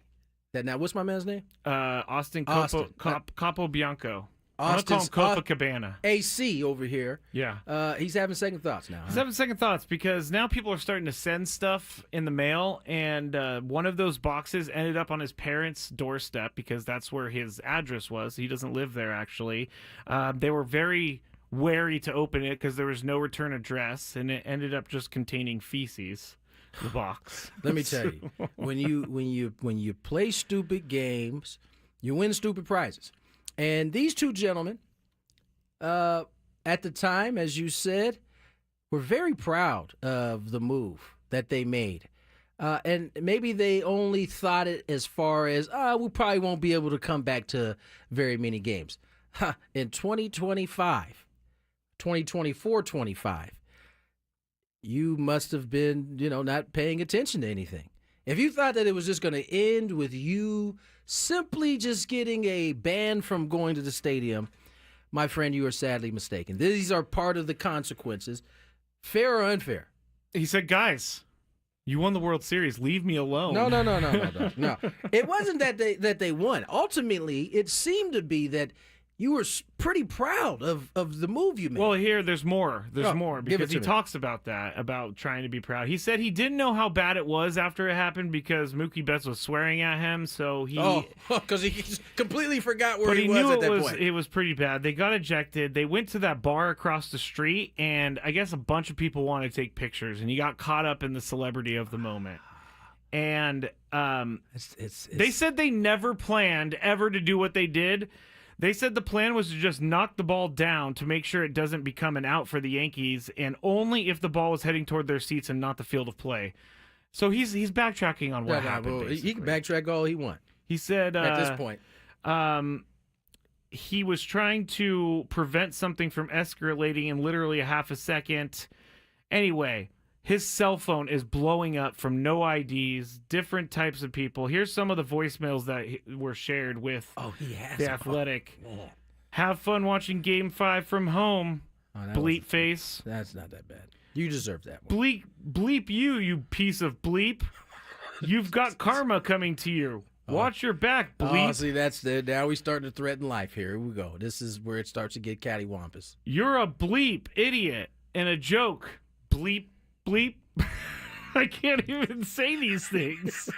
Now, what's my man's name? Austin Capobianco. I'm going to call him Copacabana. AC over here. Yeah. He's having second thoughts now. He's having second thoughts because now people are starting to send stuff in the mail, and one of those boxes ended up on his parents' doorstep because that's where his address was. He doesn't live there, actually. They were very wary to open it because there was no return address, and it ended up just containing feces. The box. Let me tell you, when you play stupid games, you win stupid prizes. And these two gentlemen, at the time, as you said, were very proud of the move that they made. And maybe they only thought it as far as, we probably won't be able to come back to very many games. In 2025, 2024-25, you must have been, not paying attention to anything. If you thought that it was just going to end with you simply just getting a ban from going to the stadium, my friend, you are sadly mistaken. These are part of the consequences, fair or unfair. He said, guys, you won the World Series. Leave me alone. No. It wasn't that they won. Ultimately, it seemed to be that you were pretty proud of the move you made. Well, here, there's more. There's more because he me. talks about that, about trying to be proud. He said he didn't know how bad it was after it happened because Mookie Betts was swearing at him, so he... because he completely forgot where but he was knew at that point. It was pretty bad. They got ejected. They went to that bar across the street, and I guess a bunch of people wanted to take pictures, and he got caught up in the celebrity of the moment. And it's they said they never planned ever to do what they did. They said the plan was to just knock the ball down to make sure it doesn't become an out for the Yankees, and only if the ball was heading toward their seats and not the field of play. So he's backtracking on what happened. Well, he can backtrack all he wants. He said at this point, he was trying to prevent something from escalating in literally a half a second. Anyway, his cell phone is blowing up from no IDs, different types of people. Here's some of the voicemails that were shared with The Athletic. Oh. Have fun watching Game 5 from home, bleep face. That's not that bad. You deserve that one. Bleep you piece of bleep. You've got karma coming to you. Watch your back, bleep. Oh, see, now we starting to threaten life here. Here we go. This is where it starts to get cattywampus. You're a bleep idiot and a joke. Bleep. Bleep. I can't even say these things.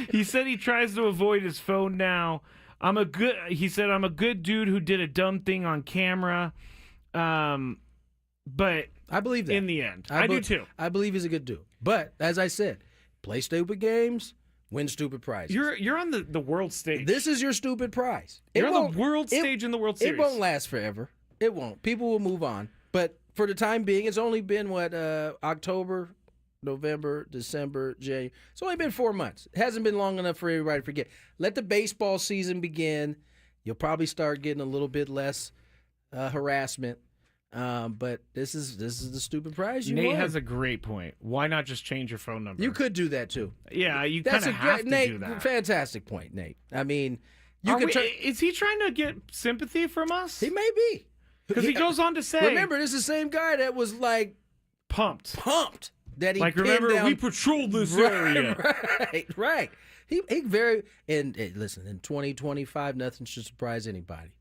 He said he tries to avoid his phone now. He said, I'm a good dude who did a dumb thing on camera. But I believe that. In the end. I do too. I believe he's a good dude. But as I said, play stupid games, win stupid prizes. You're on the world stage. This is your stupid prize. You're on the world stage in the World Series. It won't last forever. It won't. People will move on. But for the time being, it's only been, October, November, December, January. It's only been 4 months. It hasn't been long enough for everybody to forget. Let the baseball season begin. You'll probably start getting a little bit less harassment. But this is the stupid prize you Nate won. has a great point. Why not just change your phone number? You could do that, too. Yeah, you kind of have to Nate, do that. Fantastic point, Nate. I mean, is he trying to get sympathy from us? He may be. Because he goes on to say... Remember, this is the same guy that was, pumped. That he remember, down. We patrolled this area. Right. He very... And listen, in 2025, nothing should surprise anybody.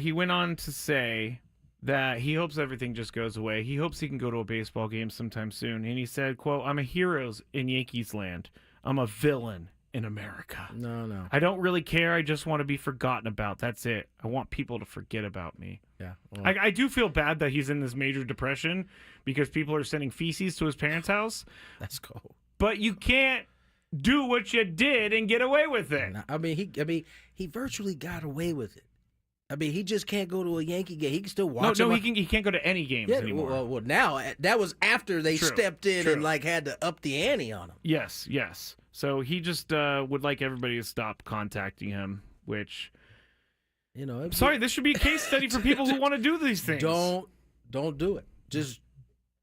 He went on to say that he hopes everything just goes away. He hopes he can go to a baseball game sometime soon. And he said, quote, I'm a hero in Yankees land. I'm a villain in America. No. I don't really care. I just want to be forgotten about. That's it. I want people to forget about me. Yeah. Well, I do feel bad that he's in this major depression because people are sending feces to his parents' house. That's cool. But you can't do what you did and get away with it. I mean, he virtually got away with it. I mean, he just can't go to a Yankee game. He can still watch. No, he can't go to any games anymore. Well, now that was after they stepped in and had to up the ante on him. Yes. So he just would like everybody to stop contacting him, which, sorry, this should be a case study for people who want to do these things. Don't do it. Just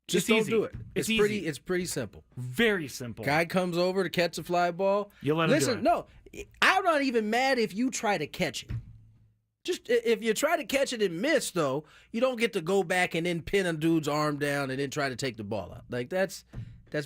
don't do it. It's pretty simple. Very simple. Guy comes over to catch a fly ball. You let him do it. No, I'm not even mad if you try to catch it. Just if you try to catch it and miss, though, you don't get to go back and then pin a dude's arm down and then try to take the ball out. That's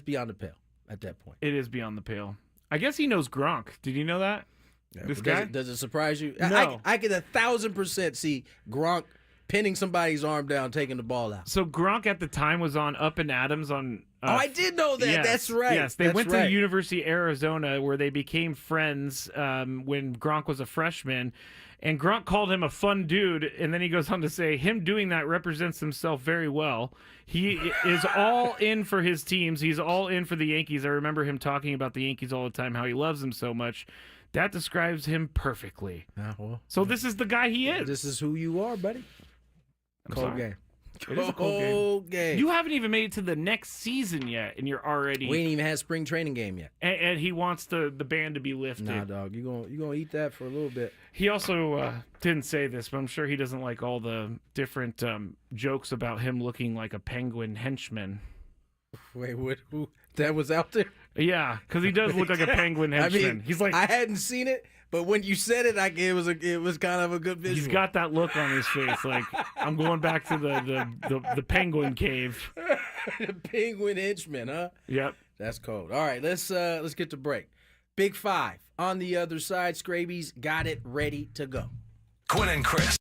beyond the pale at that point. It is beyond the pale. I guess he knows Gronk. Did you know that? Yeah, this guy? Does it surprise you? No. I could 1,000% see Gronk pinning somebody's arm down, taking the ball out. So Gronk at the time was on Up and Adams on... I did know that. Yes, That's right. Yes, they went to the University of Arizona where they became friends when Gronk was a freshman. And Gronk called him a fun dude, and then he goes on to say, him doing that represents himself very well. He is all in for his teams. He's all in for the Yankees. I remember him talking about the Yankees all the time, how he loves them so much. That describes him perfectly. So this is the guy he is. This is who you are, buddy. Cold game. It is a cold game. You haven't even made it to the next season yet, and you're already... We ain't even had spring training game yet. And he wants the ban to be lifted. Nah, dog. You gonna eat that for a little bit. He also didn't say this, but I'm sure he doesn't like all the different jokes about him looking like a penguin henchman. Wait, what? Who? That was out there? Yeah, because he does look like a penguin henchman. I mean, he's like, I hadn't seen it, but when you said it, it was kind of a good visual. He's got that look on his face, like I'm going back to the penguin cave. The penguin henchman, huh? Yep. That's cold. All right, let's get to break. Big Five on the other side. Scraby's got it ready to go. Gwynn and Chris.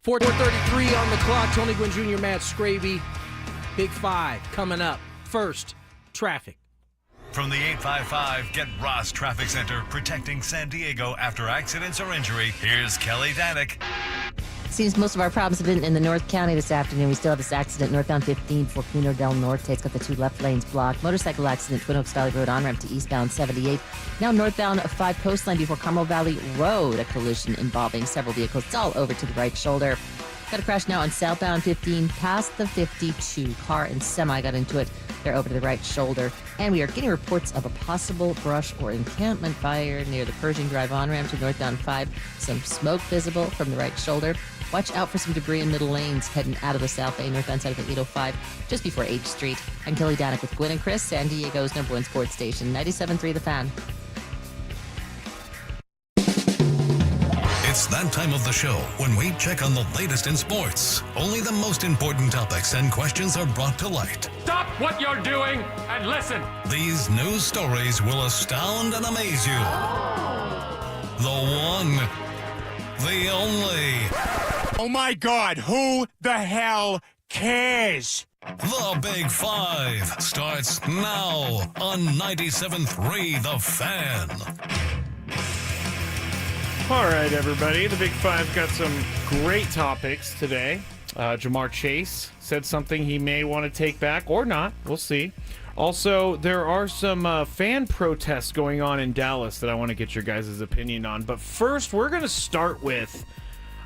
4:33 on the clock. Tony Gwynn Jr., Matt Scraby. Big Five coming up. First, traffic. From the 855 Get Ross Traffic Center, protecting San Diego after accidents or injury, here's Kelly Danick. Seems most of our problems have been in the North County this afternoon. We still have this accident northbound 15 for Camino del Norte. It's got the 2 left lanes blocked. Motorcycle accident, Twin Oaks Valley Road on-ramp to eastbound 78. Now northbound 5 Coastline before Carmel Valley Road. A collision involving several vehicles. It's all over to the right shoulder. Got a crash now on southbound 15 past the 52. Car and semi got into it. They're over to the right shoulder. And we are getting reports of a possible brush or encampment fire near the Pershing Drive on-ramp to northbound 5. Some smoke visible from the right shoulder. Watch out for some debris in middle lanes heading out of the South Bay, northbound side of the 805, just before H Street. I'm Kelly Danick with Gwynn and Chris, San Diego's #1 sports station, 97.3 The Fan. It's that time of the show when we check on the latest in sports. Only the most important topics and questions are brought to light. Stop what you're doing and listen. These news stories will astound and amaze you. The one, the only. Oh my God, who the hell cares? The Big Five starts now on 97.3 The Fan. All right, everybody. The Big Five got some great topics today. Jamar Chase said something he may want to take back or not. We'll see. Also, there are some fan protests going on in Dallas that I want to get your guys' opinion on. But first, we're going to start with,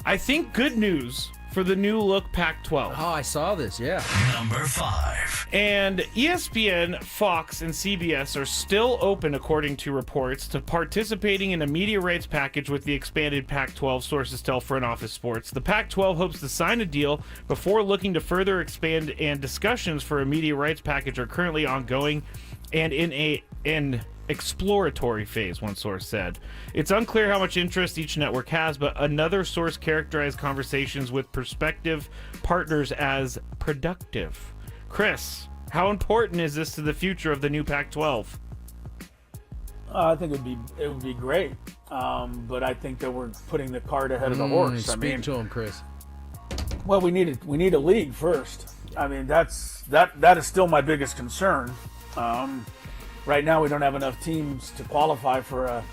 I think, good news for the new look Pac-12. Oh, I saw this, yeah. Number 5. And ESPN, Fox, and CBS are still open, according to reports, to participating in a media rights package with the expanded Pac-12, sources tell Front Office Sports. The Pac-12 hopes to sign a deal before looking to further expand, and discussions for a media rights package are currently ongoing and in an exploratory phase, one source said. It's unclear how much interest each network has, but another source characterized conversations with prospective partners as productive. Chris, how important is this to the future of the new Pac-12? I think it would be great, but I think that we're putting the cart ahead of the horse. Speak to him, Chris. Well, we need a league first. I mean, that is still my biggest concern. Right now, we don't have enough teams to qualify for a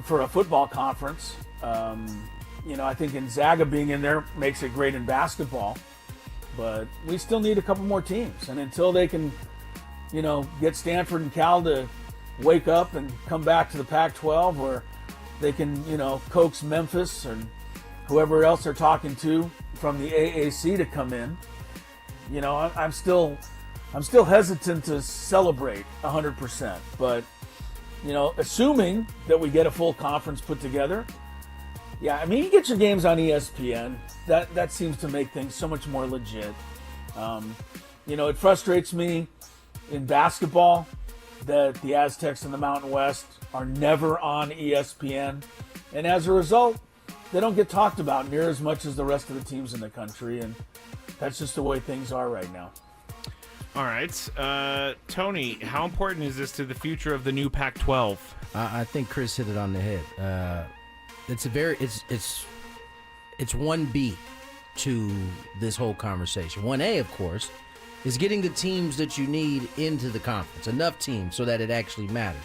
football conference. I think Gonzaga being in there makes it great in basketball, but we still need a couple more teams. And until they can, get Stanford and Cal to wake up and come back to the Pac-12, or they can, coax Memphis and whoever else they're talking to from the AAC to come in, I'm still hesitant to celebrate 100%, but assuming that we get a full conference put together, yeah, I mean, you get your games on ESPN. That seems to make things so much more legit. It frustrates me in basketball that the Aztecs in the Mountain West are never on ESPN, and as a result, they don't get talked about near as much as the rest of the teams in the country, and that's just the way things are right now. All right. Tony, how important is this to the future of the new Pac-12? I think Chris hit it on the head. It's 1B to this whole conversation. 1A, of course, is getting the teams that you need into the conference, enough teams so that it actually matters.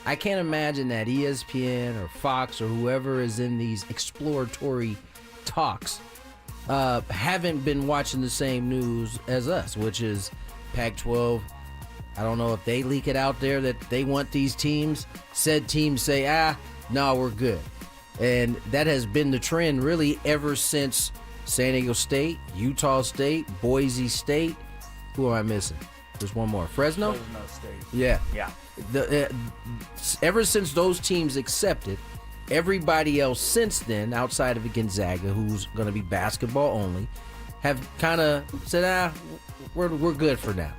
I can't imagine that ESPN or Fox or whoever is in these exploratory talks haven't been watching the same news as us, which is Pac-12. I don't know if they leak it out there that they want these teams. Said teams say, no, we're good. And that has been the trend really ever since San Diego State, Utah State, Boise State. Who am I missing? There's one more. Fresno State. Yeah. Yeah. Ever since those teams accepted, everybody else since then, outside of Gonzaga, who's going to be basketball only, have kind of said, we're good for now.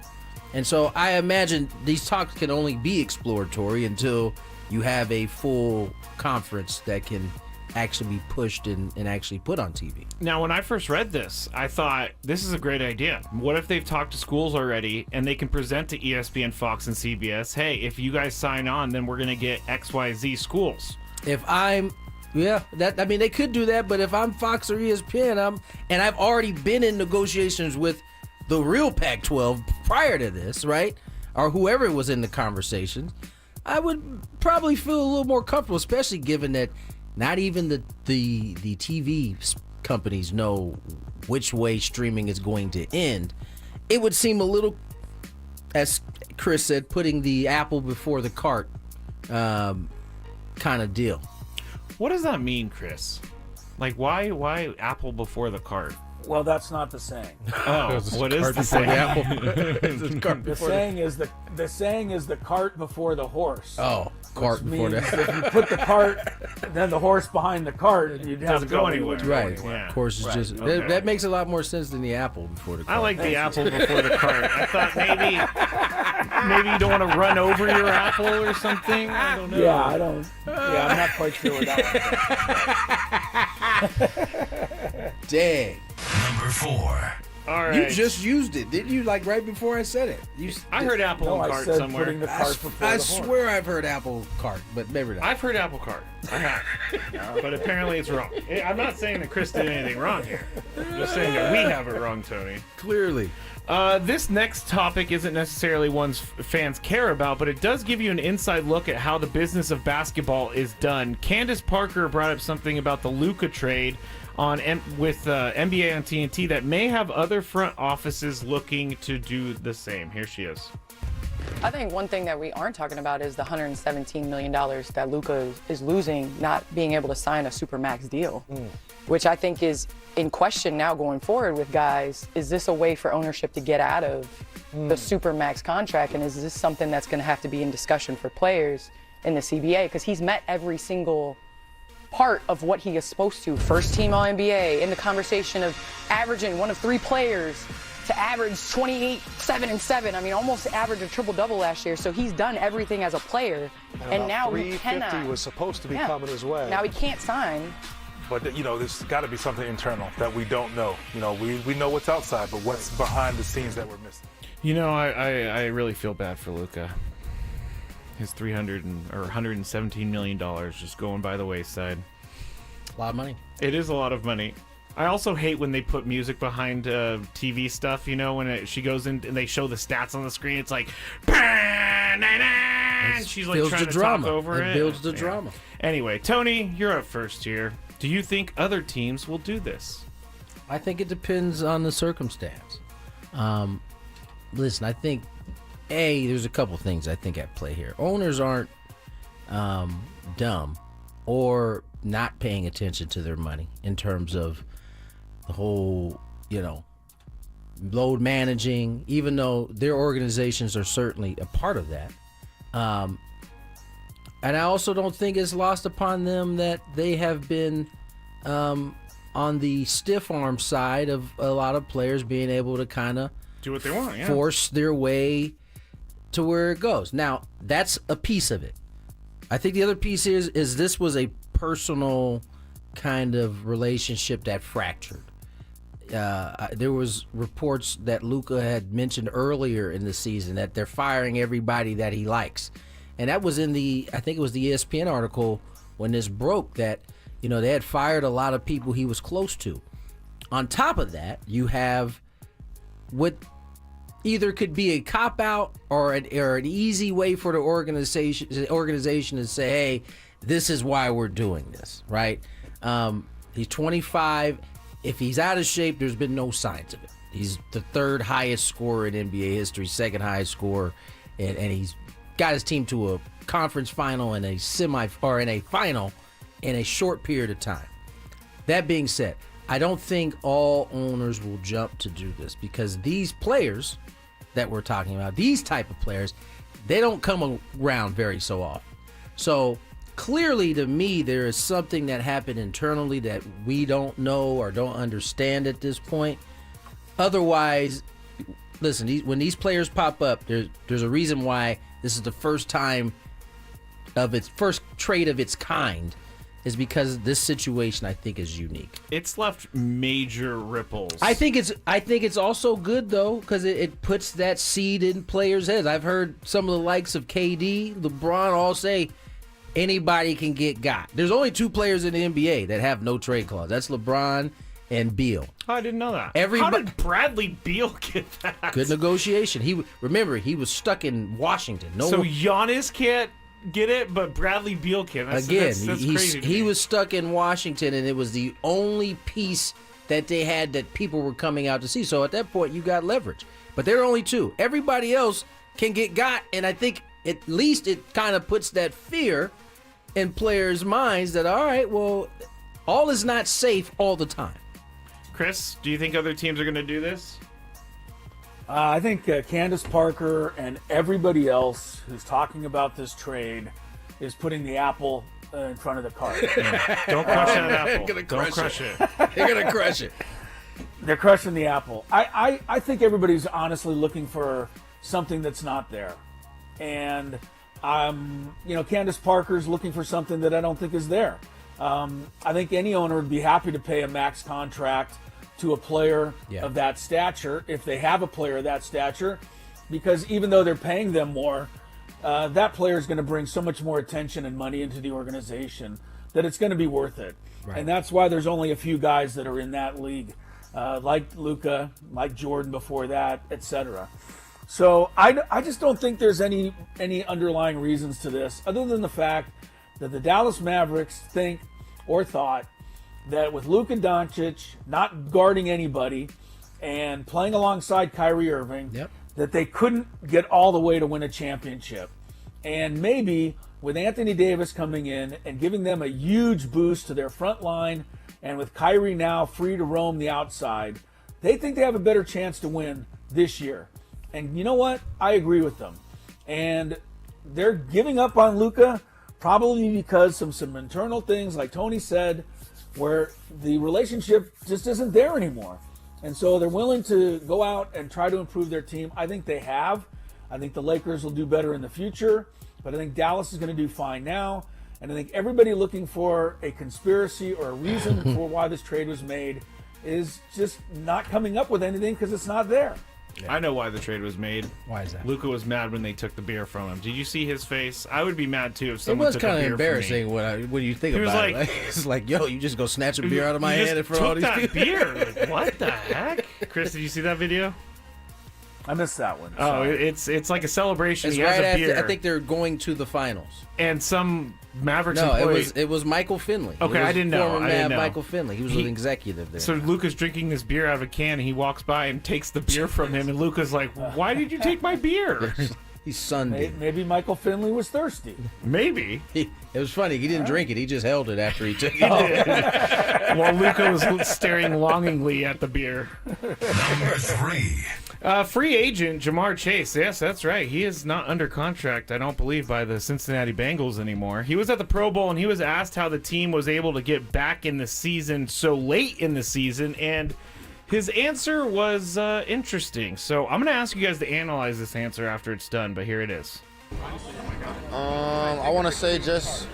And so I imagine these talks can only be exploratory until you have a full conference that can actually be pushed and actually put on TV. Now, when I first read this, I thought, this is a great idea. What if they've talked to schools already and they can present to ESPN, Fox, and CBS, hey, if you guys sign on, then we're going to get XYZ schools. If I'm Yeah, they could do that, but if I'm Fox or ESPN, I've already been in negotiations with the real Pac-12 prior to this, right? Or whoever was in the conversations, I would probably feel a little more comfortable, especially given that not even the TV companies know which way streaming is going to end. It would seem a little, as Chris said, putting the apple before the cart kind of deal. What does that mean, Chris? Like, why apple before the cart? Well, that's not the saying. Oh, what is the saying? The saying is the cart before the horse. Oh, cart before the. If you put the cart, then the horse behind the cart, you'd have to go anywhere. Right. Yeah. Of course, it's just Okay. that makes a lot more sense than the apple before the cart. I like the apple before the cart. I thought maybe you don't want to run over your apple or something. I don't know. Yeah, I'm not quite sure what that was. Dang. Number 4. All right. You just used it, didn't you? Like right before I said it. I heard apple and cart somewhere. Putting the cart before I the horse. swear I've heard apple cart, but maybe not. I've heard apple cart. I have. But apparently it's wrong. I'm not saying that Chris did anything wrong here. I'm just saying that we have it wrong, Tony. Clearly. This next topic isn't necessarily one fans care about, but it does give you an inside look at how the business of basketball is done. Candace Parker brought up something about the Luka trade with NBA on TNT that may have other front offices looking to do the same. Here she is. I think one thing that we aren't talking about is the $117 million that Luka is losing, not being able to sign a Supermax deal, which I think is in question now going forward with guys. Is this a way for ownership to get out of the Supermax contract? And is this something that's going to have to be in discussion for players in the CBA? Because he's met every single part of what he is supposed to. First team All-NBA, in the conversation of averaging one of 3 players to average 28, 7, and 7. I mean, almost averaged a triple-double last year. So he's done everything as a player. And now he cannot. was supposed to be coming his way. Now he can't sign. But, there's got to be something internal that we don't know. We know what's outside, but what's behind the scenes that we're missing. I really feel bad for Luka. His $117 million just going by the wayside. A lot of money. It is a lot of money. I also hate when they put music behind TV stuff, when she goes in and they show the stats on the screen. It's like, and she's like trying to talk over it. It builds the drama. Anyway, Tony, you're up first here. Do you think other teams will do this? I think it depends on the circumstance. Listen, I think, there's a couple things I think at play here. Owners aren't dumb or not paying attention to their money in terms of the whole, load managing, even though their organizations are certainly a part of that. And I also don't think it's lost upon them that they have been on the stiff arm side of a lot of players being able to kind of do what they want, force their way to where it goes. Now, that's a piece of it. I think the other piece is this was a personal kind of relationship that fractured. There was reports that Luka had mentioned earlier in the season that they're firing everybody that he likes. And that was in I think it was the ESPN article when this broke that, they had fired a lot of people he was close to. On top of that, you have what either could be a cop-out or an easy way for the organization to say, hey, this is why we're doing this, right? He's 25. If he's out of shape, there's been no signs of it. He's the 3rd highest scorer in NBA history, 2nd highest scorer, and he's got his team to a conference final and a final in a short period of time. That being said, I don't think all owners will jump to do this because these players that we're talking about, these type of players, they don't come around very so often. So clearly to me, there is something that happened internally that we don't know or don't understand at this point. Otherwise, listen, when these players pop up, there's a reason why this is the first time of its first trade of its kind, is because this situation I think is unique. It's left major ripples. I think it's also good though because it puts that seed in players' heads. I've heard some of the likes of KD, LeBron all say, anybody can get got. There's only 2 players in the NBA that have no trade clause. That's LeBron and Beal. Oh, I didn't know that. How did Bradley Beal get that? Good negotiation. He was stuck in Washington. Giannis can't get it, but Bradley Beal can. That's crazy. He was stuck in Washington, and it was the only piece that they had that people were coming out to see. So at that point, you got leverage. But there are only 2. Everybody else can get got, and I think at least it kind of puts that fear in players' minds that, all right, well, all is not safe all the time. Chris, do you think other teams are going to do this? I think Candace Parker and everybody else who's talking about this trade is putting the apple in front of the cart. Don't crush that apple. Don't crush it. They're going to crush it. They're crushing the apple. I think everybody's honestly looking for something that's not there. And, Candace Parker's looking for something that I don't think is there. I think any owner would be happy to pay a max contract to a player of that stature, if they have a player of that stature, because even though they're paying them more, that player is going to bring so much more attention and money into the organization that it's going to be worth it. Right. And that's why there's only a few guys that are in that league, like Luka, like Jordan before that, etc. So I just don't think there's any underlying reasons to this, other than the fact that the Dallas Mavericks think or thought that with Luka Doncic not guarding anybody and playing alongside Kyrie Irving, that they couldn't get all the way to win a championship. And maybe with Anthony Davis coming in and giving them a huge boost to their front line, and with Kyrie now free to roam the outside, they think they have a better chance to win this year. And you know what? I agree with them. And they're giving up on Luka probably because of some internal things, like Tony said, where the relationship just isn't there anymore. And so they're willing to go out and try to improve their team. I think they have. I think the Lakers will do better in the future, but I think Dallas is going to do fine now. And I think everybody looking for a conspiracy or a reason for why this trade was made is just not coming up with anything because it's not there. I know why the trade was made. Why is that? Luka was mad when they took the beer from him. Did you see his face? I would be mad too if someone was took a kind of beer embarrassing when you think about it. It's like, yo, you just go snatch a beer out of my hand in front of all these people. Beer. Like, what the heck? Chris, did you see that video? I missed that one. Oh, it's like a celebration. It's he has right a beer. after, I think they're going to the finals. And some Mavericks No, employee... it was Michael Finley. Okay, I didn't know. Former I didn't know. Michael Finley. He was an executive there. So Luka's drinking this beer out of a can, and he walks by and takes the beer from him, and Luka's like, "Why did you take my beer?" He's sundered. Maybe Michael Finley was thirsty. Maybe. It was funny. He didn't drink it. He just held it after he took it. While Luka was staring longingly at the beer. Number 3. Free agent Jamar Chase. Yes, that's right. He is not under contract, I don't believe, by the Cincinnati Bengals anymore. He was at the Pro Bowl, and he was asked how the team was able to get back in the season so late in the season, and his answer was interesting. So I'm going to ask you guys to analyze this answer after it's done, but here it is. I want to say just...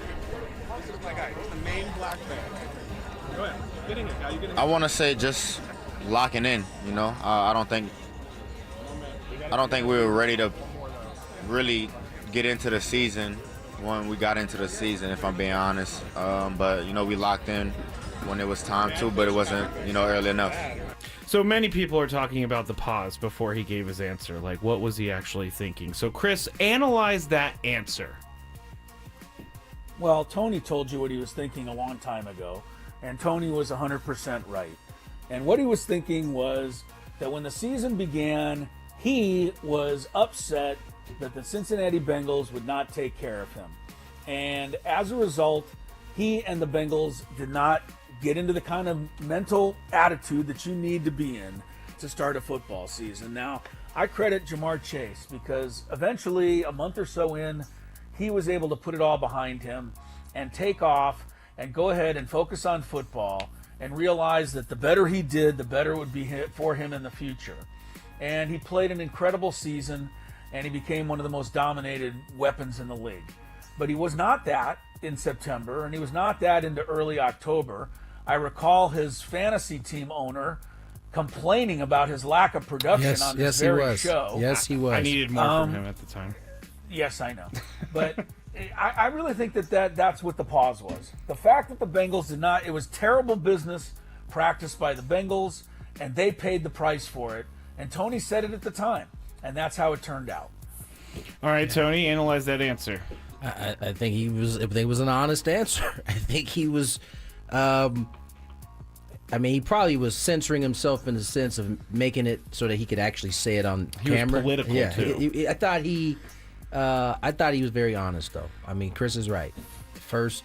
I want to say just locking in, you know. I don't think we were ready to really get into the season when we got into the season, if I'm being honest. But, you know, we locked in when it was time to, but it wasn't, you know, early enough. So many people are talking about the pause before he gave his answer. Like, what was he actually thinking? So, Chris, analyze that answer. Well, Tony told you what he was thinking a long time ago, and Tony was 100% right. And what he was thinking was that when the season began, he was upset that the Cincinnati Bengals would not take care of him. And as a result, he and the Bengals did not get into the kind of mental attitude that you need to be in to start a football season. Now, I credit Jamar Chase because eventually, a month or so in, he was able to put it all behind him and take off and go ahead and focus on football and realize that the better he did, the better it would be for him in the future. And he played an incredible season, and he became one of the most dominated weapons in the league. But he was not that in September, and he was not that into early October. I recall his fantasy team owner complaining about his lack of production on this very show. Yes, he was. I needed more from him at the time. Yes, I know. But I really think that's what the pause was. The fact that the Bengals did not, it was terrible business practiced by the Bengals, and they paid the price for it. And Tony said it at the time, and that's how it turned out. All right, Tony, analyze that answer. I think it was an honest answer. I think he was. He probably was censoring himself in the sense of making it so that he could actually say it on camera. He was political too. I thought he was very honest, though. I mean, Chris is right. First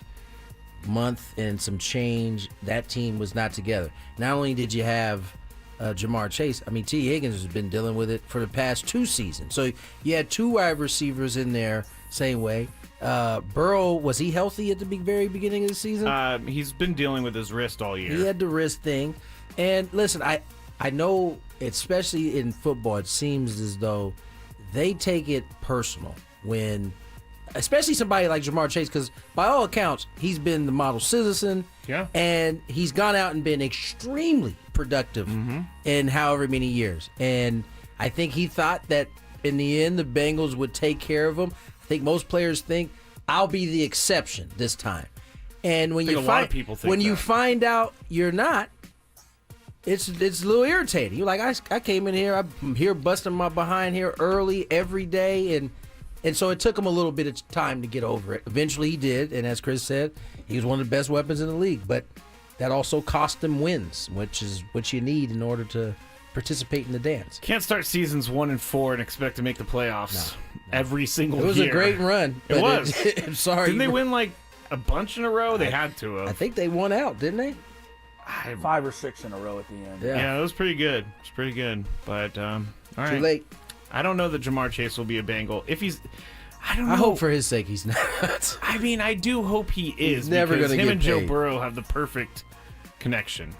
month and some change, that team was not together. Not only did you have Jamar Chase, T. Higgins has been dealing with it for the past 2 seasons. So you had 2 wide receivers in there, same way. Burrow, was he healthy at the very beginning of the season? He's been dealing with his wrist all year. He had the wrist thing. And listen, I know, especially in football, it seems as though they take it personal when, especially somebody like Jamar Chase, because by all accounts, he's been the model citizen. Yeah. And he's gone out and been extremely productive in however many years. And I think he thought that in the end, the Bengals would take care of him. I think most players think I'll be the exception this time. And when you find out you're not, it's a little irritating. You're like, I came in here, I'm here busting my behind here early every day, and so it took him a little bit of time to get over it. Eventually he did, and as Chris said, he was one of the best weapons in the league, but that also cost him wins, which is what you need in order to participate in the dance. Can't start seasons 1 and 4 and expect to make the playoffs every single year. It was a great run. It was. I'm sorry. Didn't they win like a bunch in a row? They had to have. I think they won out, didn't they? 5 or 6 in a row at the end. Yeah, it was pretty good. It's pretty good. But all right. Too late. I don't know that Jamar Chase will be a Bengal. If he's, I don't know. I hope for his sake he's not. I do hope he is. He's never because gonna him get and Joe paid. Burrow have the perfect connection.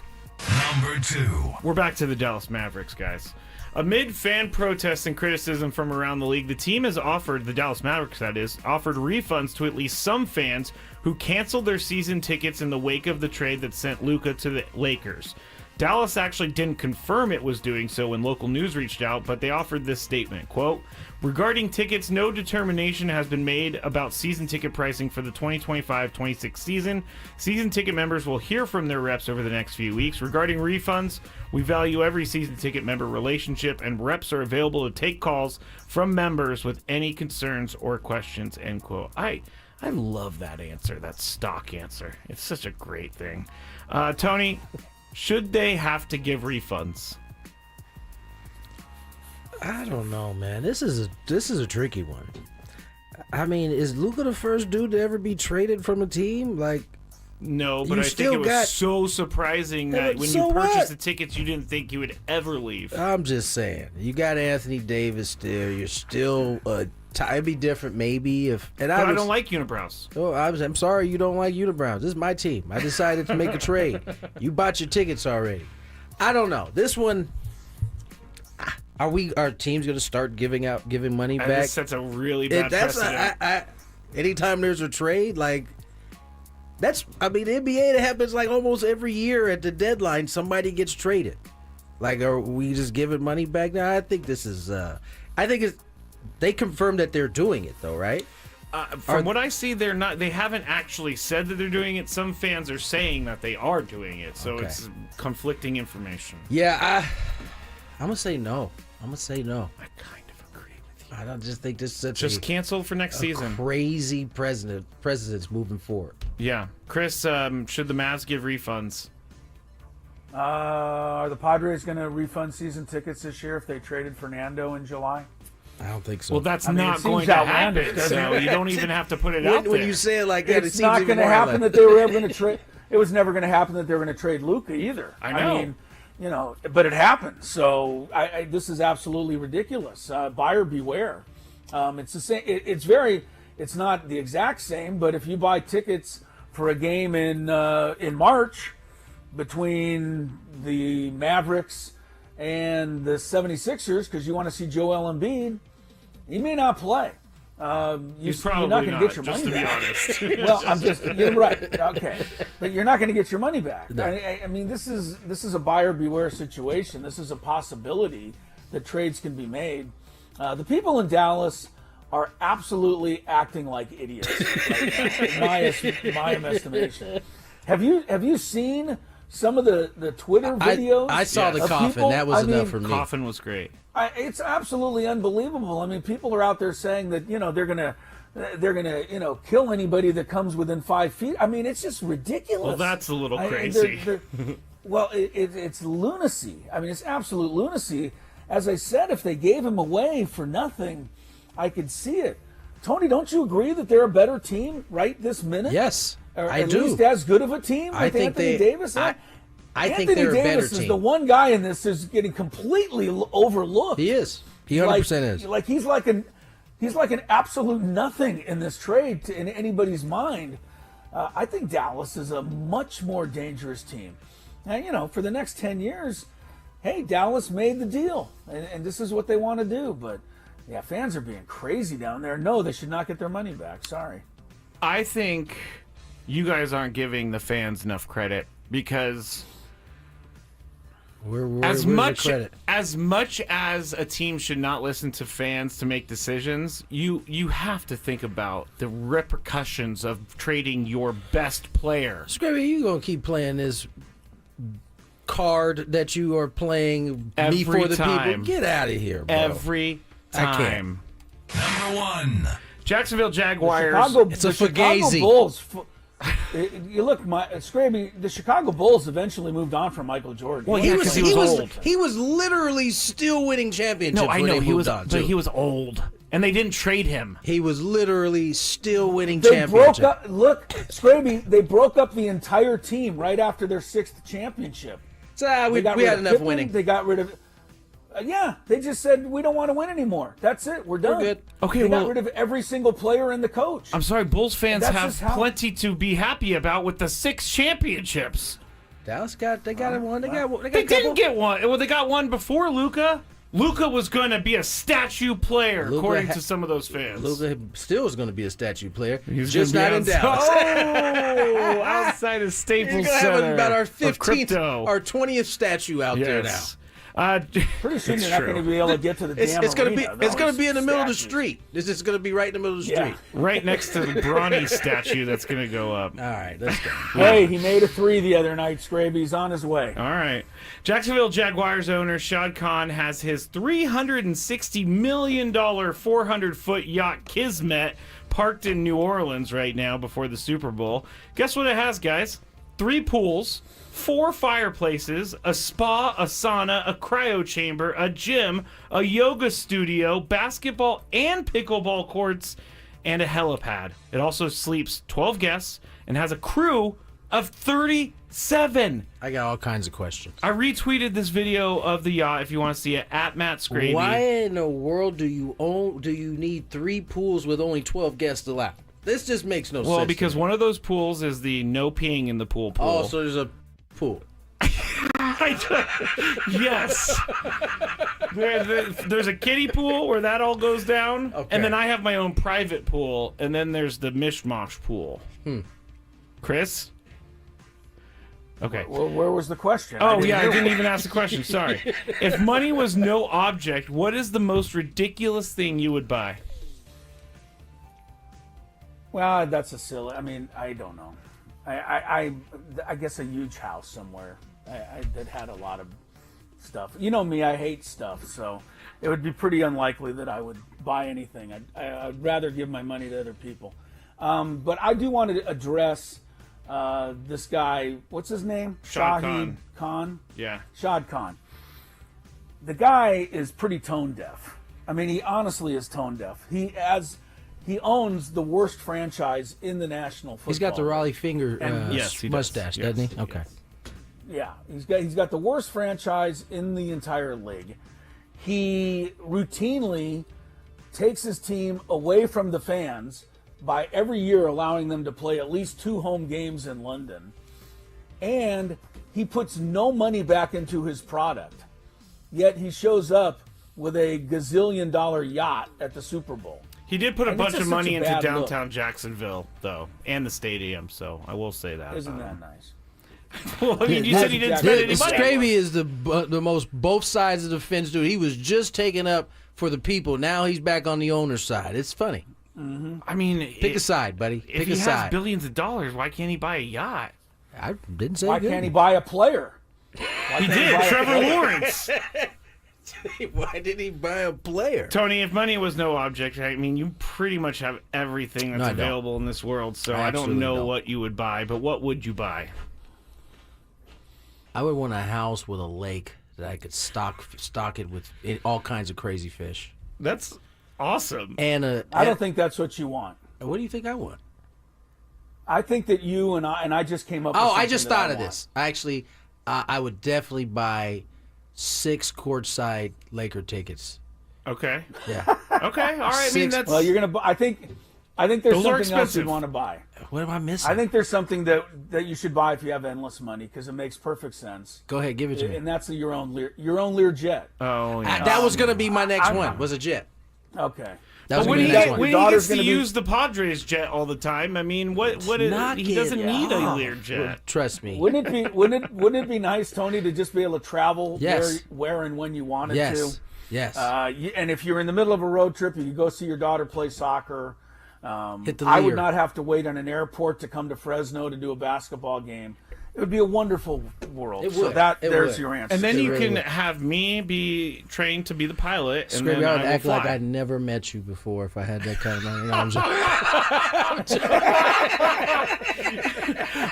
Number 2. We're back to the Dallas Mavericks, guys. Amid fan protests and criticism from around the league, the team has offered, the Dallas Mavericks that is, offered refunds to at least some fans who canceled their season tickets in the wake of the trade that sent Luka to the Lakers. Dallas actually didn't confirm it was doing so when local news reached out, but they offered this statement, quote, regarding tickets, no determination has been made about season ticket pricing for the 2025-26 season. Season ticket members will hear from their reps over the next few weeks. Regarding refunds, we value every season ticket member relationship, and reps are available to take calls from members with any concerns or questions, end quote. I love that answer, that stock answer. It's such a great thing. Tony, should they have to give refunds? I don't know, man. This is a tricky one. I mean, is Luka the first dude to ever be traded from a team? Like, no, but I think it was so surprising that when you purchased the tickets, you didn't think you would ever leave. I'm just saying, you got Anthony Davis still. You're still it'd be different maybe if. And I don't like unibrows. Oh, I'm sorry you don't like unibrows. This is my team. I decided to make a trade. You bought your tickets already. I don't know. This one. Are teams going to start giving money back? This sets a really bad precedent. Anytime there's a trade, like the NBA, that happens like almost every year at the deadline. Somebody gets traded. Like, are we just giving money back now? I think this is. They confirmed that they're doing it though, right? From what I see, they're not. They haven't actually said that they're doing it. Some fans are saying that they are doing it, so it's conflicting information. Yeah, I'm gonna say no. I kind of agree with you. I don't just think this is just cancel for next season. Crazy presidents moving forward. Yeah, Chris, should the Mavs give refunds? Are the Padres going to refund season tickets this year if they traded Fernando in July? I don't think so. Well, that's not going to happen. So you don't even have to put it out there. When you say it like that, it's not going to happen that they were ever going to trade. It was never going to happen that they were going to trade Luka either. I know. I mean, but it happened. So this is absolutely ridiculous. Buyer beware. It's the same. It's not the exact same, but if you buy tickets for a game in March between the Mavericks and the 76ers because you want to see Joel Embiid, he may not play. He's probably you're not going to get your just money to back. be honest. Well, you're right. Okay, but you're not going to get your money back. No. I mean, this is a buyer beware situation. This is a possibility that trades can be made. The people in Dallas are absolutely acting like idiots right now, in my estimation. Have you seen some of the Twitter videos? I saw the coffin. People? That was enough for me. Coffin was great. It's absolutely unbelievable. I mean, people are out there saying that they're gonna kill anybody that comes within 5 feet. I mean, it's just ridiculous. Well, that's a little crazy. Well, it's lunacy. I mean, it's absolute lunacy. As I said, if they gave him away for nothing, I could see it. Tony, don't you agree that they're a better team right this minute? Yes, or I at do. At least as good of a team I with think Anthony Davis? I think Anthony they're a better Davis team. is the one guy in this who's getting completely overlooked. He is. He 100% is. Like he's like an absolute nothing in this trade in anybody's mind. I think Dallas is a much more dangerous team. And for the next 10 years, hey, Dallas made the deal, and this is what they want to do. But yeah, fans are being crazy down there. No, they should not get their money back. Sorry. I think you guys aren't giving the fans enough credit because as much as a team should not listen to fans to make decisions, you have to think about the repercussions of trading your best player. Scrappy, you gonna keep playing this card that you are playing Every me for the time. people? Get out of here, bro. Every time. Number 1. Jacksonville Jaguars. It's a Chicago Fugazi. Bulls. You look, Scraby, the Chicago Bulls eventually moved on from Michael Jordan. Well, yeah, 'cause he was old. He was literally still winning championships. No, I when know they he was, moved on, but too. he was old, and they didn't trade him. He was literally still winning They championships. broke up. Look, Scraby, they broke up the entire team right after their 6th championship. So, we got had rid of enough Pippen, winning. They got rid of. They just said we don't want to win anymore. That's it. We're done. good. Okay, they well- got rid of every single player and the coach. I'm sorry, Bulls fans That's have just how- plenty to be happy about with the 6 championships. Dallas got one. They got They didn't get one. Well, they got one before Luka. Luka was going to be a statue player, Luka according to some of those fans. Luka still is going to be a statue player. He's just gonna not be in Dallas. Oh, outside of Staples He's gonna Center. have about our of 15th, crypto. our 20th statue out there now. Pretty soon It's you're not true. going to be able to get to the damn It's going to be arena, it's though. going to be in the middle of the statues. street. This is going to be right in the middle of the street. Right next to the Bronny statue that's going to go up. All right, let's go. Hey, he made a 3 the other night, Scraby. He's on his way. All right. Jacksonville Jaguars owner Shad Khan has his $360 million 400-foot yacht Kismet parked in New Orleans right now before the Super Bowl. Guess what it has, guys? 3 pools, 4 fireplaces, a spa, a sauna, a cryo chamber, a gym, a yoga studio, basketball and pickleball courts, and a helipad. It also sleeps 12 guests and has a crew of 37. I got all kinds of questions. I retweeted this video of the yacht if you want to see it at Matt Scraby. Why in the world do you need 3 pools with only 12 guests allowed? This just makes no sense. Well, because one of those pools is the no peeing in the pool pool. Oh, so there's a pool. Yes. There's a kiddie pool where that all goes down, and then I have my own private pool, and then there's the mishmash pool. Chris? Okay. Where was the question? Oh, I didn't even ask the question. Sorry. If money was no object, what is the most ridiculous thing you would buy? Well, that's a silly. I mean, I don't know. I guess a huge house somewhere that had a lot of stuff. You know me, I hate stuff, so it would be pretty unlikely that I would buy anything. I'd rather give my money to other people. But I do want to address this guy. What's his name? Shad Shahid Khan. Yeah. Shad Khan. The guy is pretty tone deaf. I mean, he honestly is tone deaf. He owns the worst franchise in the National Football He's got the League. Raleigh finger Yes, he does. mustache, Yes, doesn't he? he Okay. Yeah, he's got the worst franchise in the entire league. He routinely takes his team away from the fans by every year allowing them to play at least 2 home games in London. And he puts no money back into his product. Yet he shows up with a gazillion-dollar yacht at the Super Bowl. He did put a And it's bunch of just money such a into bad downtown Jacksonville, though, and the stadium, so I will say that. Isn't that nice? Well, I mean, you said he didn't spend any money. Scraby is the most both sides of the fence dude. He was just taking up for the people. Now he's back on the owner's side. It's funny. Mm-hmm. I mean, pick a side, buddy. If Pick he a has side. billions of dollars, why can't he buy a yacht? I didn't say Why can't he buy a player? He did. Trevor Lawrence. Why did he buy a player? Tony, if money was no object, I mean, you pretty much have everything that's No, I don't. available in this world. So I I don't absolutely know don't. what you would buy, but what would you buy? I would want a house with a lake that I could stock it with all kinds of crazy fish. That's awesome. And I don't think that's what you want. What do you think I want? I think that you and I just came up with Oh, something I just that thought of want. this. Actually, I would definitely buy 6 courtside Laker tickets. Okay. Yeah. Okay. All right. I mean, that's Well, you're gonna. I think there's Those are something else expensive. you'd want to buy. What am I missing? I think there's something that you should buy if you have endless money because it makes perfect sense. Go ahead, give it to me. And that's your own Lear jet. Oh, yeah. That was going to be my next one. Was a jet. Okay. That was But when gonna he, be the next one. when Your he daughter's gets to gonna be- use the Padres jet all the time, I mean, what is Knock he it doesn't need a off. Lear jet. Trust me. Wouldn't it be nice, Tony, to just be able to travel Yes. where and when you wanted Yes. to? Yes. And if you're in the middle of a road trip, you could go see your daughter play soccer. Hit the I would Lear. not have to wait on an airport to come to Fresno to do a basketball game. It would be a wonderful world. It So would. that It there's would. your answer. And then It you really can would. have me be trained to be the pilot, and Scrappy, then I I would will act fly. like I'd never met you before if I had that kind of money. No, I'm just-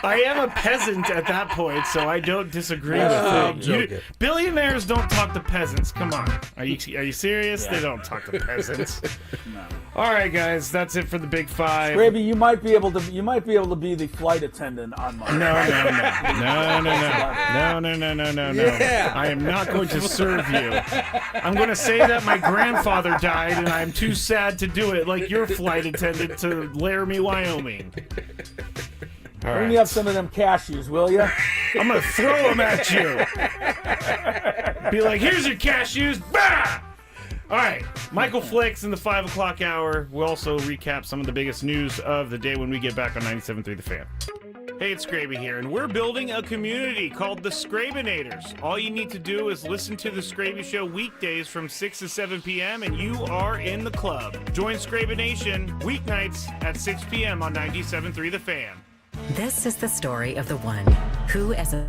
I am a peasant at that point, so I don't disagree I'm with you. joking. Billionaires don't talk to peasants. Come on, are you serious? They don't talk to peasants. All right, guys, that's it for the Big Five. Gravy, you might be able to be the flight attendant on my. No. Yeah. I am not going to serve you. I'm going to say that my grandfather died and I'm too sad to do it like your flight attendant to Laramie, Wyoming. All Bring me right. up some of them cashews, will you? I'm going to throw them at you. Be like, here's your cashews. Bah! All right, Michael Flicks in the 5 o'clock hour. We'll also recap some of the biggest news of the day when we get back on 97.3 The Fan. Hey, it's Scraby here, and we're building a community called the Scrabinators. All you need to do is listen to the Scraby Show weekdays from 6 to 7 p.m., and you are in the club. Join Scrabination weeknights at 6 p.m. on 97.3 The Fan. This is the story of the one who, as a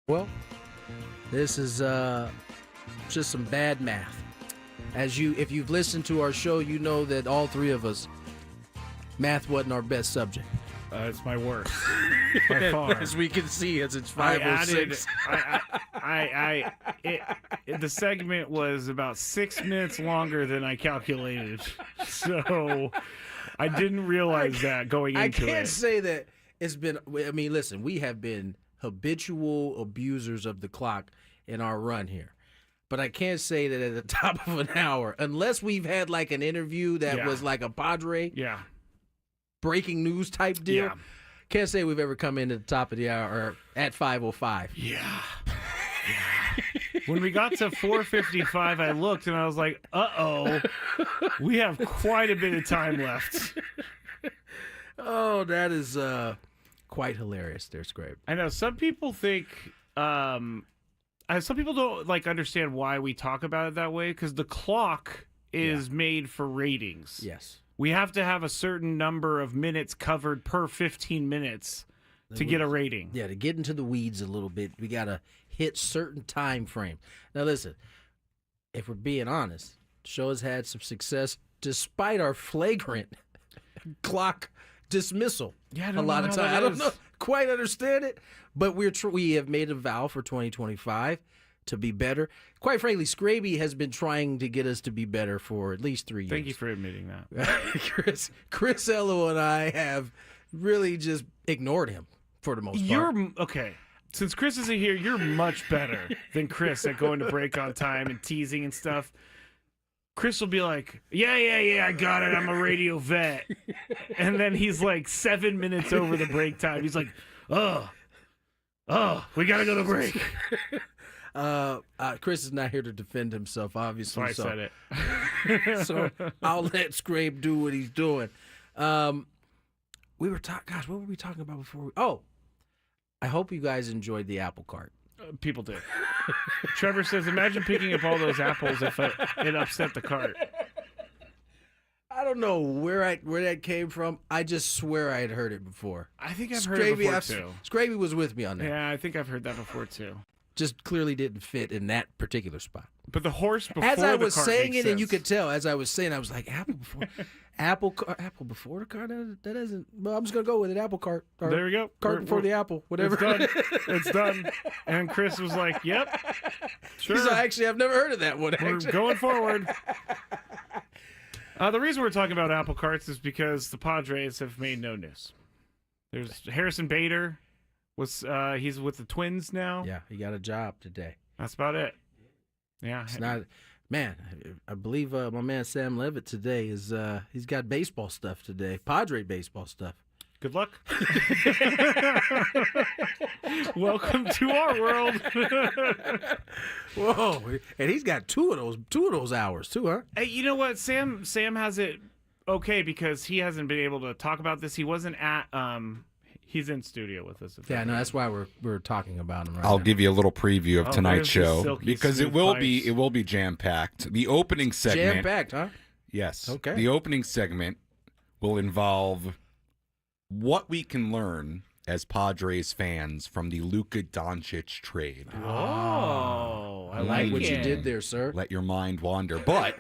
Well, this is just some bad math. If you've listened to our show, you know that all three of us, math wasn't our best subject. It's my worst by far. As we can see, as it's 5:06. The segment was about 6 minutes longer than I calculated, so I didn't realize that going into it. I can't say that it's been. I mean, listen, we have been habitual abusers of the clock in our run here. But I can't say that at the top of an hour, unless we've had like an interview that was like a Padre breaking news type deal. Yeah. Can't say we've ever come in at the top of the hour or at 5:05. Yeah. When we got to 4:55, I looked and I was like, uh-oh, we have quite a bit of time left. Oh, that is quite hilarious there, Scrape. I know. Some people think, some people don't like understand why we talk about it that way, because the clock is made for ratings. Yes. We have to have a certain number of minutes covered per 15 minutes to get a rating. Yeah, to get into the weeds a little bit, we got to hit certain time frame. Now, listen, if we're being honest, the show has had some success despite our flagrant clock dismissal. Yeah, I a don't lot know of how time. that I don't is. know, quite understand it, but we have made a vow for 2025 to be better. Quite frankly, Scraby has been trying to get us to be better for at least 3 years. Thank you for admitting that. Chris Ello and I have really just ignored him for the most part. Okay. Since Chris isn't here, you're much better than Chris at going to break on time and teasing and stuff. Chris will be like, yeah, I got it. I'm a radio vet. And then he's like 7 minutes over the break time. He's like, oh, we got to go to break. Chris is not here to defend himself, obviously. That's why I said it. So I'll let Scrape do what he's doing. We were talking. Gosh, what were we talking about before? I hope you guys enjoyed the apple cart. People did. Trevor says, imagine picking up all those apples if it upset the cart. I don't know where that came from. I just swear I had heard it before. I think I've heard it before, too. Scraby was with me on that. Yeah, I think I've heard that before, too. Just clearly didn't fit in that particular spot. But the horse before as I the was cart saying makes it, and you sense. could tell as I was saying, I was like, apple before, apple before the cart. That isn't. Well, I'm just gonna go with it. Apple cart. Or There we go. Cart before the apple. Whatever. It's done. It's done. And Chris was like, "Yep, sure." He's like, actually, I've never heard of that one. We're going forward. The reason we're talking about apple carts is because the Padres have made no news. There's Harrison Bader he's with the Twins now. Yeah, he got a job today. That's about it. Yeah, it's not. Man, I believe my man Sam Levitt today is he's got baseball stuff today, Padre baseball stuff. Good luck. Welcome to our world. Whoa, and he's got two of those hours too, huh? Hey, you know what? Sam has it okay because he hasn't been able to talk about this. He wasn't at he's in studio with us. Yeah, no, that's why we're talking about him right I'll now. give you a little preview of tonight's there's the show silky because it smooth will be jam packed. The opening segment, Jam packed, huh? Yes. Okay. The opening segment will involve what we can learn as Padres fans from the Luka Doncic trade. Oh, I like what you did there, sir. Let your mind wander. But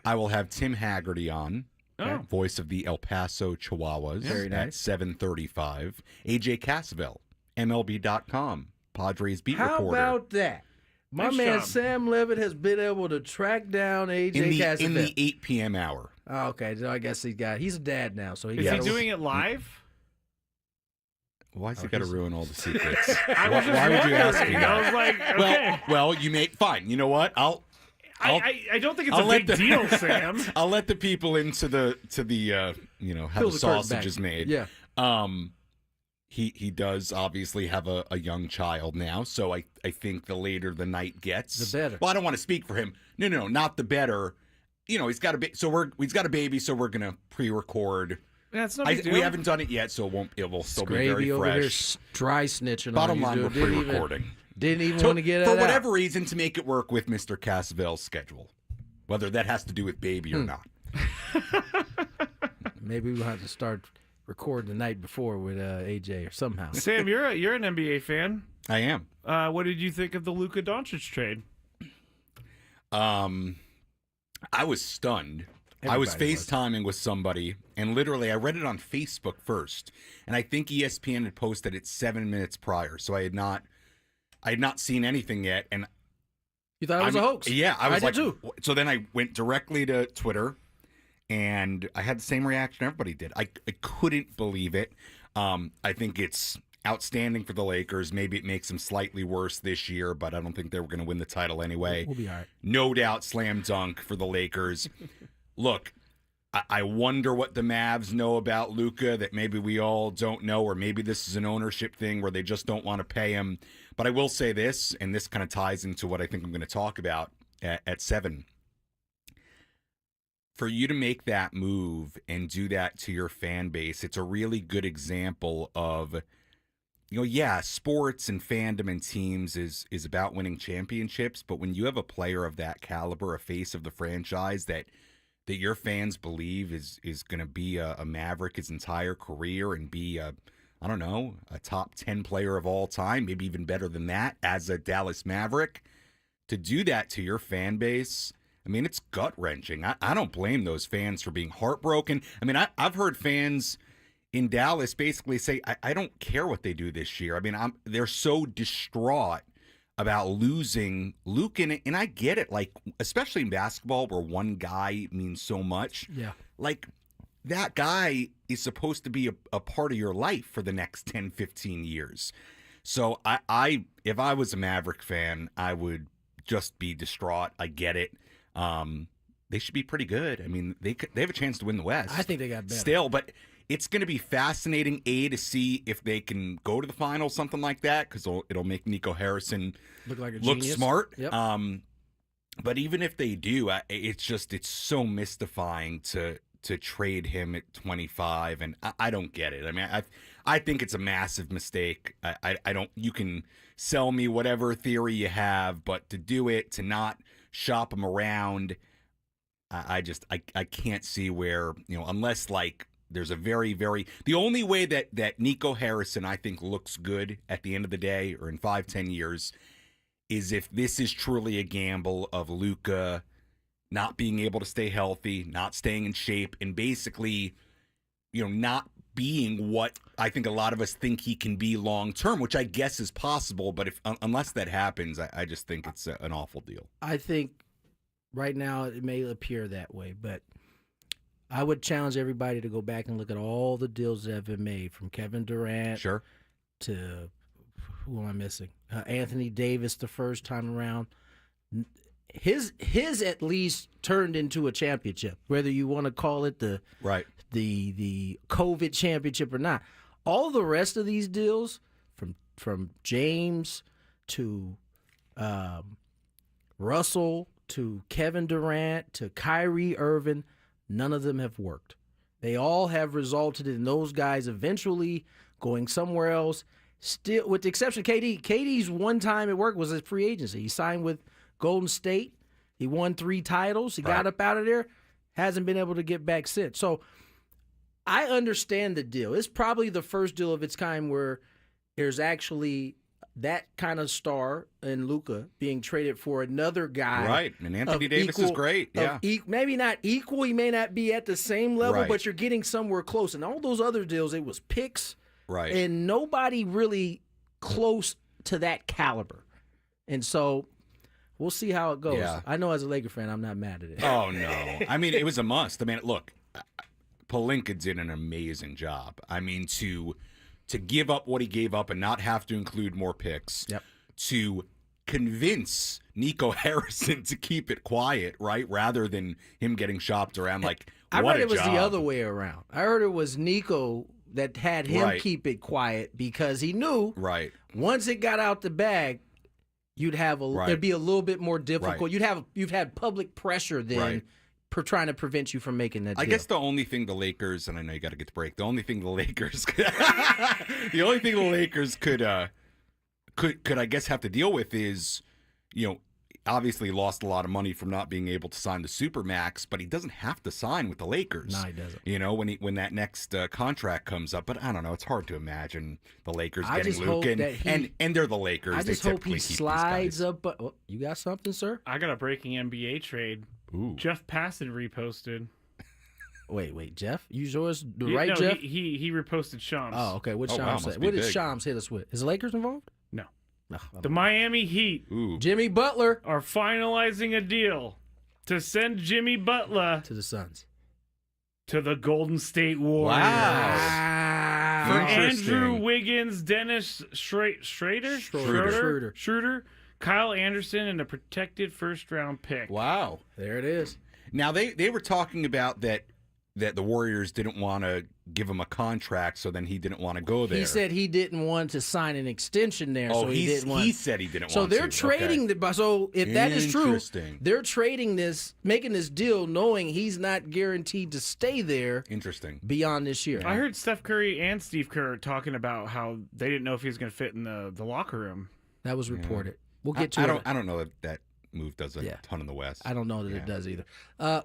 I will have Tim Haggerty on. Oh. Voice of the El Paso Chihuahuas. Very at nice. 7:35. AJ Casavell, MLB.com, Padres beat How reporter. about that? My Nice man job. Sam Levitt has been able to track down AJ in Casavell. the 8 p.m. hour. Oh, okay, so I guess he's a dad now, so Is he he doing it live? Why's he got to ruin all the secrets? I was just Why would you ask me wondering. that? I was like, okay. Well, you may fine. You know what? I don't think it's I'll a let big deal, Sam. I'll let the people into the how Peel the the curtain sausage back. is made. Yeah. He does obviously have a young child now, so I think the later the night gets, The better. Well, I don't want to speak for him. No, not the better. He's got he's got a baby, so we're gonna pre-record. Yeah, it's no big deal. We haven't done it yet, so it will still be very Scravy over here fresh. dry snitching. Bottom on you, line, dude. we're pre-recording. Didn't even So, want to get it for out. whatever reason to make it work with Mr. Casavell's schedule, whether that has to do with baby or not. Maybe we'll have to start recording the night before with AJ or somehow. Sam, you're an NBA fan. I am. What did you think of the Luka Doncic trade? I was stunned. I was FaceTiming with somebody, and literally I read it on Facebook first, and I think ESPN had posted it 7 minutes prior, so I had not seen anything yet, and you thought it was a hoax? Yeah, I was did too. So then I went directly to Twitter, and I had the same reaction everybody did. I couldn't believe it. I think it's outstanding for the Lakers. Maybe it makes them slightly worse this year, but I don't think they were going to win the title anyway. We'll be all right. No doubt, slam dunk for the Lakers. Look, I wonder what the Mavs know about Luka that maybe we all don't know, or maybe this is an ownership thing where they just don't want to pay him. But I will say this, and this kind of ties into what I think I'm going to talk about at 7. For you to make that move and do that to your fan base, it's a really good example of, sports and fandom and teams is about winning championships, but when you have a player of that caliber, a face of the franchise that your fans believe is going to be a Maverick his entire career and be a top 10 player of all time, maybe even better than that as a Dallas Maverick, to do that to your fan base, I mean, it's gut-wrenching. I don't blame those fans for being heartbroken. I mean, I've heard fans in Dallas basically say, I don't care what they do this year. I mean, they're so distraught about losing Luke, and I get it, like, especially in basketball where one guy means so much. Yeah. Like, that guy is supposed to be a part of your life for the next 10, 15 years. So if I was a Maverick fan, I would just be distraught. I get it. They should be pretty good. I mean, they have a chance to win the West. I think they got better. Still, but it's going to be fascinating, to see if they can go to the finals, something like that, because it'll make Nico Harrison look smart. Yep. But even if they do, it's so mystifying to trade him at 25, and I don't get it. I mean, I think it's a massive mistake. I don't. You can sell me whatever theory you have, but to do it, to not shop him around, I can't see where, unless like there's a very, very, the only way that Nico Harrison I think looks good at the end of the day or in 5-10 years is if this is truly a gamble of Luka not being able to stay healthy, not staying in shape, and basically, not being what I think a lot of us think he can be long term, which I guess is possible. But unless that happens, I just think it's an awful deal. I think right now it may appear that way, but I would challenge everybody to go back and look at all the deals that have been made, from Kevin Durant to, who am I missing? Anthony Davis the first time around. His at least turned into a championship, whether you want to call it the COVID championship or not. All the rest of these deals, from James to Russell to Kevin Durant to Kyrie Irving, none of them have worked. They all have resulted in those guys eventually going somewhere else. Still, with the exception of KD. KD's one time at work was his free agency. He signed with Golden State. He won 3 titles. He got up out of there. Hasn't been able to get back since. So I understand the deal. It's probably the first deal of its kind where there's actually that kind of star in Luka being traded for another guy. Right. And Anthony Davis is great. Yeah. Maybe not equal. He may not be at the same level, Right. but you're getting somewhere close. And all those other deals, it was picks. Right. And nobody really close to that caliber. And so we'll see how it goes. Yeah. I know as a Laker fan, I'm not mad at it. Oh, no. I mean, it was a must. I mean, look, Pelinka did an amazing job. I mean, to give up what he gave up and not have to include more picks, to convince Nico Harrison to keep it quiet, right, rather than him getting shopped around. Like, I what read a it was job. the other way around. I heard it was Nico that had him Right. keep it quiet because he knew once it got out the bag, you'd have it'd be a little bit more difficult. You've had public pressure then trying to prevent you from making that deal. I guess the only thing the Lakers, and I know you got to get the break. The only thing the Lakers, could I guess have to deal with is, obviously lost a lot of money from not being able to sign the Supermax, but he doesn't have to sign with the Lakers. No, he doesn't. You know, when that next contract comes up. But I don't know. It's hard to imagine the Lakers I getting just hope Luka, that and they're the Lakers. I just they hope he typically keep these slides guys. up. But you got something, sir? I got a breaking NBA trade. Ooh. Jeff Passan reposted. Wait, Jeff? You yours the Yeah, right no, Jeff? He reposted Shams. Oh, okay. What Oh, wow, Shams must say? be What did big. Shams hit us with? Is the Lakers involved? No. No. The Miami Heat Jimmy Butler are finalizing a deal to send Jimmy Butler to the Suns. To the Golden State Warriors. Wow. For Interesting. Andrew Wiggins, Dennis Schroeder, Kyle Anderson, and a protected first-round pick. Wow. There it is. Now they were talking about that the Warriors didn't want to give him a contract, so then he didn't want to go there. He said he didn't want to sign an extension there, Oh, so he didn't want. he said he didn't so want to. they're trading the. So if that is true, Interesting. they're trading this, making this deal, knowing he's not guaranteed to stay there. Interesting. Beyond this year. I heard Steph Curry and Steve Kerr talking about how they didn't know if he was going to fit in the locker room. That was reported. We'll get to I it. don't know that move does a ton in the West. I don't know that it does either.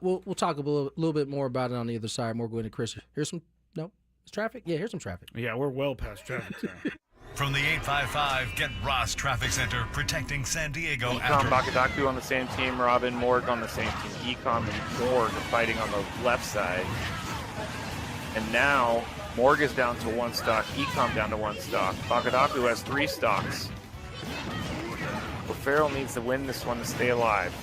We'll talk a little bit more about it on the other side. More Gwynn and Chris. Here's some. No, it's traffic. Yeah, here's some traffic. Yeah, we're well past traffic time. From the 855 Get Ross Traffic Center, protecting San Diego. Ecom Bakadaku on the same team, Robin Morg on the same team. Ecom and Morg are fighting on the left side. And now Morg is down to 1 stock, Ecom down to 1 stock. Bakadaku has 3 stocks. But Farrell needs to win this one to stay alive.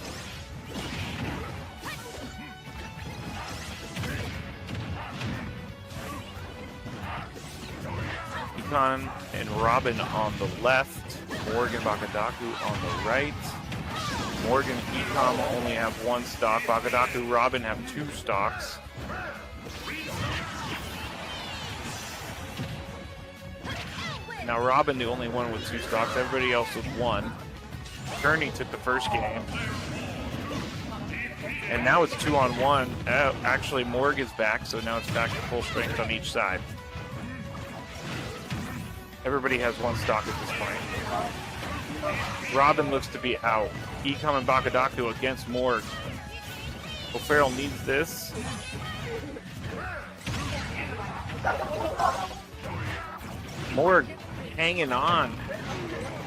Econ and Robin on the left, Morgan Bakadaku on the right. Morgan and Ecom only have 1 stock. Bakadaku, Robin have 2 stocks. Now Robin, the only one with 2 stocks. Everybody else with 1. Kearney took the first game. And now it's 2-on-1. Actually, Morg is back, so now it's back to full strength on each side. Everybody has 1 stock at this point. Robin looks to be out. Ecom and Bakadaku against Morg. O'Farrell needs this. Morg hanging on.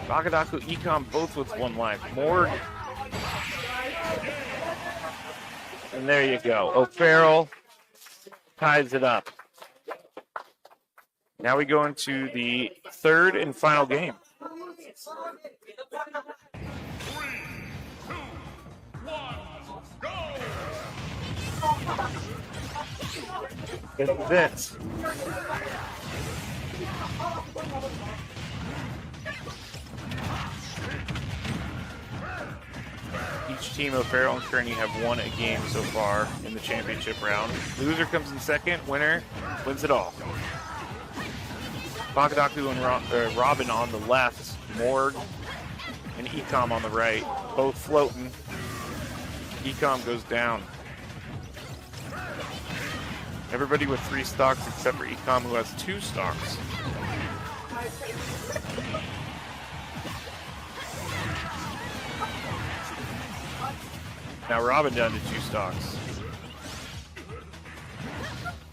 Bakadaku, Ecom both with 1 life. Morg. And there you go. O'Farrell ties it up. Now we go into the 3rd and final game. It's this. Each team, O'Farrell and Kearney, have won a game so far in the championship round. Loser comes in second. Winner wins it all. Bakadaku and Robin on the left. Morg and Ecom on the right. Both floating. Ecom goes down. Everybody with 3 stocks except for Ecom, who has 2 stocks. Now Robin down to 2 stocks.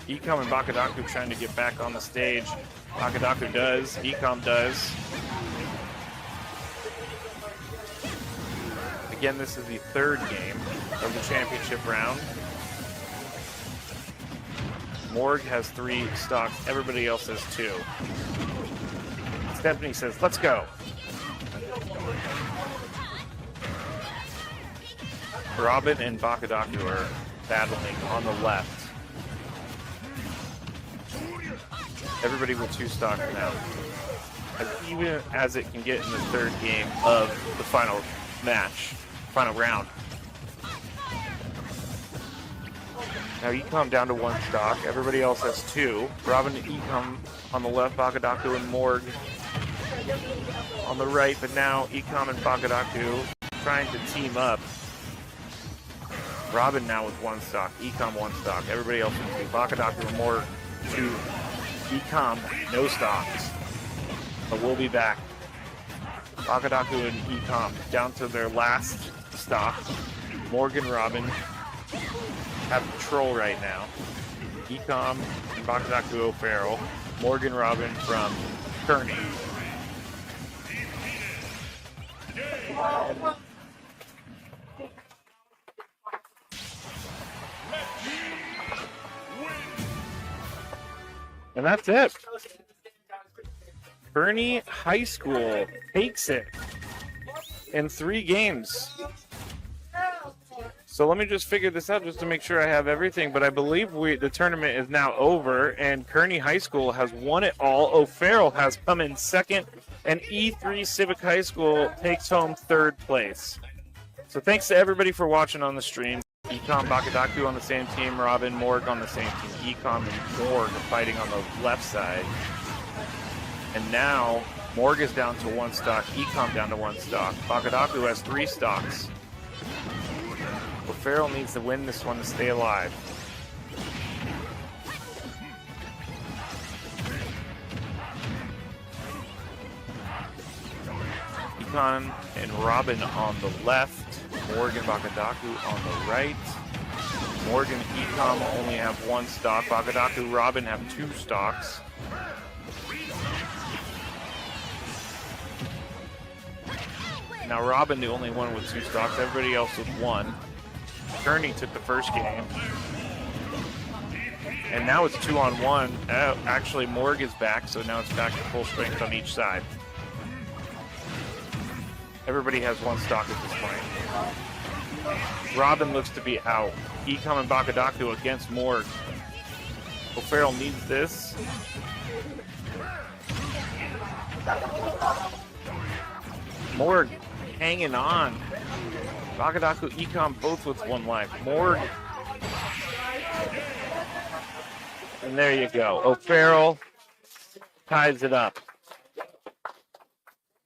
Ecom and Bakadaku trying to get back on the stage. Bakadaku does. Ecom does. Again, this is the 3rd game of the championship round. Morg has 3 stocks. Everybody else has 2. Stephanie says, let's go. Robin and Bakadaku are battling on the left. Everybody with 2 stocks now. Even as it can get in the 3rd game of the final match, final round. Now Ecom down to 1 stock. Everybody else has 2. Robin and Ecom on the left, Bakadaku and Morg on the right. But now Ecom and Bakadaku trying to team up. Robin now with 1 stock. Ecom 1 stock. Everybody else with 2. Bakadaku and Morg 2. Ecom no stocks. But we'll be back. Bakadaku and Ecom down to their last stock. Morgan, Robin have control right now. Ecom and Bakadaku O'Farrell. Morgan, Robin from Kearney. And that's it. Kearney High School takes it in 3 games. So let me just figure this out just to make sure I have everything. But I believe the tournament is now over, and Kearney High School has won it all. O'Farrell has come in second, and E3 Civic High School takes home 3rd place. So thanks to everybody for watching on the stream. Ecom, Bakadaku on the same team, Robin, Morg on the same team. Ecom and Morg fighting on the left side. And now Morg is down to 1 stock, Ecom down to 1 stock. Bakadaku has 3 stocks. O'Farrell needs to win this one to stay alive. Econ and Robin on the left. Morgan Bakadaku on the right. Morgan and Ecom only have 1 stock. Bakadaku, Robin have 2 stocks. Now Robin, the only one with 2 stocks. Everybody else with 1. Kearney took the first game. And now it's 2-on-1. Actually, Morg is back, so now it's back to full strength on each side. Everybody has 1 stock at this point. Robin looks to be out. Ecom and Bakadaku against Morg. O'Farrell needs this. Morg hanging on. Bakadaku, Ecom both with 1 life. Morg. And there you go. O'Farrell ties it up.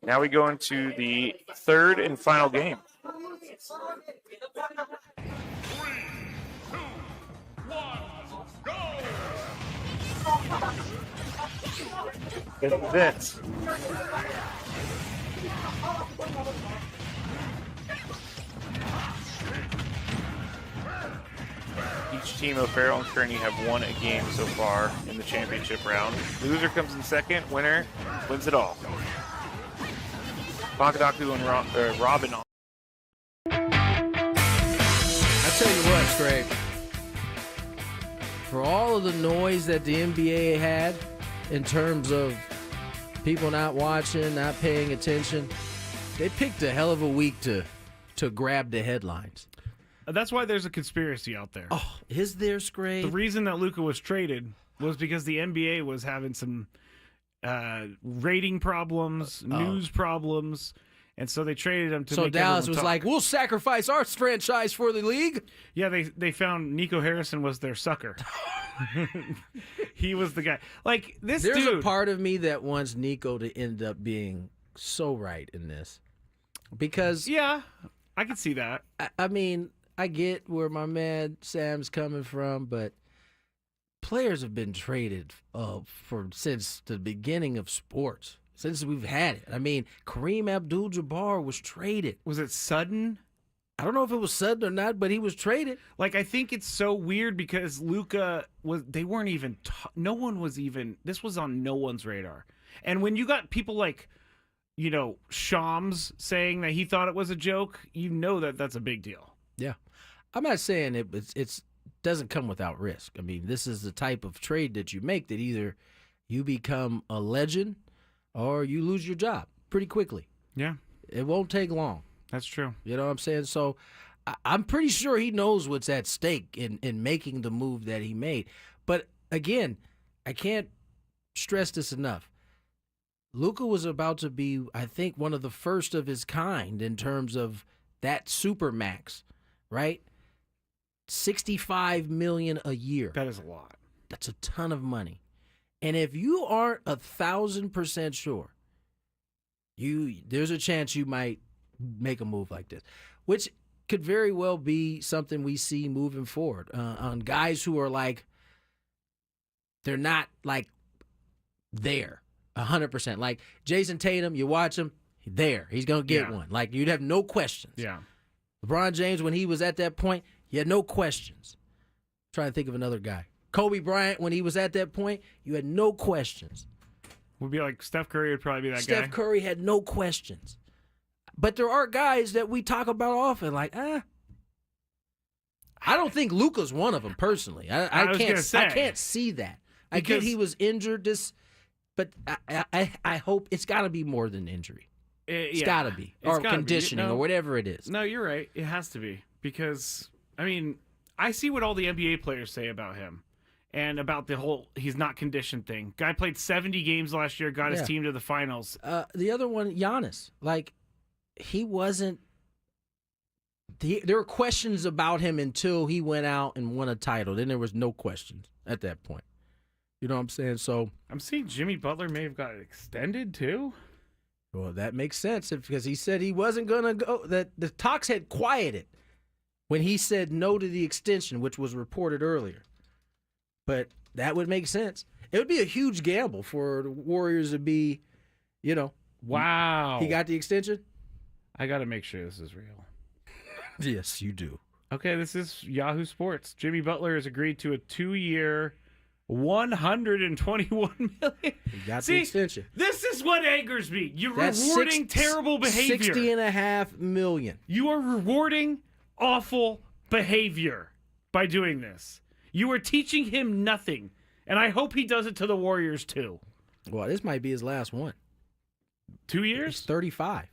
Now we go into the 3rd and final game. 3, 2, 1, go! It's it. Each team, O'Farrell and Kearney, have won a game so far in the championship round. Loser comes in second. Winner wins it all. Bakadaku and Robin. I tell you what, Scrape. For all of the noise that the NBA had in terms of people not watching, not paying attention, they picked a hell of a week to grab the headlines. That's why there's a conspiracy out there. Oh, is there, Scrape? The reason that Luka was traded was because the NBA was having some rating problems, news problems, and so they traded him to. So make Dallas everyone was talk. like, "We'll sacrifice our franchise for the league." Yeah, they found Nico Harrison was their sucker. He was the guy. Like this There's dude. a part of me that wants Nico to end up being so right in this, because yeah, I can see that. I mean, I get where my man Sam's coming from, but players have been traded since the beginning of sports, since we've had it. I mean, Kareem Abdul-Jabbar was traded. Was it sudden? I don't know if it was sudden or not, but he was traded. Like, I think it's so weird because Luka they weren't even, no one was even, this was on no one's radar. And when you got people like, you know, Shams saying that he thought it was a joke, you know that that's a big deal. Yeah. I'm not saying it's doesn't come without risk. I mean, this is the type of trade that you make that either you become a legend or you lose your job pretty quickly. Yeah. It won't take long. That's true. You know what I'm saying? So I'm pretty sure he knows what's at stake in making the move that he made. But again, I can't stress this enough. Luka was about to be, I think, one of the first of his kind in terms of that supermax, right? $65 million a year. That is a lot. That's a ton of money. And if you aren't 1,000% sure, there's a chance you might make a move like this, which could very well be something we see moving forward on guys who are like, they're not like there 100%. Like Jason Tatum, you watch him, he's going to get one. Like, you'd have no questions. Yeah. LeBron James, when he was at that point, you had no questions. I'm trying to think of another guy. Kobe Bryant, when he was at that point, you had no questions. Would be like Steph Curry would probably be that guy. Steph Curry had no questions. But there are guys that we talk about often, like, I don't think Luka's one of them personally. I can't see that. I get he was injured, but I hope it's got to be more than injury. It's got to be, or conditioning, or whatever it is. No, you're right. It has to be because I see what all the NBA players say about him. And about the whole he's not conditioned thing. Guy played 70 games last year, got his team to the finals. The other one, Giannis, he wasn't. There were questions about him until he went out and won a title. Then there was no questions at that point. You know what I'm saying? So I'm seeing Jimmy Butler may have got extended too. Well, that makes sense because he said he wasn't going to go. That the talks had quieted when he said no to the extension, which was reported earlier. But that would make sense. It would be a huge gamble for the Warriors to be, Wow. He got the extension? I got to make sure this is real. Yes, you do. Okay, this is Yahoo Sports. Jimmy Butler has agreed to a 2-year, $121 million. He got the extension. This is what angers me. You're That's rewarding terrible behavior. $60.5 million. You are rewarding awful behavior by doing this. You are teaching him nothing, and I hope he does it to the Warriors too. Well, this might be his last one. 2 years? He's 35.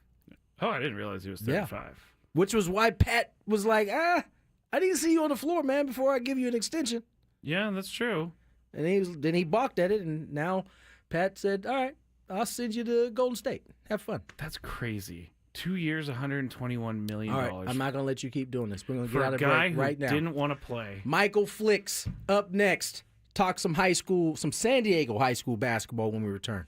Oh, I didn't realize he was 35. Yeah. Which was why Pat was like, I didn't see you on the floor, man, before I give you an extension. Yeah, that's true. And then he balked at it, and now Pat said, all right, I'll send you to Golden State. Have fun. That's crazy. 2 years, $121 million. All right, I'm not going to let you keep doing this. We're going to For get out a of guy break right now. Didn't want to play. Michael Flicks up next. Talk some San Diego high school basketball when we return.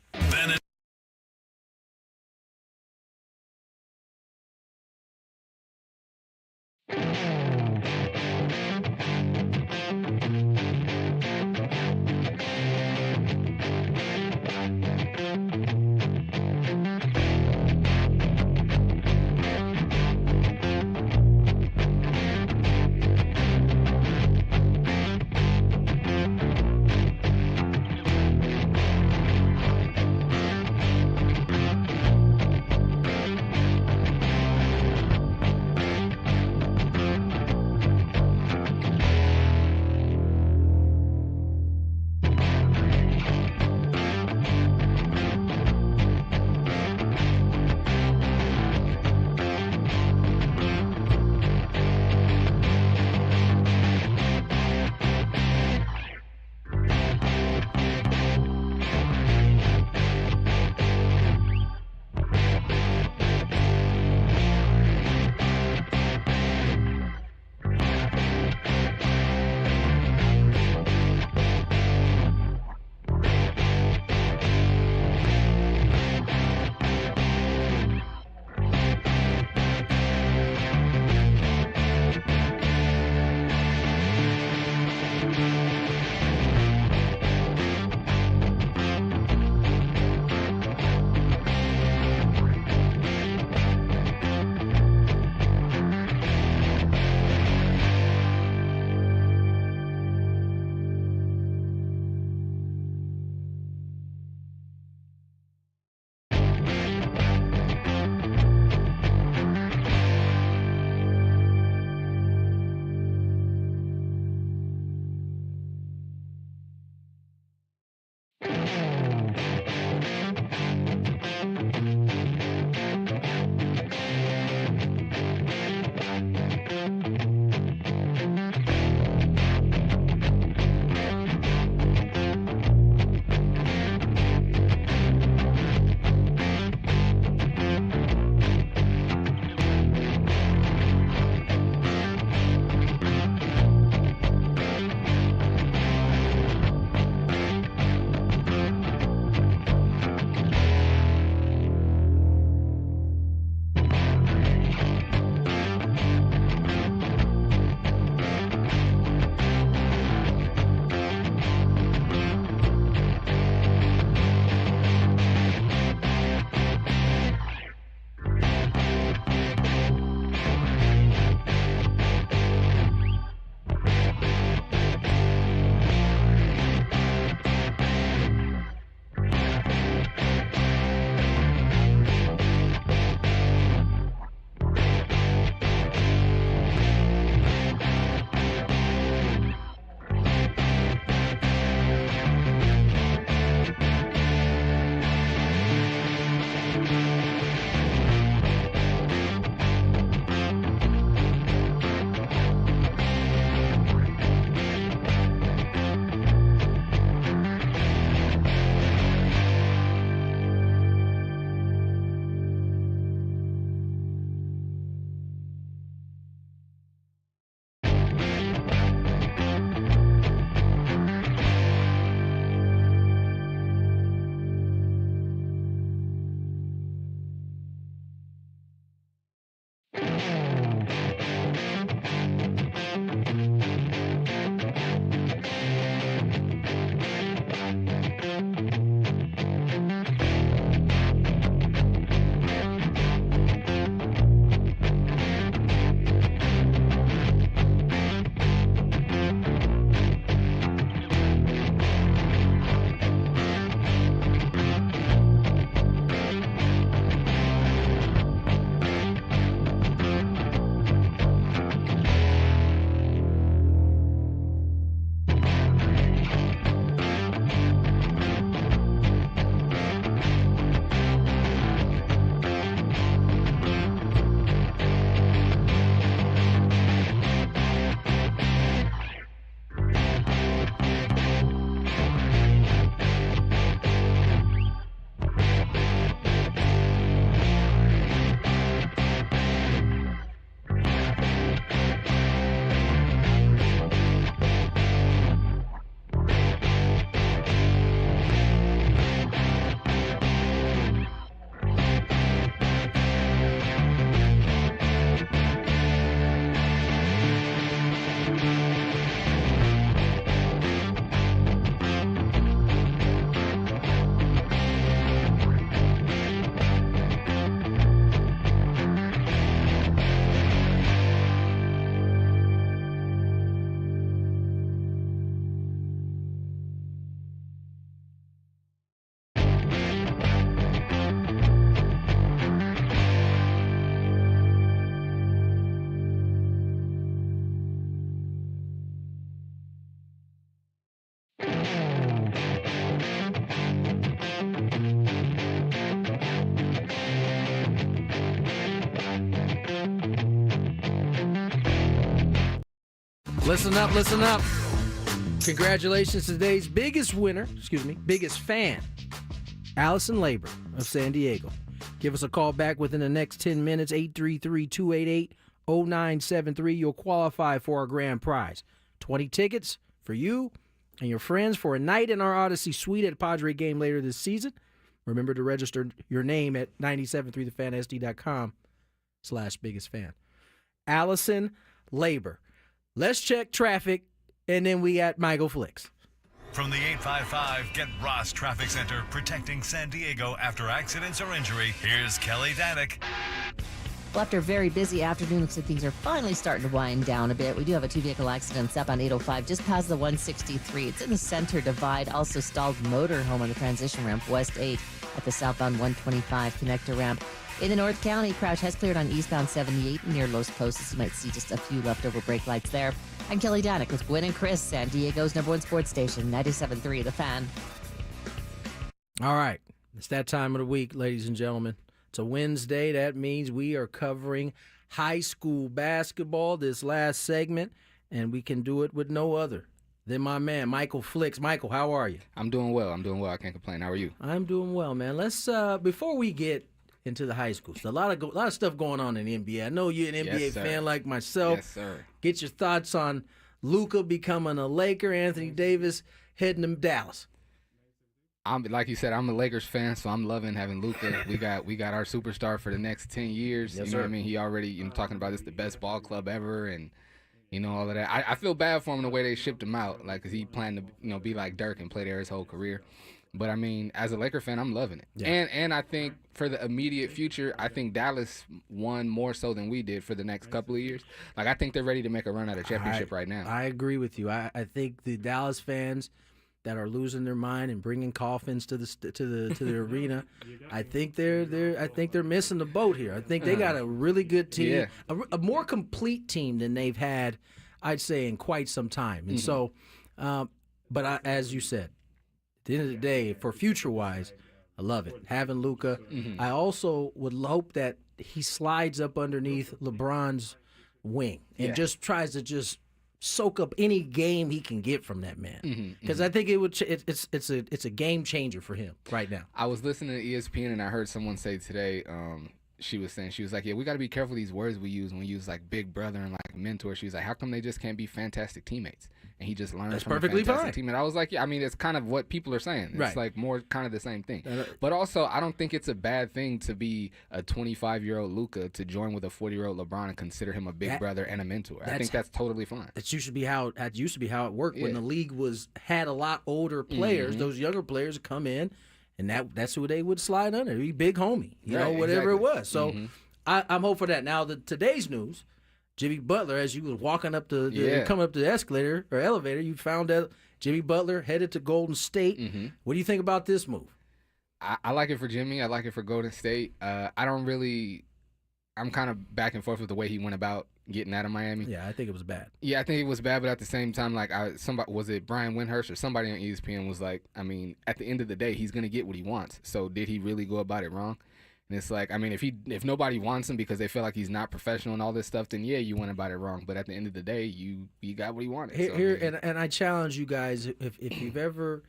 Listen up, listen up. Congratulations to today's biggest fan, Allison Labor of San Diego. Give us a call back within the next 10 minutes, 833-288-0973. You'll qualify for our grand prize. 20 tickets for you and your friends for a night in our Odyssey suite at a Padre game later this season. Remember to register your name at 973thefansd.com/biggest-fan. Allison Labor. Let's check traffic, and then we got Michael Flicks. From the 855 Get Ross Traffic Center, protecting San Diego after accidents or injury, here's Kelly Danick. Well, after a very busy afternoon, looks like things are finally starting to wind down a bit. We do have a two-vehicle accident southbound 805 just past the 163. It's in the center divide. Also stalled motorhome on the transition ramp, West 8, at the southbound 125 connector ramp. In the North County, crash has cleared on eastbound 78 near Los Postos. You might see just a few leftover brake lights there. I'm Kelly Danick with Gwynn and Chris, San Diego's #1 sports station, 97.3 The Fan. All right. It's that time of the week, ladies and gentlemen. It's a Wednesday. That means we are covering high school basketball this last segment, and we can do it with no other than my man, Michael Flicks. Michael, how are you? I'm doing well. I can't complain. How are you? I'm doing well, man. Let's, before we get into the high schools, a lot of stuff going on in the NBA. I know you're an NBA fan like myself. Yes, sir. Get your thoughts on Luka becoming a Laker, Anthony Davis heading to Dallas. Like you said, I'm a Lakers fan, so I'm loving having Luka. We got our superstar for the next 10 years. Yes, you know sir. what I mean? He already, talking about this the best ball club ever, and all of that. I feel bad for him the way they shipped him out, like, because he planned to, be like Dirk and play there his whole career. But I mean, as a Laker fan, I'm loving it. Yeah. And I think for the immediate future, I think Dallas won more so than we did for the next couple of years. Like, I think they're ready to make a run at a championship right now. I agree with you. I think the Dallas fans that are losing their mind and bringing coffins to the arena, I think they're missing the boat here. I think they got a really good team, a more complete team than they've had, I'd say, in quite some time. And so, as you said, at the end of the day, for future-wise, I love it. Having Luka. I also would hope that he slides up underneath LeBron's wing and just tries to soak up any game he can get from that man. Because I think it's a game changer for him right now. I was listening to ESPN and I heard someone say today, she was like, yeah, we got to be careful these words we use when we use like big brother and like mentor. She was like, how come they just can't be fantastic teammates? And he just learns That's from perfectly a fantastic fine. teammate. I was like, yeah, I mean, it's kind of what people are saying. It's Right. like more kind of the same thing. But also, I don't think it's a bad thing to be a 25-year-old Luka to join with a 40-year-old LeBron and consider him a big brother and a mentor. I think that's totally fine. That used to be how it worked when the league had a lot older players. Those younger players would come in, and that's who they would slide under. Be big homie, whatever it was. So I'm hopeful for that. Now, today's news, Jimmy Butler, as you was walking up coming up the escalator or elevator, you found that Jimmy Butler headed to Golden State. What do you think about this move? I like it for Jimmy. I like it for Golden State. I'm kind of back and forth with the way he went about getting out of Miami. Yeah, I think it was bad. Yeah, I think it was bad, but at the same time, like somebody, was it Brian Windhurst or somebody on ESPN was like, I mean, at the end of the day, he's gonna get what he wants. So did he really go about it wrong? And it's like, I mean, if nobody wants him because they feel like he's not professional and all this stuff, then yeah, you went about it wrong. But at the end of the day, you got what he wanted. And I challenge you guys, if you've ever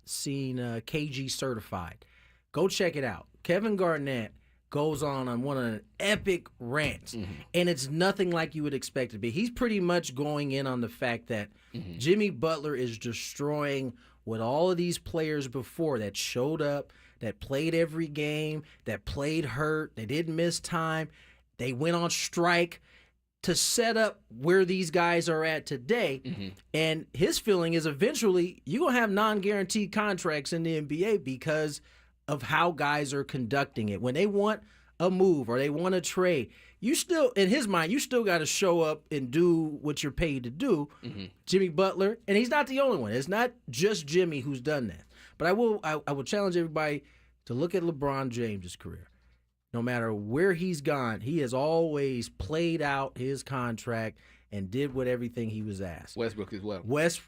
seen KG Certified, go check it out. Kevin Garnett goes on one of the epic rants, and it's nothing like you would expect it to be. He's pretty much going in on the fact that Jimmy Butler is destroying what all of these players before that showed up, that played every game, that played hurt, they didn't miss time, they went on strike to set up where these guys are at today. And his feeling is eventually you're going to have non-guaranteed contracts in the NBA because of how guys are conducting it. When they want a move or they want a trade, you still, in his mind, you still got to show up and do what you're paid to do. Jimmy Butler, and he's not the only one. It's not just Jimmy who's done that. But I will challenge everybody to look at LeBron James' career. No matter where he's gone, he has always played out his contract and did what everything he was asked. Westbrook as well.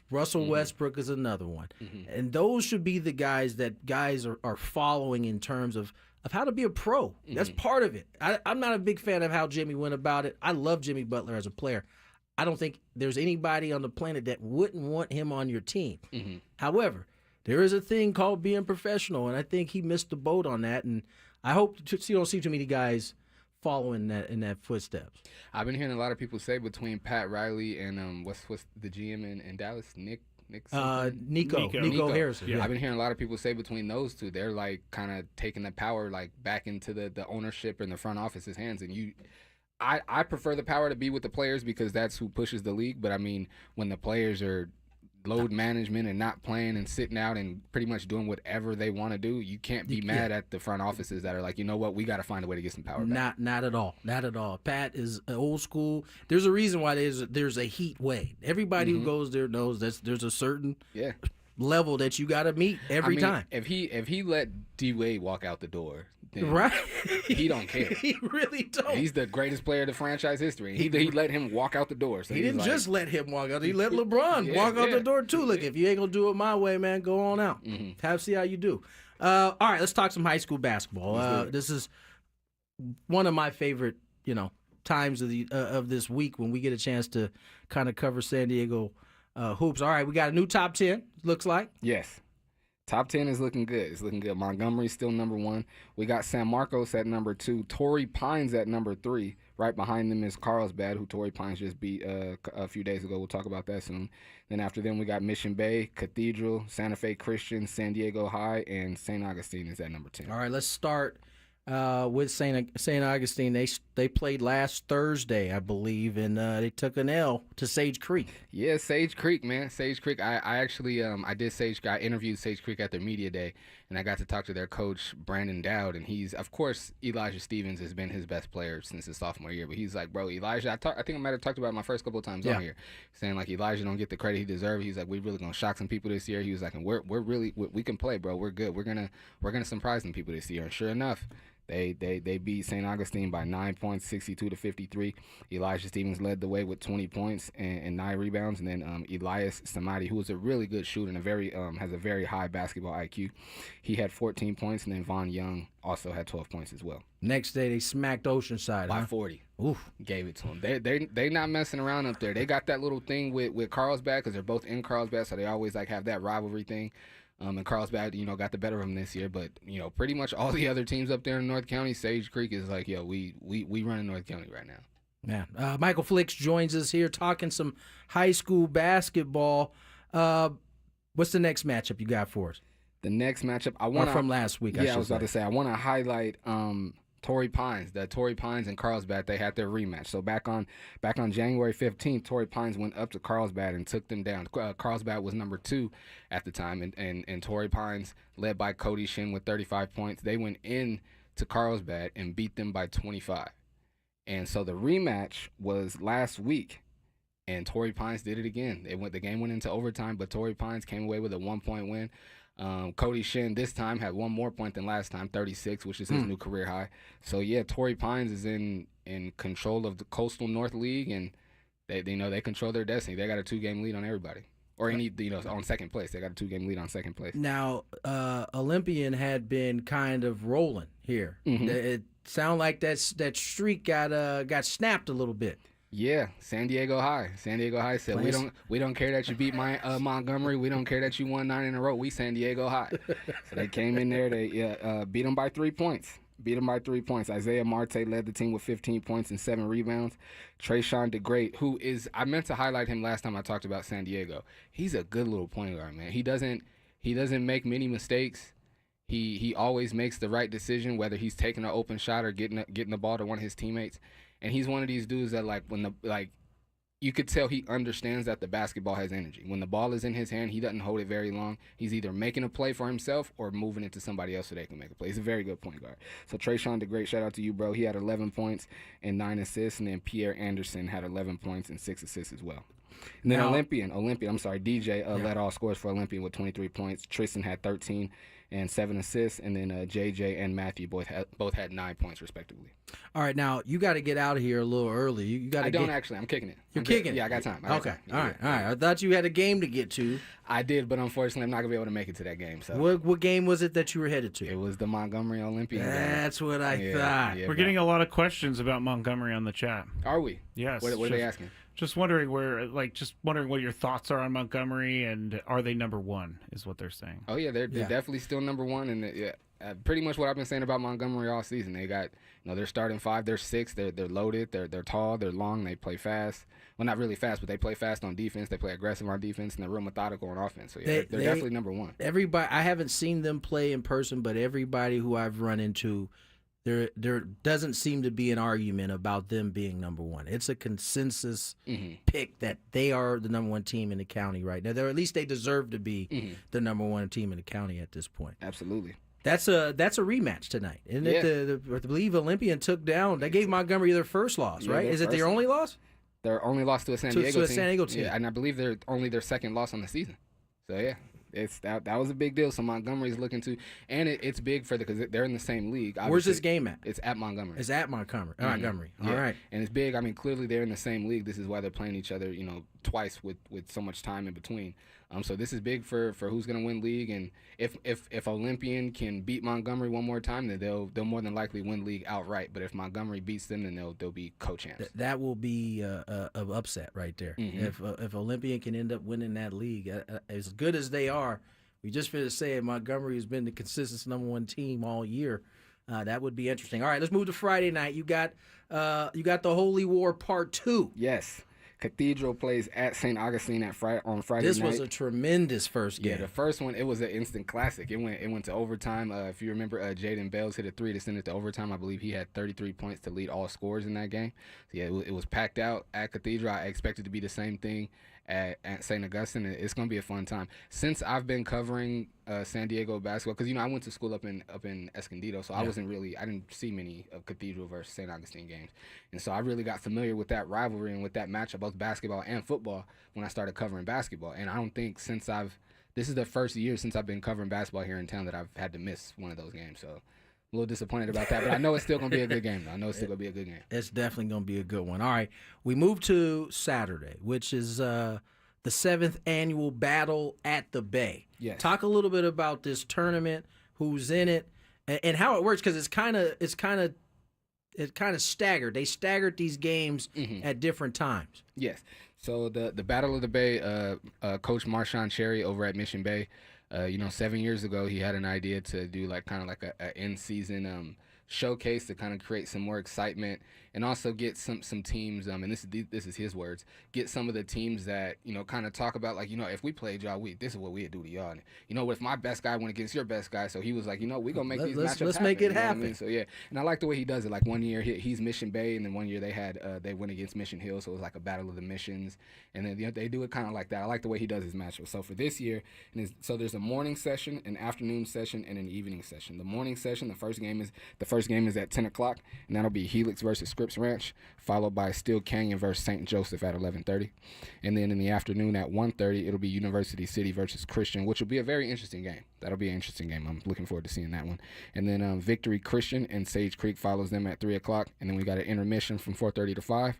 Russell Westbrook is another one. And those should be the guys that guys are following in terms of how to be a pro. That's part of it. I'm not a big fan of how Jimmy went about it. I love Jimmy Butler as a player. I don't think there's anybody on the planet that wouldn't want him on your team. Mm-hmm. However, there is a thing called being professional, and I think he missed the boat on that. And I hope you don't see too many guys following in that footsteps. I've been hearing a lot of people say between Pat Riley and what's the GM in Dallas, Nico Harrison. Yeah. I've been hearing a lot of people say between those two, they're like kind of taking the power like back into the ownership and the front office's hands. And I prefer the power to be with the players because that's who pushes the league. But I mean, when the players are load management and not playing and sitting out and pretty much doing whatever they want to do, you can't be mad at the front offices that are like, you know what, we got to find a way to get some power back. Not at all. Not at all. Pat is old school. There's a reason why there's a heat way. Everybody who goes there knows there's a certain level that you got to meet every time. If he let D Wade walk out the door, then right, he don't care. He really don't. He's the greatest player of the franchise history. He let him walk out the door. So he didn't just let him walk out. He let LeBron walk out the door too. Look, if you ain't gonna do it my way, man, go on out. See how you do. All right, let's talk some high school basketball. This is one of my favorite, times of this week when we get a chance to kind of cover San Diego hoops. All right, we got a new top 10. Looks like yes. Top 10 is looking good. It's looking good. Montgomery's still number 1. We got San Marcos at number 2. Torrey Pines at number 3. Right behind them is Carlsbad, who Torrey Pines just beat a few days ago. We'll talk about that soon. Then after them, we got Mission Bay, Cathedral, Santa Fe Christian, San Diego High, and St. Augustine is at number 10. All right, let's start with St. Augustine. They played last Thursday, I believe, and they took an L to Sage Creek. Yeah, Sage Creek, man. Sage Creek. I actually I interviewed Sage Creek at their media day, and I got to talk to their coach, Brandon Dowd, and he's, of course, Elijah Stevens has been his best player since his sophomore year, but he's like, bro, Elijah, I think I might have talked about it my first couple of times on here, saying like Elijah don't get the credit he deserves. He's like, we really gonna shock some people this year. He was like, and we're really we can play, bro. We're good. We're gonna surprise some people this year. And sure enough, They beat St. Augustine by 9 points, 62-53. Elijah Stevens led the way with 20 points and 9 rebounds, and then Elias Samadi, who is a really good shooter and has a very high basketball IQ, he had 14 points, and then Vaughn Young also had 12 points as well. Next day they smacked Oceanside by 40. Oof, gave it to them. They not messing around up there. They got that little thing with Carlsbad because they're both in Carlsbad, so they always like have that rivalry thing. And Carlsbad, got the better of them this year. But, pretty much all the other teams up there in North County, Sage Creek is like, we run in North County right now. Yeah. Michael Flicks joins us here talking some high school basketball. What's the next matchup you got for us? The next matchup, from last week, I was about to say, I want to highlight Torrey Pines. The Torrey Pines and Carlsbad, they had their rematch. So back on January 15th, Torrey Pines went up to Carlsbad and took them down. Carlsbad was number 2 at the time, and Torrey Pines, led by Cody Shin with 35 points, they went in to Carlsbad and beat them by 25. And so the rematch was last week, and Torrey Pines did it again. The game went into overtime, but Torrey Pines came away with a 1-point win. Cody Shin this time had 1 more point than last time, 36, which is his new career high. So yeah, Torrey Pines is in control of the Coastal North League, and they control their destiny. They got a 2-game lead on everybody, or on second place. They got a 2-game lead on second place. Now, Olympian had been kind of rolling here. Mm-hmm. It sounded like that streak got snapped a little bit. Yeah, San Diego High. San Diego High said, we don't care that you beat Montgomery. We don't care that you won 9 in a row. We San Diego High. So they came in there. They beat them by 3 points. Isaiah Marte led the team with 15 points and 7 rebounds. Trayshawn DeGreat, who is, I meant to highlight him last time I talked about San Diego. He's a good little point guard, man. He doesn't make many mistakes. He always makes the right decision, whether he's taking an open shot or getting the ball to one of his teammates. And he's one of these dudes that you could tell he understands that the basketball has energy. When the ball is in his hand, he doesn't hold it very long. He's either making a play for himself or moving it to somebody else so they can make a play. He's a very good point guard. So Trayshawn DeGreat, shout out to you, bro. He had 11 points and 9 assists, and then Pierre Anderson had 11 points and 6 assists as well. And then DJ led all scores for Olympian with 23 points. Tristan had 13 and 7 assists, and then JJ and Matthew both had 9 points respectively. All right, now you got to get out of here a little early. You got. Actually. I'm kicking it. You're kicking it. Yeah, I got time. Okay. All right. I thought you had a game to get to. I did, but unfortunately, I'm not gonna be able to make it to that game. So what game was it that you were headed to? It was the Montgomery Olympian game. That's what I thought. We're getting a lot of questions about Montgomery on the chat. Are we? Yes. What are they asking? Just wondering what your thoughts are on Montgomery, and are they number one? Is what they're saying. Oh yeah, they're definitely still number one, and pretty much what I've been saying about Montgomery all season. They got they're starting 5, they're 6, they're loaded, they're tall, they're long, they play fast. Well, not really fast, but they play fast on defense. They play aggressive on defense, and they're real methodical on offense. So yeah, they're definitely number one. Everybody, I haven't seen them play in person, but everybody who I've run into, there doesn't seem to be an argument about them being number one. It's a consensus pick that they are the number one team in the county right now. Or at least they deserve to be the number one team in the county at this point. Absolutely. That's a rematch tonight, isn't it? I believe Olympian took down. They gave Montgomery their first loss, right? Is it their only loss? Their only loss to a San Diego team. Yeah, and I believe they're only their second loss on the season. So yeah. That was a big deal. So Montgomery's looking to, and it's big because they're in the same league. Obviously. Where's this game at? It's at Montgomery. It's at Montgomery. Montgomery. Yeah. All right. And it's big. I mean, clearly they're in the same league. This is why they're playing each other, twice with so much time in between. So this is big for who's going to win league. And if Olympian can beat Montgomery one more time, then they'll more than likely win league outright. But if Montgomery beats them, then they'll be co-champs. That will be an upset right there. If Olympian can end up winning that league, as good as they are. We just finished saying Montgomery has been the consistent number one team all year. That would be interesting. All right, let's move to Friday night. You got the Holy War Part 2. Yes. Cathedral plays at St. Augustine on Friday night. This was a tremendous first game. Yeah, the first one, it was an instant classic. It went to overtime. If you remember, Jaden Bales hit a 3 to send it to overtime. I believe he had 33 points to lead all scores in that game. So yeah, it was packed out at Cathedral. I expect it to be the same thing at St. Augustine. It's going to be a fun time. Since I've been covering San Diego basketball, because I went to school up in Escondido, so I didn't see many of Cathedral versus St. Augustine games, and so I really got familiar with that rivalry and with that matchup, both basketball and football, when I started covering basketball. And I don't think this is the first year since I've been covering basketball here in town that I've had to miss one of those games. So a little disappointed about that, but I know it's still going to be a good game. It's definitely going to be a good one. All right, we move to Saturday, which is the 7th annual Battle at the Bay. Yes. Talk a little bit about this tournament, who's in it, and how it works, because it's kind of staggered. They staggered these games at different times. Yes. So the Battle of the Bay, Coach Marshawn Cherry over at Mission Bay. 7 years ago, he had an idea to do kind of a in-season showcase to kind of create some more excitement and also get some teams. And this is his words. Get some of the teams that kind of talk about if we played y'all, this is what we'd do to y'all. And, if my best guy went against your best guy, so he was like, we gonna make these matchups happen. Let's make it happen. I mean? So yeah, and I like the way he does it. Like one year he's Mission Bay, and then one year they went against Mission Hill, so it was like a battle of the missions. And then they do it kind of like that. I like the way he does his matchups. So for this year, there's a morning session, an afternoon session, and an evening session. The morning session, the first game is at 10 o'clock, and that'll be Helix versus Scripps Ranch, followed by Steel Canyon versus St. Joseph at 11:30. And then in the afternoon at 1:30, it'll be University City versus Christian, which will be a very interesting game. That'll be an interesting game. I'm looking forward to seeing that one. And then Victory Christian and Sage Creek follows them at 3 o'clock. And then we got an intermission from 4:30 to 5.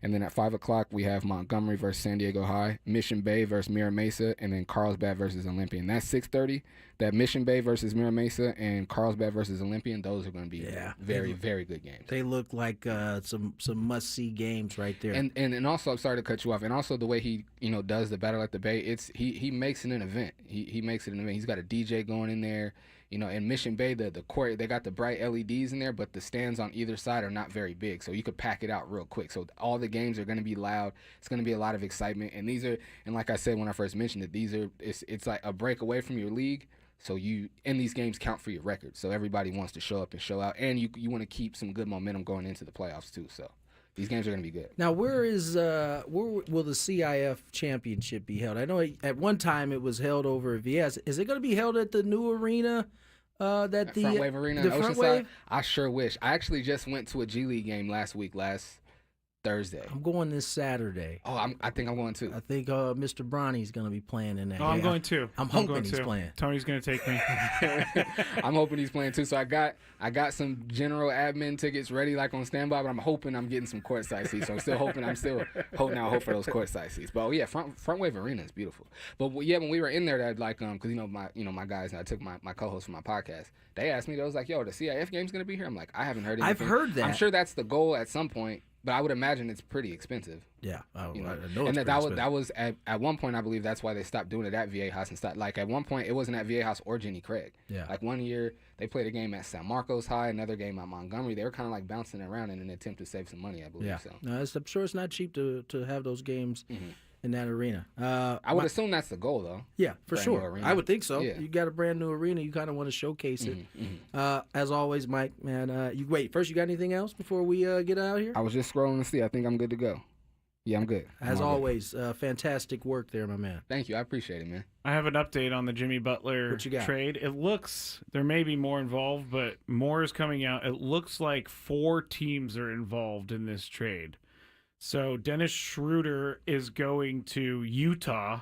And then at 5 o'clock, we have Montgomery versus San Diego High, Mission Bay versus Mira Mesa, and then Carlsbad versus Olympian. That's 6:30. That Mission Bay versus Mira Mesa and Carlsbad versus Olympian, those are going to be very, very good games. They look like some must-see games right there. And also, I'm sorry to cut you off, and also the way he does the Battle at the Bay, he makes it an event. He makes it an event. He's got a DJ going in there. In Mission Bay, the court, they got the bright LEDs in there, but the stands on either side are not very big, so you could pack it out real quick. So all the games are going to be loud. It's going to be a lot of excitement, and like I said when I first mentioned it, it's like a break away from your league. So these games count for your record. So everybody wants to show up and show out, and you want to keep some good momentum going into the playoffs too. So these games are going to be good. Now, where will the CIF championship be held? I know at one time it was held over at VS. Is it going to be held at the new arena? Front Wave Arena in Oceanside? I sure wish. I actually just went to a G League game last Thursday. I'm going this Saturday. Oh, I think I'm going too. I think Mr. Bronny's going to be playing in that. Oh, I'm going too. I'm hoping he's playing. Tony's going to take me. I'm hoping he's playing too. So I got some general admin tickets ready, like on standby. But I'm hoping I'm getting some courtside seats. So I'm still hoping holding out hope for those courtside seats. But yeah, Front Wave Arena is beautiful. But yeah, when we were in there, that because my guys, and I took my co-host for my podcast. They asked me, they was like, "Yo, the CIF game's going to be here." I'm like, I haven't heard anything. I've heard that. I'm sure that's the goal at some point. but I would imagine it's pretty expensive. Yeah, I know and it's that pretty was expensive. at one point, I believe that's why they stopped doing it at VA House and stopped. Like at one point, it wasn't at VA House or Jenny Craig. Yeah. Like one year, they played a game at San Marcos High, another game at Montgomery. They were kind of like bouncing around in an attempt to save some money, I believe. Yeah, So. no, I'm sure it's not cheap to have those games in that arena. I would assume that's the goal, though. Yeah, for Brand new sure. arena. I would think so. Yeah. You got a brand new arena. You kind of want to showcase it. As always, Mike, man. You wait. First, you got anything else before we get out here? I was just scrolling to see. I think I'm good to go. Yeah, I'm good. As always, fantastic work there, my man. Thank you. I appreciate it, man. I have an update on the Jimmy Butler What you got? trade. It looks there may be more involved, but more is coming out. It looks like 4 teams are involved in this trade. So Dennis Schroeder is going to Utah.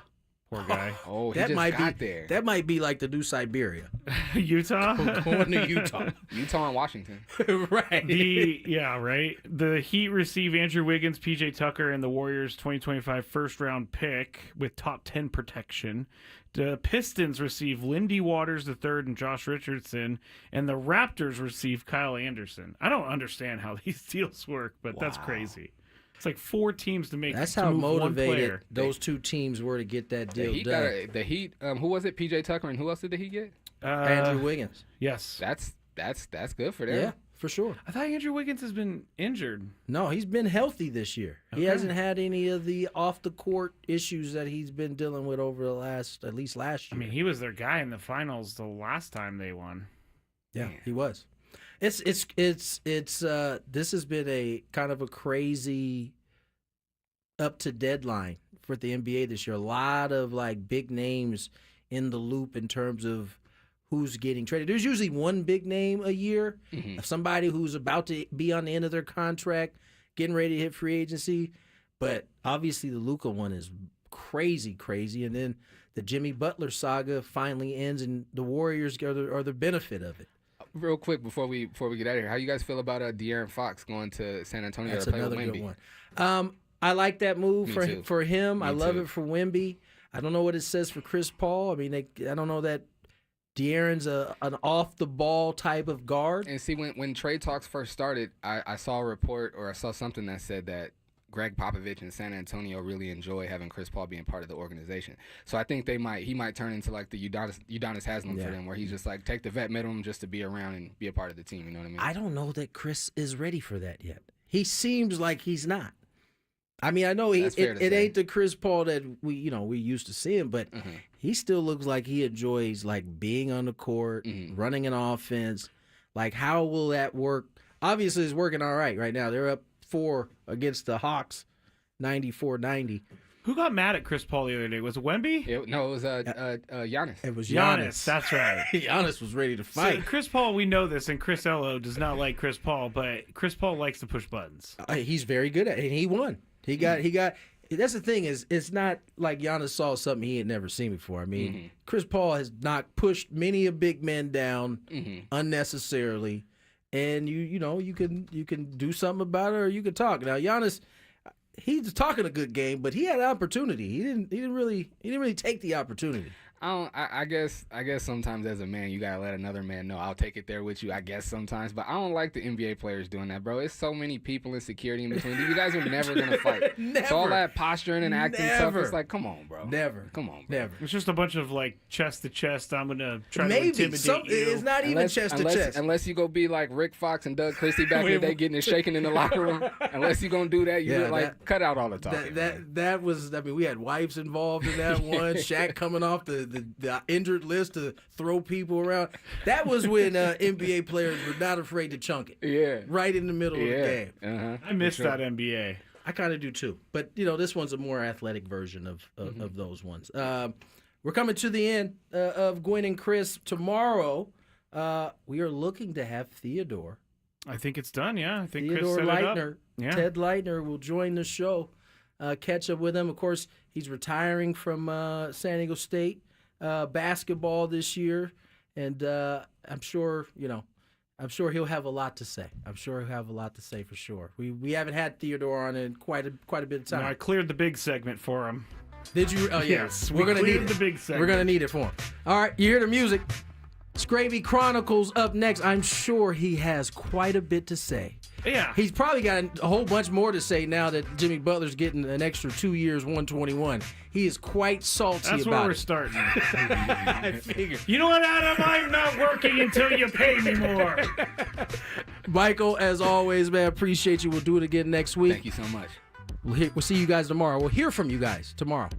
Poor guy. Oh, he that just might got be there. that might be like the new Siberia. Utah? Going to Utah. Utah and Washington. Right. The Heat receive Andrew Wiggins, PJ Tucker, and the Warriors 2025 first-round pick with top 10 protection. The Pistons receive Lindy Waters III and Josh Richardson, and the Raptors receive Kyle Anderson. I don't understand how these deals work, but that's crazy. It's like 4 teams to make. That's to how move one motivated player. those 2 teams were to get that The deal Heat done. the Heat. Who was it? PJ Tucker and who else did the Heat get? Andrew Wiggins. Yes, that's good for them. Yeah, for sure. I thought Andrew Wiggins has been injured. No, he's been healthy this year. He hasn't had any of the off the court issues that he's been dealing with over the at least last I year. mean, he was their guy in the finals the last time they won. Yeah, he was. It's this has been a kind of a crazy up to deadline for the NBA this year. A lot of like big names in the loop in terms of who's getting traded. There's usually one big name a year, somebody who's about to be on the end of their contract, getting ready to hit free agency. But obviously the Luka one is crazy. And then the Jimmy Butler saga finally ends, and the Warriors are the benefit of it. Real quick before we get out of here, how you guys feel about De'Aaron Fox going to San Antonio That's to play another with good Wemby? one. I like that move Me for too. for him. Me I love too. it for Wemby. I don't know what it says for Chris Paul. I mean, I don't know that De'Aaron's an off the ball type of guard. And see, when trade talks first started, I saw a report or I saw something that said that Greg Popovich and San Antonio really enjoy having Chris Paul being part of the organization. So I think he might turn into like the Udonis Haslem for them, where he's just like take the vet minimum just to be around and be a part of the team. You know what I mean? I don't know that Chris is ready for that yet. He seems like he's not. I mean, I know it ain't the Chris Paul that we used to see him, but he still looks like he enjoys like being on the court, running an offense. Like, how will that work? Obviously, it's working all right now. They're up 4 against the Hawks, 94-90. Who got mad at Chris Paul the other day? Was it Wemby? It was Giannis. It was Giannis. That's right. Giannis was ready to fight. So Chris Paul, we know this, and Chris Ello does not like Chris Paul, but Chris Paul likes to push buttons. He's very good at it, and he won. He got. That's the thing is, it's not like Giannis saw something he had never seen before. I mean, Chris Paul has not pushed many a big man down unnecessarily, and you can do something about it, or you can talk. Now Giannis, he's talking a good game, but he had an opportunity. He didn't really take the opportunity. I guess sometimes as a man you gotta let another man know I'll take it there with you. I guess sometimes, but I don't like the NBA players doing that, bro. It's so many people and security in between. You guys are never gonna fight. So all that posturing and acting stuff, it's like, come on, bro. Come on, bro. Never. It's just a bunch of like chest to chest. I'm gonna try Maybe to intimidate you. It's not even chest to chest. Unless you go be like Rick Fox and Doug Christie back in the day, getting it shaken in the locker room. Unless you gonna do that, cut out all the talking. That was. I mean, we had wives involved in that one. Shaq coming off the injured list to throw people around. That was when NBA players were not afraid to chunk it. Yeah, right in the middle of the game. I miss that NBA. I kind of do too. But this one's a more athletic version of those ones. We're coming to the end of Gwynn and Chris. Tomorrow, we are looking to have Theodore. I think it's done. Yeah, I think Theodore Chris set it up. Leitner. Yeah. Ted Leitner will join the show. Catch up with him. Of course, he's retiring from San Diego State basketball this year, and I'm sure he'll have a lot to say. I'm sure he'll have a lot to say for sure. We haven't had Theodore on in quite a bit of time. No, I cleared the big segment for him. Did you? Oh yeah. Yes, we're gonna need the it. big segment. We're gonna need it for him. All right, you hear the music. Scraby Chronicles up next. I'm sure he has quite a bit to say. Yeah. He's probably got a whole bunch more to say now that Jimmy Butler's getting an extra 2 years, 121. He is quite salty That's about where we're it. starting. I figured. You know what, Adam? I'm not working until you pay me more. Michael, as always, man, appreciate you. We'll do it again next week. Thank you so much. We'll see you guys tomorrow. We'll hear from you guys tomorrow.